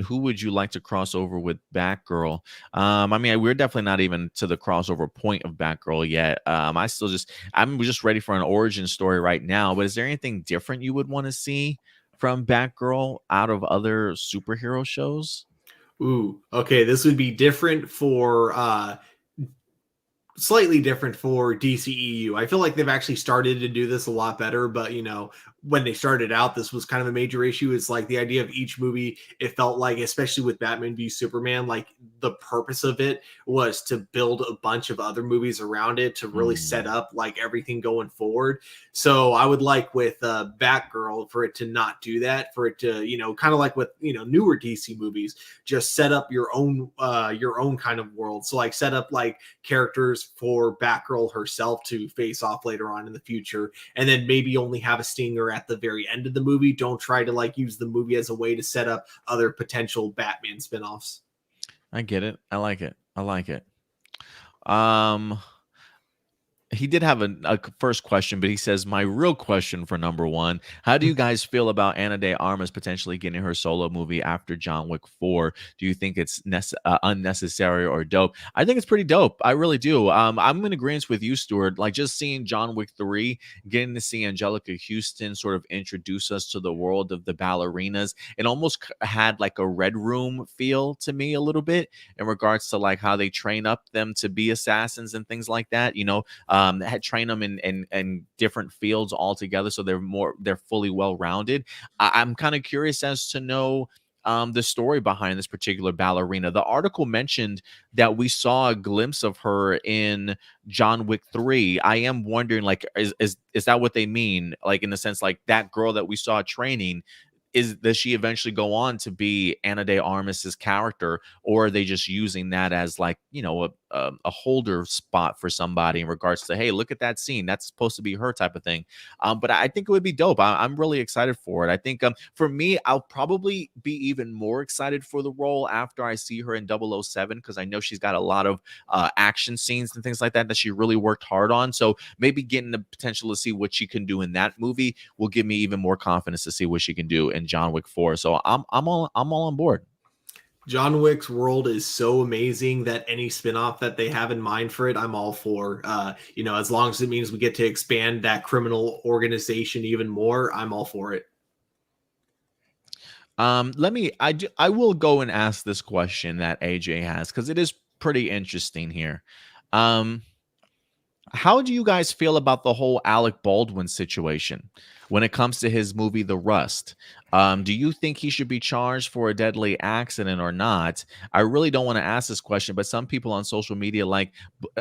who would you like to cross over with Batgirl? I mean, we're definitely not even to the crossover point of Batgirl yet. I'm just ready for an origin story right now. But is there anything different you would want to see from Batgirl out of other superhero shows? Ooh, okay. This would be different for slightly different for DCEU. I feel like they've actually started to do this a lot better, but when they started out, this was kind of a major issue. It's like the idea of each movie, it felt like, especially with Batman v Superman, like the purpose of it was to build a bunch of other movies around it to really set up like everything going forward. So I would like with Batgirl for it to not do that, for it to, kind of like with, newer DC movies, just set up your own kind of world. So like set up like characters for Batgirl herself to face off later on in the future, and then maybe only have a stinger at the very end of the movie. Don't try to like use the movie as a way to set up other potential Batman spinoffs. I get it. I like it. He did have a first question, but he says, my real question for number one, how do you guys feel about Ana de Armas potentially getting her solo movie after John Wick 4? Do you think it's unnecessary or dope? I think it's pretty dope. I really do. I'm in agreement with you, Stuart. Like just seeing John Wick 3, getting to see Angelica Houston sort of introduce us to the world of the ballerinas. It almost had like a Red Room feel to me a little bit in regards to like how they train up them to be assassins and things like that, had trained them in different fields altogether, so they're fully well-rounded. I'm kind of curious as to know the story behind this particular ballerina. The article mentioned that we saw a glimpse of her in John Wick 3. I am wondering, like, is that what they mean? Like, in the sense, like, that girl that we saw training, does she eventually go on to be Ana de Armas's character, or are they just using that as like, a holder spot for somebody in regards to, hey, look at that scene, that's supposed to be her type of thing? But I think it would be dope. I'm really excited for it. I think for me, I'll probably be even more excited for the role after I see her in 007, because I know she's got a lot of action scenes and things like that she really worked hard on. So maybe getting the potential to see what she can do in that movie will give me even more confidence to see what she can do in John Wick 4. So I'm all on board. John Wick's world is so amazing that any spinoff that they have in mind for it, I'm all for. As long as it means we get to expand that criminal organization even more, I'm all for it. I will go and ask this question that AJ has, because it is pretty interesting here. How do you guys feel about the whole Alec Baldwin situation? when it comes to his movie The Rust. Do you think he should be charged for a deadly accident or not? I really don't want to ask this question, but some people on social media, like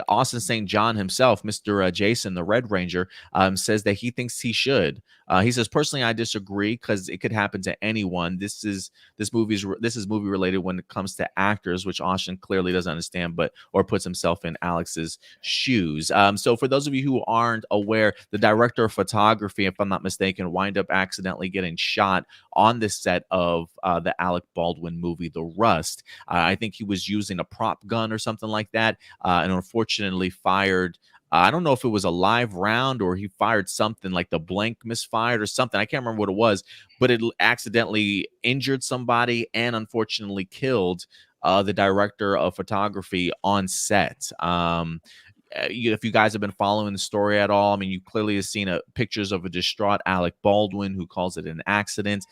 Austin St. John himself, Mr. Jason, the Red Ranger, says that he thinks he should. He says, personally, I disagree because it could happen to anyone. This is movie related when it comes to actors, which Austin clearly doesn't understand, but or puts himself in Alex's shoes. So for those of you who aren't aware, the director of photography, if I'm not mistaken, wind up accidentally getting shot on the set of the Alec Baldwin movie, The Rust. I think he was using a prop gun or something like that, and unfortunately fired. I don't know if it was a live round or he fired something like the blank misfired or something. I can't remember what it was, but it accidentally injured somebody and unfortunately killed the director of photography on set. If you guys have been following the story at all, I mean, you clearly have seen pictures of a distraught Alec Baldwin who calls it an accident.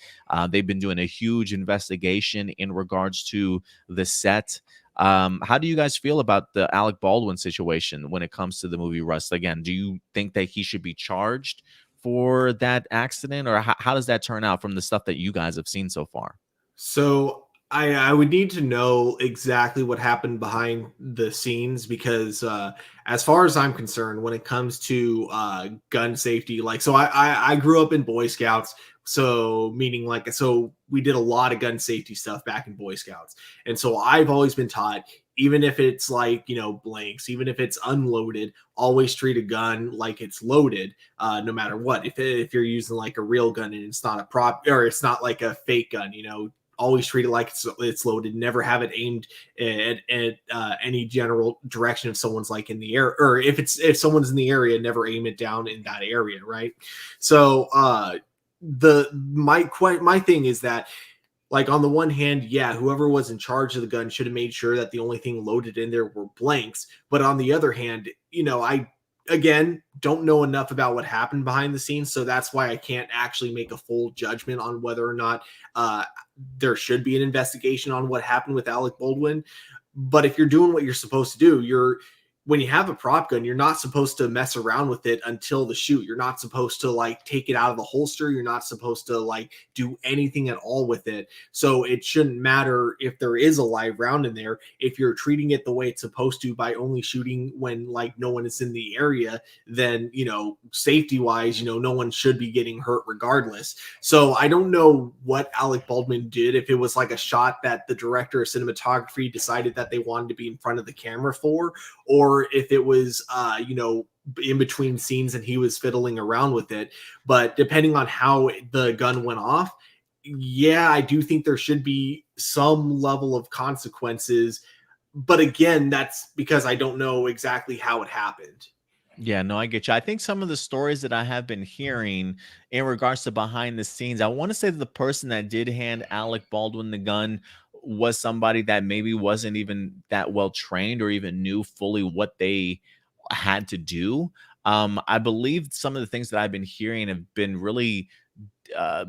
They've been doing a huge investigation in regards to the set. How do you guys feel about the Alec Baldwin situation when it comes to the movie Rust? Again, do you think that he should be charged for that accident, or how does that turn out from the stuff that you guys have seen so far? So I would need to know exactly what happened behind the scenes because as far as I'm concerned, when it comes to gun safety, like so I grew up in Boy Scouts, so meaning like so we did a lot of gun safety stuff back in Boy Scouts. And so I've always been taught, even if it's like, blanks, even if it's unloaded, always treat a gun like it's loaded, no matter what. If you're using like a real gun and it's not a prop or it's not like a fake gun, always treat it like it's loaded. Never have it aimed at any general direction if someone's like in the air, or if someone's in the area, never aim it down in that area, right? So my thing is that, like, on the one hand, yeah, whoever was in charge of the gun should have made sure that the only thing loaded in there were blanks. But on the other hand, I again don't know enough about what happened behind the scenes, so that's why I can't actually make a full judgment on whether or not there should be an investigation on what happened with Alec Baldwin. But if you're doing what you're supposed to do, when you have a prop gun, you're not supposed to mess around with it until the shoot. You're not supposed to like take it out of the holster. You're not supposed to like do anything at all with it. So it shouldn't matter if there is a live round in there. If you're treating it the way it's supposed to by only shooting when like no one is in the area, then, safety wise, no one should be getting hurt regardless. So I don't know what Alec Baldwin did, if it was like a shot that the director of cinematography decided that they wanted to be in front of the camera for, or if it was, in between scenes and he was fiddling around with it. But depending on how the gun went off, yeah, I do think there should be some level of consequences. But again, that's because I don't know exactly how it happened. Yeah, no, I get you. I think some of the stories that I have been hearing in regards to behind the scenes, I want to say that the person that did hand Alec Baldwin the gun was somebody that maybe wasn't even that well trained or even knew fully what they had to do. I believe some of the things that I've been hearing have been really uh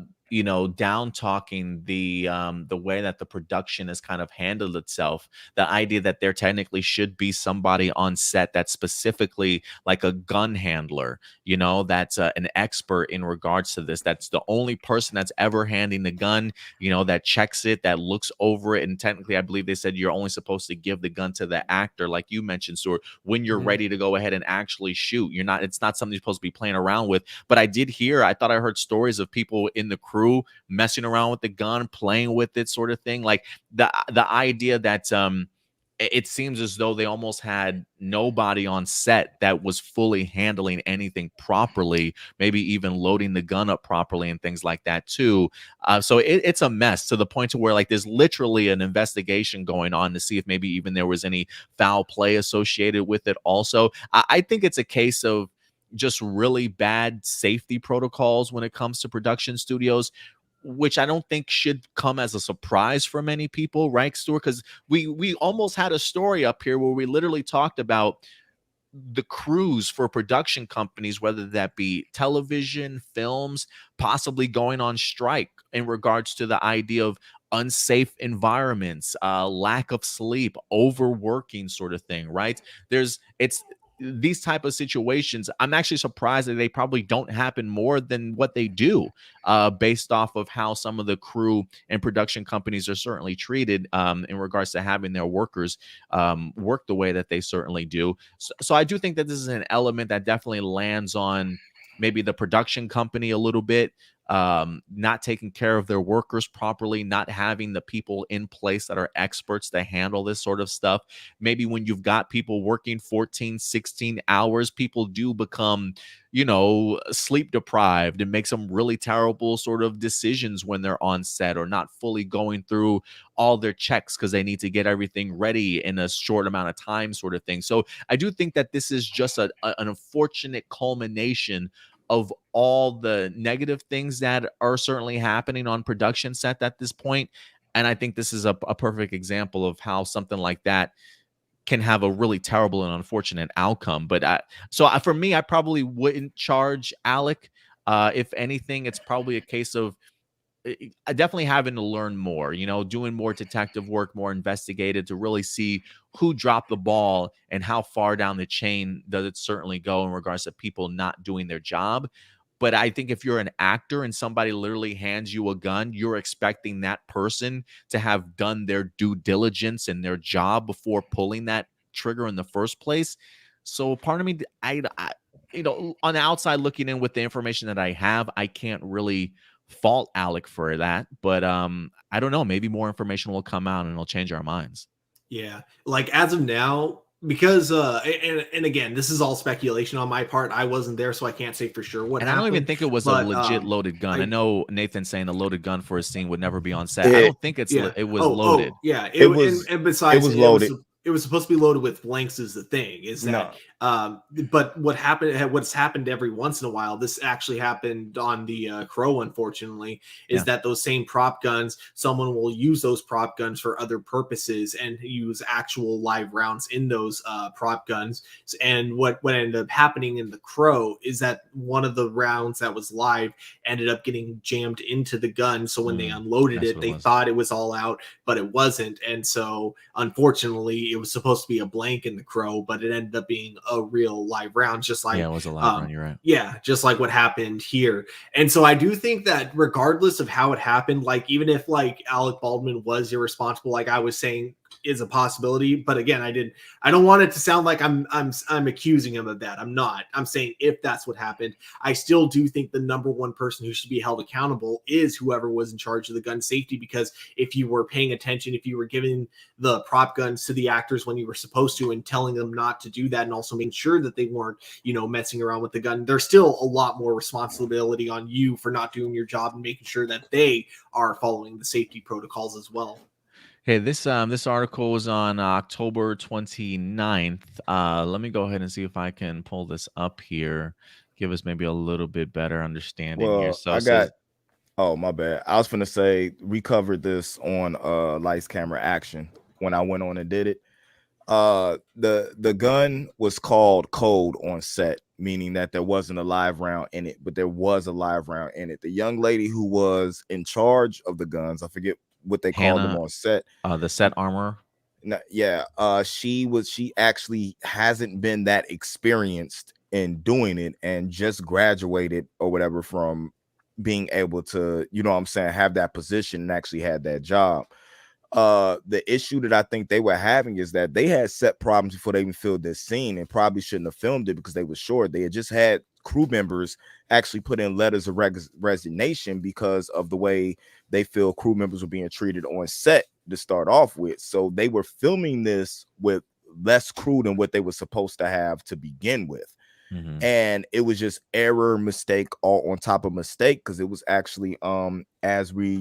down talking the way that the production has kind of handled itself. The idea that there technically should be somebody on set that's specifically like a gun handler, that's an expert in regards to this, that's the only person that's ever handing the gun, that checks it, that looks over it. And technically I believe they said you're only supposed to give the gun to the actor, like you mentioned, Stuart, when you're ready to go ahead and actually shoot. It's not something you're supposed to be playing around with. But I thought I heard stories of people in the crew messing around with the gun, playing with it, sort of thing. Like the idea that it seems as though they almost had nobody on set that was fully handling anything properly, maybe even loading the gun up properly and things like that too. So it's a mess to the point to where like there's literally an investigation going on to see if maybe even there was any foul play associated with it also. I think it's a case of just really bad safety protocols when it comes to production studios, which I don't think should come as a surprise for many people, right, Stuart? Because we almost had a story up here where we literally talked about the crews for production companies, whether that be television, films, possibly going on strike in regards to the idea of unsafe environments, lack of sleep, overworking, sort of thing, right? It's these type of situations, I'm actually surprised that they probably don't happen more than what they do, based off of how some of the crew and production companies are certainly treated, in regards to having their workers work the way that they certainly do. So I do think that this is an element that definitely lands on maybe the production company a little bit, not taking care of their workers properly, not having the people in place that are experts to handle this sort of stuff. Maybe when you've got people working 14, 16 hours, people do become, sleep deprived and make some really terrible sort of decisions when they're on set, or not fully going through all their checks because they need to get everything ready in a short amount of time, sort of thing. So I do think that this is just an unfortunate culmination of all the negative things that are certainly happening on production set at this point. And I think this is a perfect example of how something like that can have a really terrible and unfortunate outcome. But for me, I probably wouldn't charge Alec. If anything, it's probably a case of definitely having to learn more, doing more detective work, more investigative, to really see who dropped the ball and how far down the chain does it certainly go in regards to people not doing their job. But I think if you're an actor and somebody literally hands you a gun, you're expecting that person to have done their due diligence and their job before pulling that trigger in the first place. So part of me, on the outside looking in with the information that I have, I can't really fault Alec for that. But I don't know. Maybe more information will come out and it'll change our minds. Yeah, like as of now, because and again, this is all speculation on my part. I wasn't there, so I can't say for sure what And happened. I don't even think it was a legit loaded gun. I know Nathan's saying a loaded gun for a scene would never be on set. I don't think it was loaded. Yeah, it was. And besides, it was loaded. It was supposed to be loaded with blanks. Is the thing is that, but what's happened every once in a while. This actually happened on the Crow, unfortunately, is that those same prop guns, someone will use those prop guns for other purposes and use actual live rounds in those prop guns. And what ended up happening in the Crow is that one of the rounds that was live ended up getting jammed into the gun. So when they unloaded it, they thought it was all out, but it wasn't. And so unfortunately, it was supposed to be a blank in the Crow, but it ended up being a real live round, just like it was a live round. You're right. Yeah, just like what happened here. And so I do think that regardless of how it happened, like even if like Alec Baldwin was irresponsible, like I was saying, is a possibility. But again, I don't want it to sound like I'm accusing him of that. I'm not. I'm saying if that's what happened, I still do think the number one person who should be held accountable is whoever was in charge of the gun safety. Because if you were paying attention, if you were giving the prop guns to the actors when you were supposed to and telling them not to do that, and also making sure that they weren't, messing around with the gun, there's still a lot more responsibility on you for not doing your job and making sure that they are following the safety protocols as well. Hey, this article was on October 29th. Let me go ahead and see if I can pull this up here. Give us maybe a little bit better understanding here. So oh, my bad. I was going to say we covered this on Lights Camera Action when I went on and did it. The gun was called cold on set, meaning that there wasn't a live round in it, but there was a live round in it. The young lady who was in charge of the guns, I forget what they called them on set, the set armor. She actually hasn't been that experienced in doing it, and just graduated or whatever from being able to, have that position and actually had that job. The issue that I think they were having is that they had set problems before they even filmed this scene, and probably shouldn't have filmed it because they were short. They had just had crew members actually put in letters of resignation because of the way they feel crew members were being treated on set to start off with. So they were filming this with less crew than what they were supposed to have to begin with. And it was just error, mistake, all on top of mistake, because it was actually as we,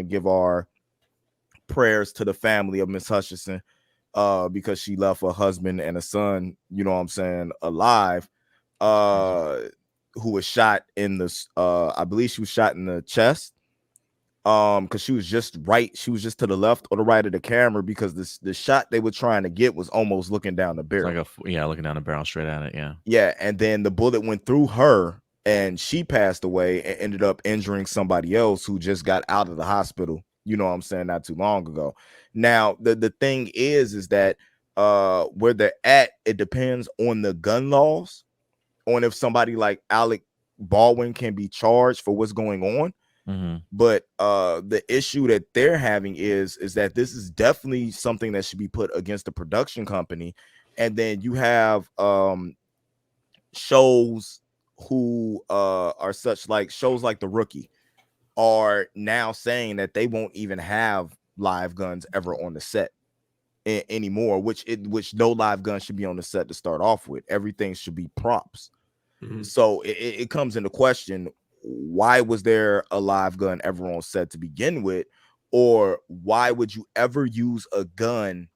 give our prayers to the family of Miss Hutchinson, because she left her husband and a son, alive, who was shot in the I believe she was shot in the chest, because she was just to the left or the right of the camera, because the shot they were trying to get was almost looking down the barrel. Looking down the barrel straight at it. And then the bullet went through her and she passed away and ended up injuring somebody else who just got out of the hospital, not too long ago. Now the thing is that where they're at, it depends on the gun laws, on if somebody like Alec Baldwin can be charged for what's going on. Mm-hmm. But the issue that they're having is that this is definitely something that should be put against the production company. And then you have shows who are such, like shows like The Rookie are now saying that they won't even have live guns ever on the set anymore, which no live gun should be on the set to start off with. Everything should be props. Mhm. So it comes into question, why was there a live gun ever on set to begin with? Or why would you ever use a gun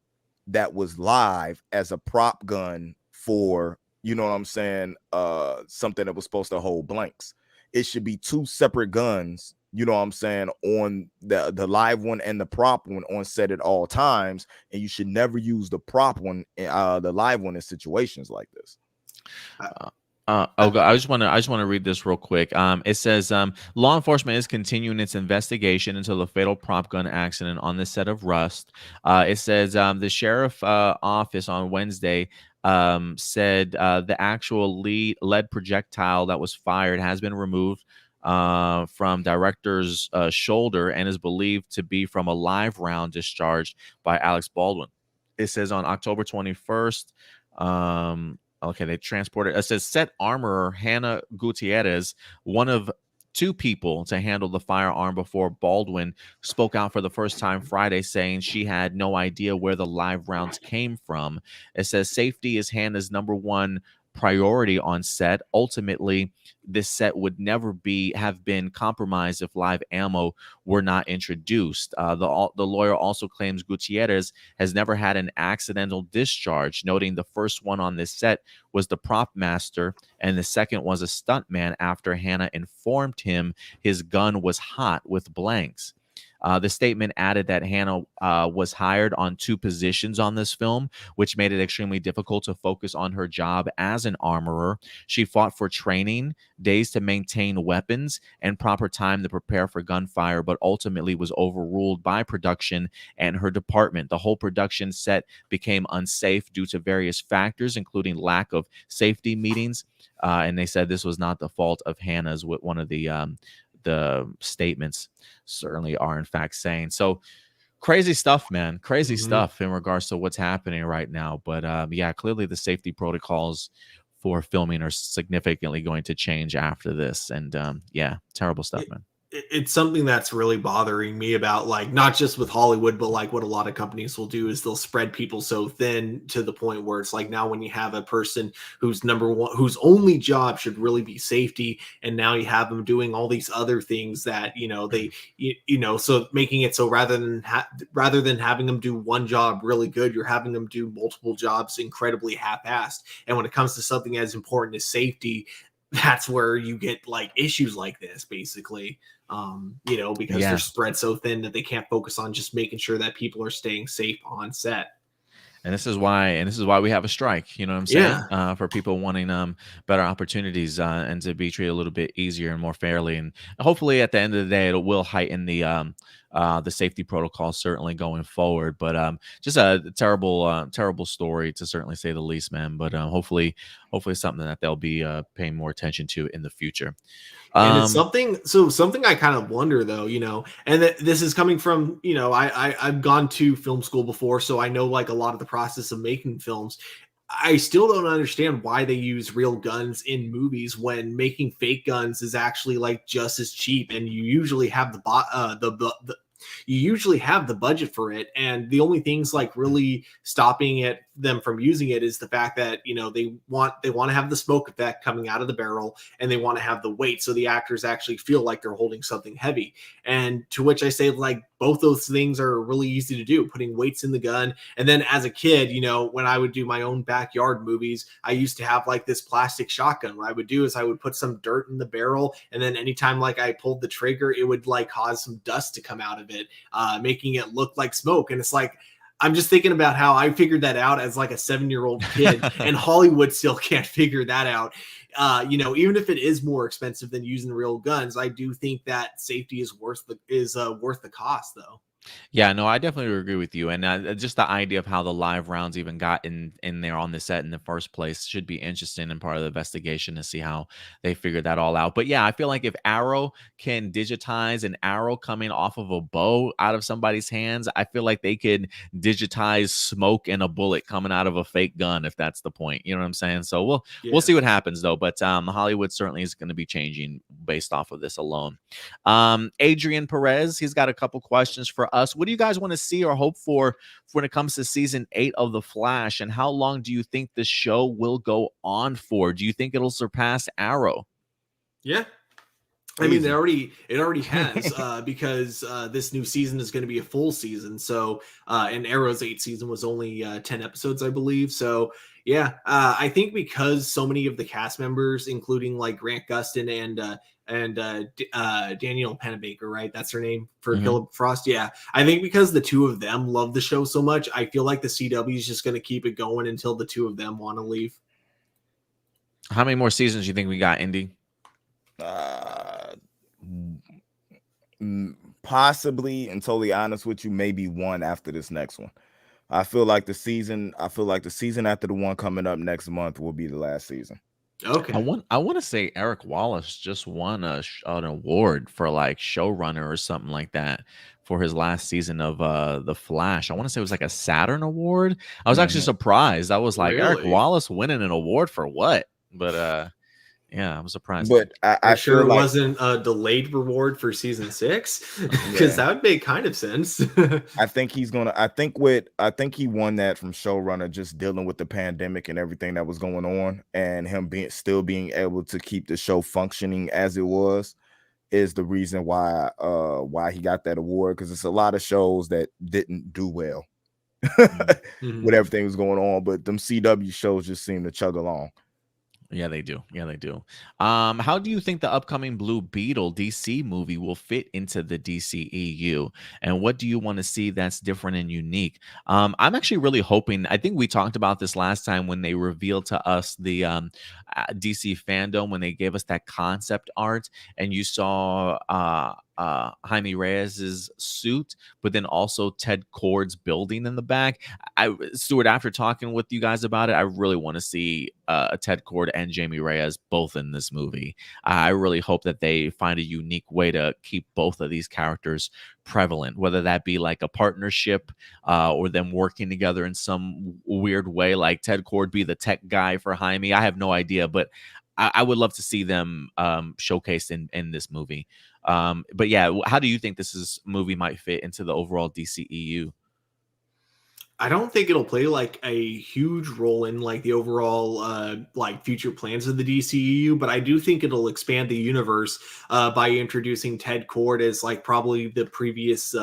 that was live as a prop gun for, you know what I'm saying, something that was supposed to hold blanks? It should be two separate guns, you know what I'm saying, on the live one and the prop one on set at all times. And you should never use the prop one, the live one, in situations like this. I just want to read this real quick. It says law enforcement is continuing its investigation into the fatal prop gun accident on the set of Rust. It says the sheriff office on Wednesday said the actual lead projectile that was fired has been removed from director's shoulder and is believed to be from a live round discharged by Alex Baldwin. It says on October 21st. Okay, they transported. It says set armorer Hannah Gutierrez, one of two people to handle the firearm before Baldwin, spoke out for the first time Friday, saying she had no idea where the live rounds came from. It says safety is Hannah's number one priority on set. Ultimately, this set would never have been compromised if live ammo were not introduced. The lawyer also claims Gutierrez has never had an accidental discharge, noting the first one on this set was the prop master and the second was a stuntman after Hannah informed him his gun was hot with blanks. The statement added that Hannah was hired on two positions on this film, which made it extremely difficult to focus on her job as an armorer. She fought for training, days to maintain weapons, and proper time to prepare for gunfire, but ultimately was overruled by production and her department. The whole production set became unsafe due to various factors, including lack of safety meetings. And they said this was not the fault of Hannah's, what one of the statements certainly are in fact saying. So crazy stuff, man. Crazy stuff in regards to what's happening right now. But yeah, clearly the safety protocols for filming are significantly going to change after this. And yeah, terrible stuff, man. It's something that's really bothering me about, like, not just with Hollywood, but like what a lot of companies will do is they'll spread people so thin to the point where it's like, now when you have a person whose whose only job should really be safety, and now you have them doing all these other things that, so making it so rather than having them do one job really good, you're having them do multiple jobs incredibly half-assed. And when it comes to something as important as safety, that's where you get like issues like this, basically. Because they're spread so thin that they can't focus on just making sure that people are staying safe on set. And this is why we have a strike, you know what I'm saying? For people wanting better opportunities and to be treated a little bit easier and more fairly. And hopefully at the end of the day, it will heighten the safety protocol certainly going forward. But just a terrible story to certainly say the least, man. But hopefully something that they'll be paying more attention to in the future. And it's something I kind of wonder, though, and this is coming from, I've gone to film school before, so I know like a lot of the process of making films. I still don't understand why they use real guns in movies when making fake guns is actually like just as cheap, and you usually have you usually have the budget for it. And the only things like really stopping them from using it is the fact that, they want to have the smoke effect coming out of the barrel, and they want to have the weight so the actors actually feel like they're holding something heavy. And to which I say, like, both those things are really easy to do, putting weights in the gun. And then as a kid, when I would do my own backyard movies, I used to have like this plastic shotgun. What I would do is I would put some dirt in the barrel, and then anytime like I pulled the trigger, it would like cause some dust to come out of it, making it look like smoke. And it's like, I'm just thinking about how I figured that out as like a 7-year-old kid, and Hollywood still can't figure that out. Even if it is more expensive than using real guns, I do think that safety is worth the cost, though. Yeah, no, I definitely agree with you, and just the idea of how the live rounds even got in there on the set in the first place should be interesting and part of the investigation to see how they figured that all out. But yeah, I feel like if Arrow can digitize an arrow coming off of a bow out of somebody's hands, I feel like they could digitize smoke and a bullet coming out of a fake gun if that's the point. You know what I'm saying? So we'll Yeah. see what happens though. But Hollywood certainly is going to be changing based off of this alone. Adrian Perez, he's got a couple questions for us. What do you guys want to see or hope for when it comes to season 8 of The Flash? And how long do you think the show will go on for? Do you think it'll surpass Arrow? Yeah. I mean, Easy. it already has because this new season is going to be a full season. So, and Arrow's 8th season was only 10 episodes, I believe. So, yeah, I think because so many of the cast members, including like Grant Gustin and Daniel Panabaker, right? That's her name for Mhm. Killer Frost. Yeah, I think because the two of them love the show so much, I feel like the CW is just going to keep it going until the two of them want to leave. How many more seasons do you think we got, Indy? Uh, Possibly, and totally honest with you, maybe one after this next one. I feel like the season after the one coming up next month will be the last season. Okay. I want to say Eric Wallace just won an award for like showrunner or something like that for his last season of The Flash. I want to say it was like a Saturn award. I was actually Mhm. surprised. I was like, Eric Really? Wallace winning an award for what? But yeah, I was surprised. But Are I you sure feel it like, wasn't a delayed reward for season 6? Because yeah, that would make kind of sense. I think he's gonna. I think he won that from showrunner, just dealing with the pandemic and everything that was going on, and him being able to keep the show functioning as it was is the reason why he got that award, because it's a lot of shows that didn't do well with Mhm. everything was going on, but them CW shows just seem to chug along. Yeah, they do. Yeah, they do. How do you think the upcoming Blue Beetle DC movie will fit into the DCEU? And what do you want to see that's different and unique? I'm actually really hoping. I think we talked about this last time when they revealed to us the DC fandom when they gave us that concept art, and you saw Jaime Reyes's suit, but then also Ted Cord's building in the back. Stuart, after talking with you guys about it, I really want to see Ted Cord and Jamie Reyes both in this movie. I really hope that they find a unique way to keep both of these characters prevalent, whether that be like a partnership or them working together in some weird way, like Ted Cord be the tech guy for Jaime. I have no idea, but I would love to see them showcased in this movie. But yeah, how do you think movie might fit into the overall DCEU? I don't think it'll play like a huge role in like the overall like future plans of the DCEU, but I do think it'll expand the universe by introducing Ted Kord as like probably the previous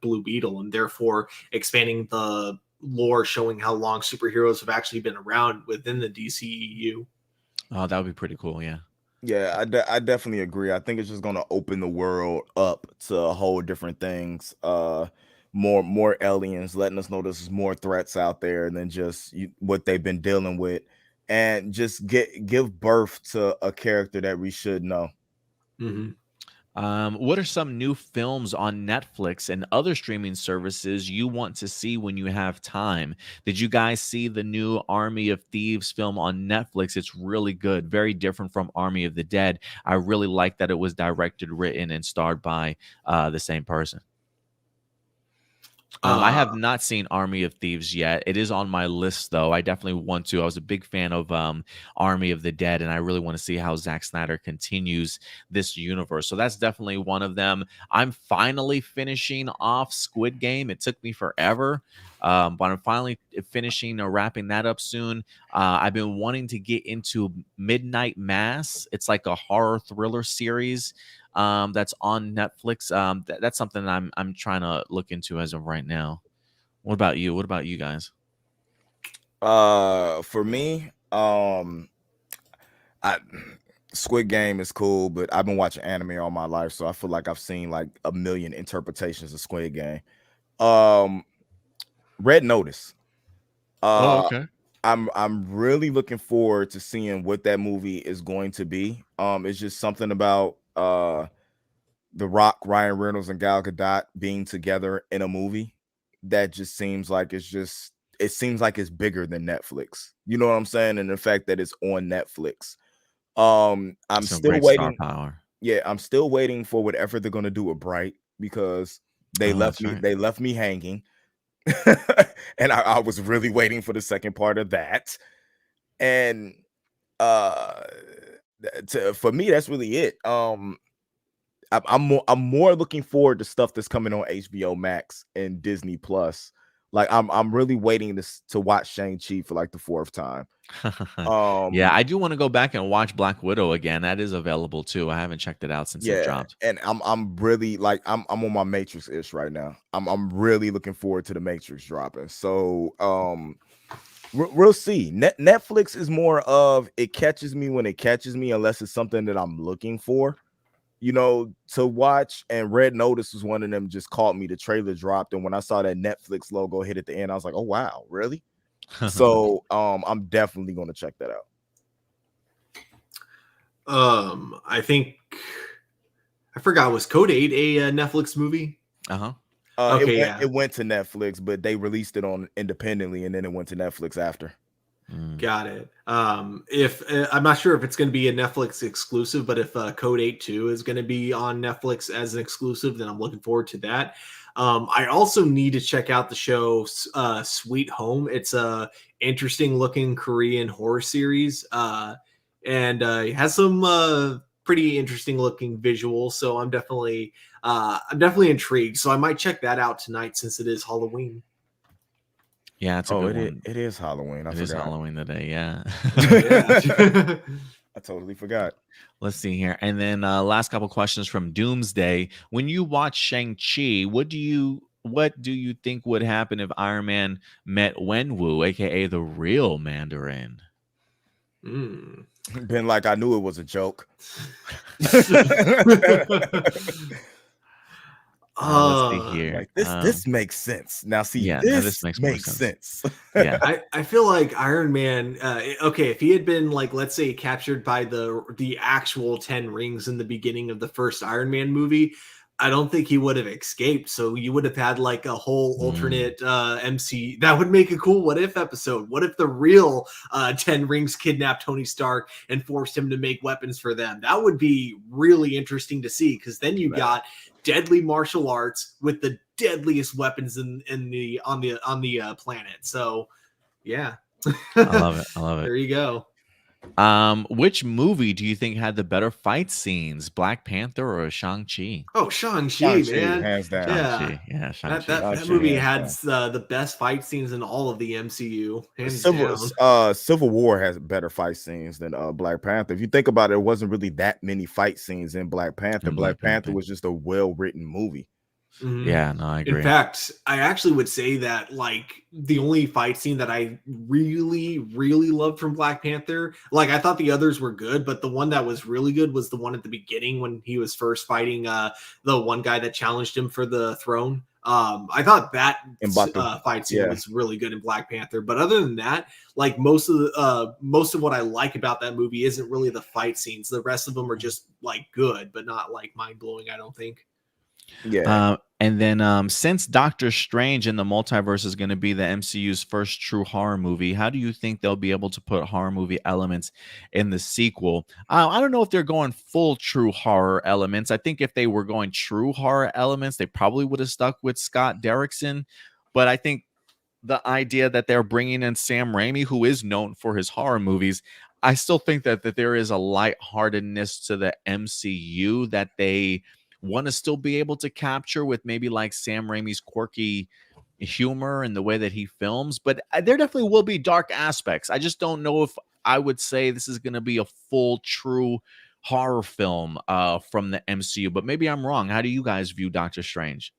Blue Beetle, and therefore expanding the lore, showing how long superheroes have actually been around within the DCEU. Oh, that would be pretty cool. Yeah. Yeah, I definitely agree. I think it's just gonna open the world up to a whole different things. More aliens, letting us know there's more threats out there than just what they've been dealing with, and just give birth to a character that we should know. Mm-hmm. What are some new films on Netflix and other streaming services you want to see when you have time? Did you guys see the new Army of Thieves film on Netflix? It's really good, very different from Army of the Dead. I really like that it was directed, written, and starred by the same person. I Uh, have not seen Army of Thieves yet. It is on my list, though. I definitely want to. I was a big fan of Army of the Dead, and I really want to see how Zack Snyder continues this universe. So that's definitely one of them. I'm finally finishing off Squid Game. It took me forever, but I'm finally finishing or wrapping that up soon. I've been wanting to get into Midnight Mass. It's like a horror thriller series that's on Netflix. That's something that I'm trying to look into as of right now. What about you? What about you guys? For me, I Squid Game is cool, but I've been watching anime all my life, so I feel like I've seen like a million interpretations of Squid Game. Um, Red Notice. Oh, Uh, okay. I'm really looking forward to seeing what that movie is going to be. It's just something about The Rock, Ryan Reynolds, and Gal Gadot being together in a movie, that just seems like it seems like it's bigger than Netflix. You know what I'm saying? And the fact that it's on Netflix. I'm Some still great star waiting. power. Yeah, I'm still waiting for whatever they're gonna do with Bright, because Oh, that's right. they left me hanging. And I was really waiting for the second part of that. And uh for me, that's really it. I'm more looking forward to stuff that's coming on HBO Max and Disney Plus. Like I'm really waiting to watch Shang-Chi for like the fourth time. Yeah, Um I do want to go back and watch Black Widow again. That is available too. I haven't checked it out since it yeah, dropped. and I'm really like I'm on my Matrix ish right now. I'm really looking forward to the Matrix dropping. So we'll see. Netflix is more of, it catches me when it catches me, unless it's something that I'm looking for, to watch. And Red Notice was one of them, just caught me. The trailer dropped, and when I saw that Netflix logo hit at the end, I was like, oh wow, really? So I'm definitely going to check that out. I think I forgot, was Code 8 a Netflix movie? Uh-huh. Okay, It went to Netflix, but they released it on independently, and then it went to Netflix after. Got it. If I'm not sure if it's going to be a Netflix exclusive, but if Code 8 2 is going to be on Netflix as an exclusive, then I'm looking forward to that. I also need to check out the show Sweet Home. It's a interesting looking Korean horror series, and it has some pretty interesting looking visuals. So I'm definitely intrigued. So I might check that out tonight since it is Halloween. Yeah, it's a good one. It is Halloween. It is Halloween today, yeah. Yeah. I totally forgot. Let's see here. And then last couple questions from Doomsday. When you watch Shang-Chi, what do you think would happen if Iron Man met Wenwu, aka the real Mandarin? Been like, I knew it was a joke. Let's see here. Like, this makes sense. Now, see, yeah, this makes makes sense. Yeah. I feel like Iron Man, okay, if he had been, like, let's say, captured by the actual 10 rings in the beginning of the first Iron Man movie, I don't think he would have escaped. So you would have had like a whole alternate MC. That would make a cool what if episode. What if the real 10 rings kidnapped Tony Stark and forced him to make weapons for them? That would be really interesting to see, because then you got deadly martial arts with the deadliest weapons on the planet. So yeah. I love it. There you go. Which movie do you think had the better fight scenes, Black Panther or Shang-Chi? Oh, Shang-Chi, man. Hands down. Shang-Chi. Yeah, Shang-Chi. That movie had the best fight scenes in all of the MCU. Civil War has better fight scenes than Black Panther. If you think about it, there wasn't really that many fight scenes in Black Panther. Black Panther was just a well-written movie. Mm-hmm. Yeah, no, I agree. In fact, I actually would say that, like, the only fight scene that I really, really loved from Black Panther, like, I thought the others were good, but the one that was really good was the one at the beginning when he was first fighting the one guy that challenged him for the throne. I thought that fight scene was really good in Black Panther. But other than that, like, most of what I like about that movie isn't really the fight scenes. The rest of them are just, like, good, but not, like, mind-blowing, I don't think. Yeah. And then since Doctor Strange in the Multiverse is going to be the MCU's first true horror movie, how do you think they'll be able to put horror movie elements in the sequel? I don't know if they're going full true horror elements. I think if they were going true horror elements, they probably would have stuck with Scott Derrickson. But I think the idea that they're bringing in Sam Raimi, who is known for his horror movies, I still think that there is a lightheartedness to the MCU that they want to still be able to capture with maybe like Sam Raimi's quirky humor and the way that he films. But there definitely will be dark aspects. I just don't know if I would say this is going to be a full, true horror film from the MCU. But maybe I'm wrong. How do you guys view Doctor Strange?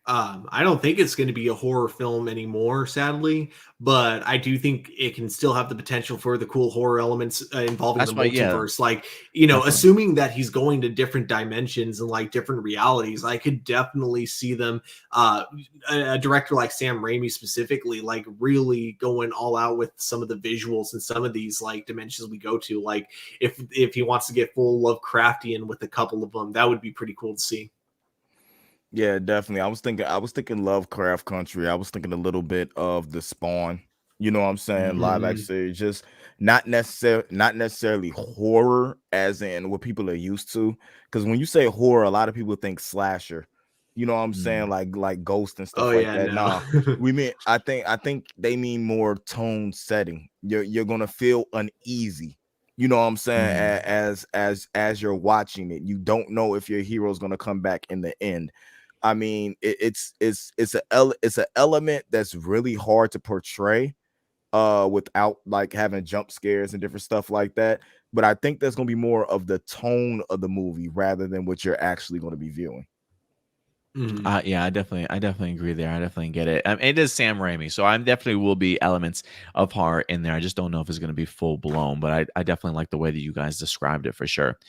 I don't think it's going to be a horror film anymore, sadly, but I do think it can still have the potential for the cool horror elements involving the That's why, yeah, multiverse. Like, you know, definitely. assuming that he's going to different dimensions and like different realities, I could definitely see them, a director like Sam Raimi specifically, like really going all out with some of the visuals and some of these like dimensions we go to. Like, if he wants to get full Lovecraftian with a couple of them, that would be pretty cool to see. Yeah, definitely. I was thinking Lovecraft Country. I was thinking a little bit of the Spawn. You know what I'm saying? Live action Mhm. series, just not necessarily horror as in what people are used to. Because when you say horror, a lot of people think slasher. You know what I'm saying? Mm. Like ghost and Oh stuff like yeah, that. no. Nah, we mean I think they mean more tone setting. You're gonna feel uneasy. You know what I'm saying? Mm. As you're watching it, you don't know if your hero's gonna come back in the end. I mean, it's an element that's really hard to portray without like having jump scares and different stuff like that. But I think there's gonna be more of the tone of the movie rather than what you're actually going to be viewing. Mhm. Yeah, I definitely agree there. I definitely get it. It is Sam Raimi, so I definitely will be elements of horror in there. I just don't know if it's going to be full blown, but I definitely like the way that you guys described it for sure.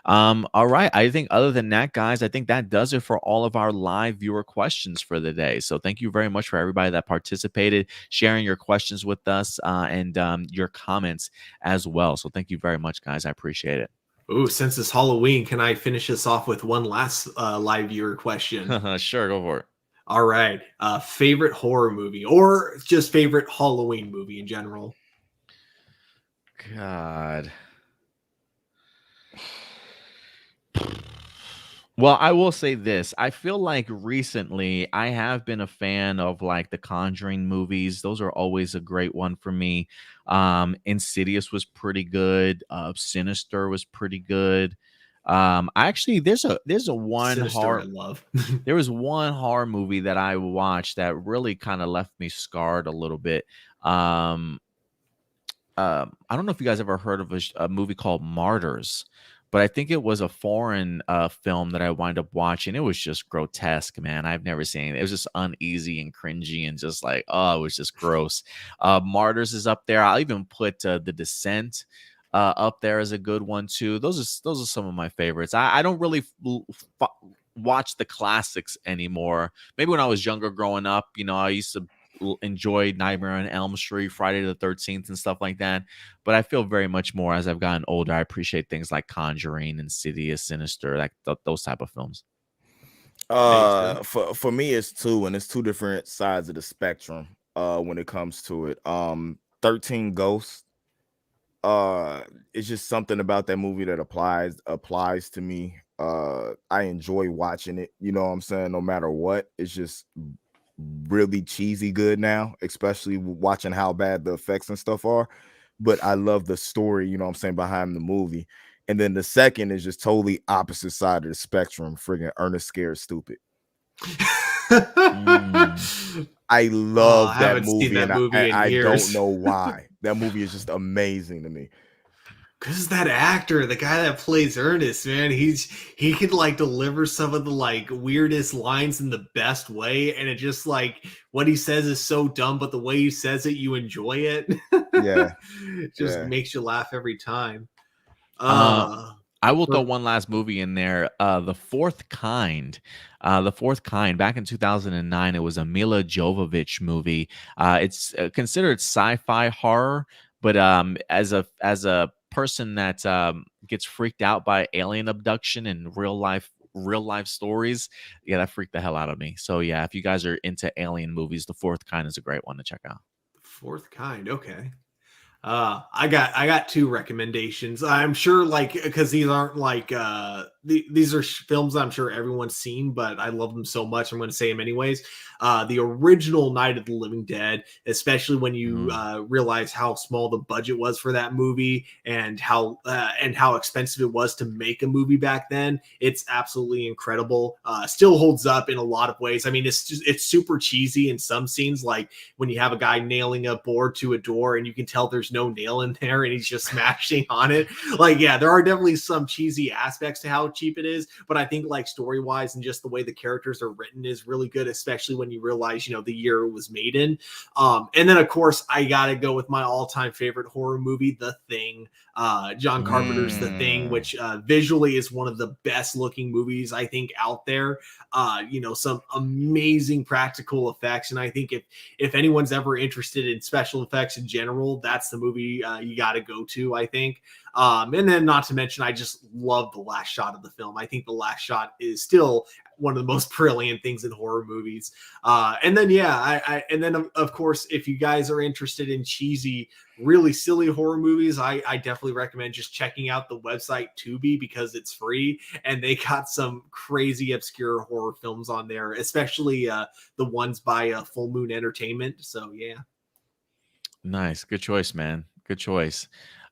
All right, I think other than that, guys, I think that does it for all of our live viewer questions for the day. So thank you very much for everybody that participated, sharing your questions with us, and your comments as well. So thank you very much, guys. I appreciate Ooh, since it's Halloween, can I finish this off with one last live viewer question? it. Sure, go for it. All right. Favorite horror movie or just favorite Halloween movie in general? God. Well, I will say this. I feel like recently I have been a fan of like the Conjuring movies. Those are always a great one for me. Insidious was pretty good. Sinister was pretty good. I actually there's a one Sinister, I horror love. there was one horror movie that I watched that really kind of left me scarred a little bit. Um I don't know if you guys ever heard of a movie called Martyrs, but I think it was a foreign film that I wind up watching. It was just grotesque, man. I've never seen it. It was just uneasy and cringy and just like, oh, it was just gross. Martyrs is up there. I'll even put The Descent up there as a good one too. Those are some of my favorites. I don't really watch the classics anymore. Maybe when I was younger growing up, I used to enjoy Nightmare on Elm Street, Friday the 13th, and stuff like that. But I feel very much more as I've gotten older. I appreciate things like Conjuring, Insidious, Sinister, like those type of films. Makes sense. For me, it's two, and it's two different sides of the spectrum. When it comes to it, 13 Ghosts. It's just something about that movie that applies to me. I enjoy watching it. You know what I'm saying? No matter what, it's just really cheesy good now, especially watching how bad the effects and stuff are. But I love the story, you know what I'm saying, behind the movie. And then the second is just totally opposite side of the spectrum, friggin' Ernest Scared Stupid. Mm. I Oh, I love that haven't seen movie, that and I, movie I, in I don't years. know why. That movie is just amazing to me. Cause that actor, the guy that plays Ernest, man, he could like deliver some of the like weirdest lines in the best way, and it just like what he says is so dumb, but the way he says it, you enjoy it. Yeah, It just yeah. makes you laugh every time. Uh, Uh, I will throw for one last movie in there. The Fourth Kind. The Fourth Kind. Back in 2009, it was a Mila Jovovich movie. It's considered sci-fi horror, but as a person that gets freaked out by alien abduction and real life stories, yeah, that freaked the hell out of me. So yeah, if you guys are into alien movies, The Fourth Kind is a great one to check out. Fourth Kind, okay. I got two recommendations. I'm sure, like, because these aren't like these are films I'm sure everyone's seen, but I love them so much. I'm going to say them anyways. The original Night of the Living Dead, especially when you Mhm. realize how small the budget was for that movie and how expensive it was to make a movie back then. It's absolutely incredible. Still holds up in a lot of ways. I mean, it's super cheesy in some scenes, like when you have a guy nailing a board to a door and you can tell there's no nail in there and he's just smashing on it. Like, yeah, there are definitely some cheesy aspects to how cheap it is, but I think like story wise and just the way the characters are written is really good, especially when you realize, the year it was made in. And then of course I gotta go with my all-time favorite horror movie, The Thing. John Carpenter's The Thing, which visually is one of the best looking movies I think out there. Some amazing practical effects, and I think if anyone's ever interested in special effects in general, that's the movie you got to go to, I think. And then not to mention, I just love the last shot of the film. I think the last shot is still one of the most brilliant things in horror movies. And then of course, if you guys are interested in cheesy, really silly horror movies, I definitely recommend just checking out the website Tubi, because it's free and they got some crazy obscure horror films on there, especially the ones by Full Moon Entertainment. So yeah. Nice. Good choice, man. Good choice.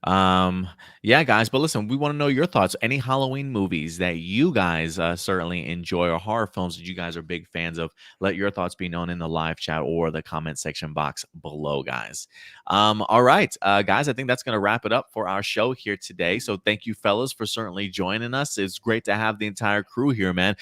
Yeah, guys, but listen, we want to know your thoughts. Any Halloween movies that you guys certainly enjoy, or horror films that you guys are big fans of, let your thoughts be known in the live chat or the comment section box below, guys. All right, guys, I think that's going to wrap it up for our show here today. So thank you, fellas, for certainly joining us. It's great to have the entire crew here, man.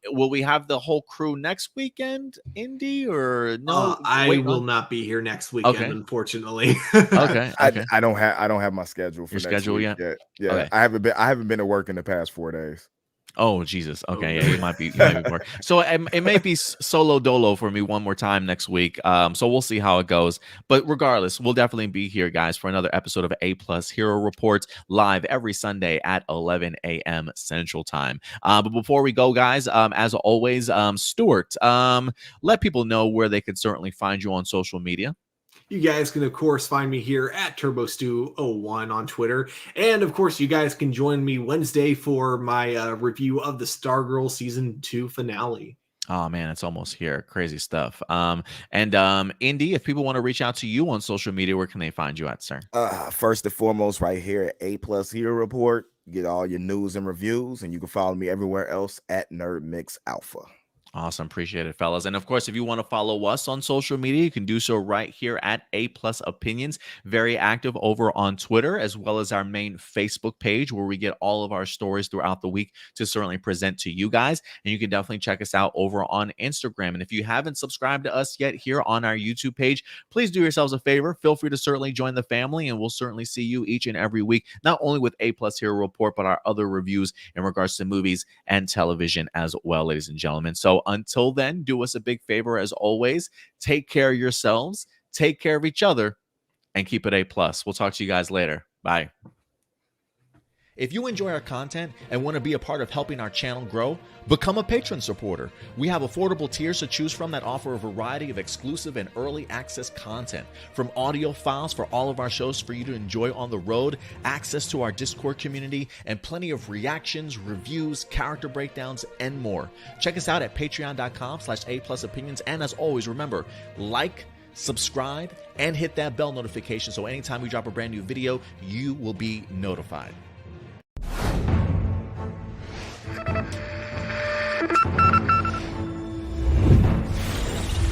Will we have the whole crew next weekend, Indy, or no? I will not be here next weekend, unfortunately. Okay. I don't have my schedule for your next schedule week yet. Yeah. Okay. I haven't been to work in the past 4 days. Oh, Jesus. Okay. Yeah, you might be bored. So it may be solo dolo for me one more time next week. So we'll see how it goes. But regardless, we'll definitely be here, guys, for another episode of APlus Hero Reports, live every Sunday at 11 a.m. Central Time. But before we go, guys, as always, Stuart, let people know where they can certainly find you on social media. You guys can, of course, find me here at TurboStew01 on Twitter. And, of course, you guys can join me Wednesday for my review of the Stargirl Season 2 finale. Oh, man, it's almost here. Crazy stuff. Indy, if people want to reach out to you on social media, where can they find you at, sir? First and foremost, right here at APlus Hero Report. You get all your news and reviews, and you can follow me everywhere else at Nerd Mix Alpha. Awesome. Appreciate it, fellas. And of course, if you want to follow us on social media, you can do so right here at APlus Opinions. Very active over on Twitter, as well as our main Facebook page, where we get all of our stories throughout the week to certainly present to you guys. And you can definitely check us out over on Instagram. And if you haven't subscribed to us yet here on our YouTube page, please do yourselves a favor. Feel free to certainly join the family, and we'll certainly see you each and every week, not only with APlus Hero Report, but our other reviews in regards to movies and television as well, ladies and gentlemen. So until then, do us a big favor as always. Take care of yourselves, take care of each other, and keep it APlus. We'll talk to you guys later. Bye. If you enjoy our content and want to be a part of helping our channel grow, become a patron supporter. We have affordable tiers to choose from that offer a variety of exclusive and early access content, from audio files for all of our shows for you to enjoy on the road, access to our Discord community, and plenty of reactions, reviews, character breakdowns, and more. Check us out at patreon.com/aplusopinions. And as always, remember, like, subscribe, and hit that bell notification so anytime we drop a brand new video, you will be notified.